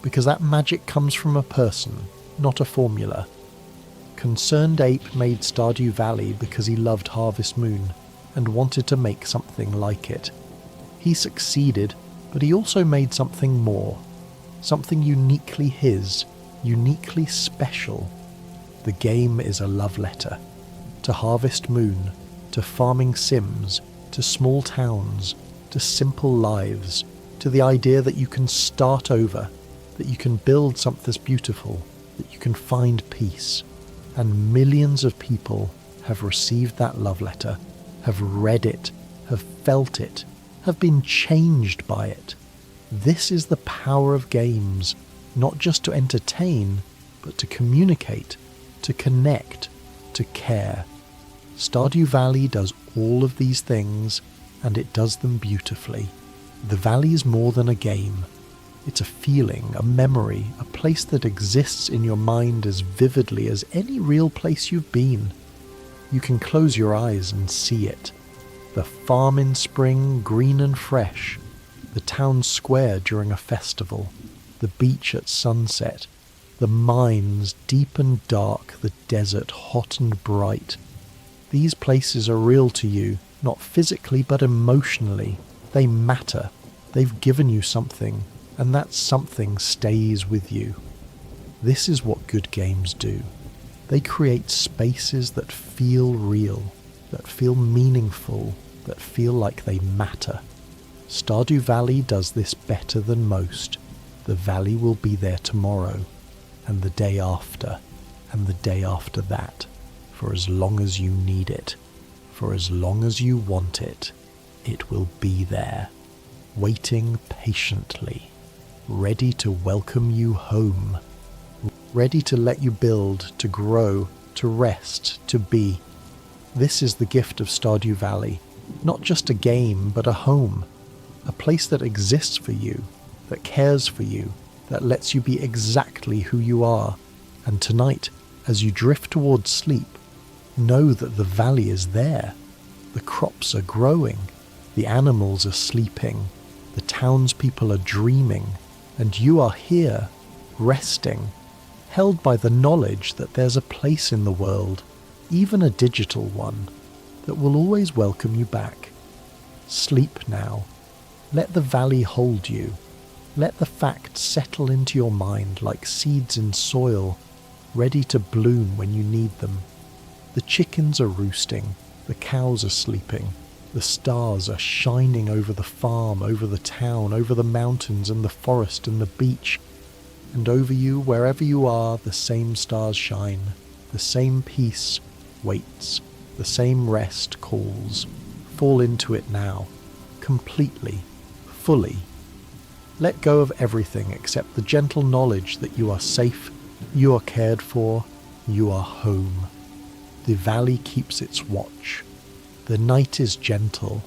Because that magic comes from a person, not a formula. Concerned Ape made Stardew Valley because he loved Harvest Moon and wanted to make something like it. He succeeded, but he also made something more, something uniquely his, uniquely special. The game is a love letter to Harvest Moon, to farming sims, to small towns, to simple lives, to the idea that you can start over, that you can build something beautiful, that you can find peace. And millions of people have received that love letter, have read it, have felt it, have been changed by it. This is the power of games, not just to entertain, but to communicate, to connect, to care. Stardew Valley does all of these things, and it does them beautifully. The Valley is more than a game. It's a feeling, a memory, a place that exists in your mind as vividly as any real place you've been. You can close your eyes and see it. The farm in spring, green and fresh. The town square during a festival. The beach at sunset. The mines, deep and dark. The desert, hot and bright. These places are real to you, not physically but emotionally. They matter. They've given you something, and that something stays with you. This is what good games do. They create spaces that feel real, that feel meaningful, that feel like they matter. Stardew Valley does this better than most. The valley will be there tomorrow, and the day after, and the day after that, for as long as you need it, for as long as you want it, it will be there, waiting patiently, ready to welcome you home, ready to let you build, to grow, to rest, to be. This is the gift of Stardew Valley, not just a game, but a home, a place that exists for you, that cares for you, that lets you be exactly who you are. And tonight, as you drift towards sleep, know that the valley is there. The crops are growing, the animals are sleeping, the townspeople are dreaming, and you are here, resting, held by the knowledge that there's a place in the world, even a digital one, that will always welcome you back. Sleep now. Let the valley hold you. Let the facts settle into your mind like seeds in soil, ready to bloom when you need them. The chickens are roosting, the cows are sleeping, the stars are shining over the farm, over the town, over the mountains and the forest and the beach. And over you, wherever you are, the same stars shine, the same peace waits, the same rest calls. Fall into it now, completely, fully. Let go of everything except the gentle knowledge that you are safe, you are cared for, you are home. The valley keeps its watch. The night is gentle.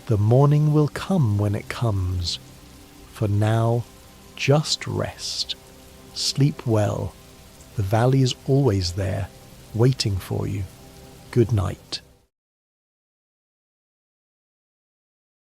The morning will come when it comes. For now, just rest. Sleep well. The valley is always there, waiting for you. Good night.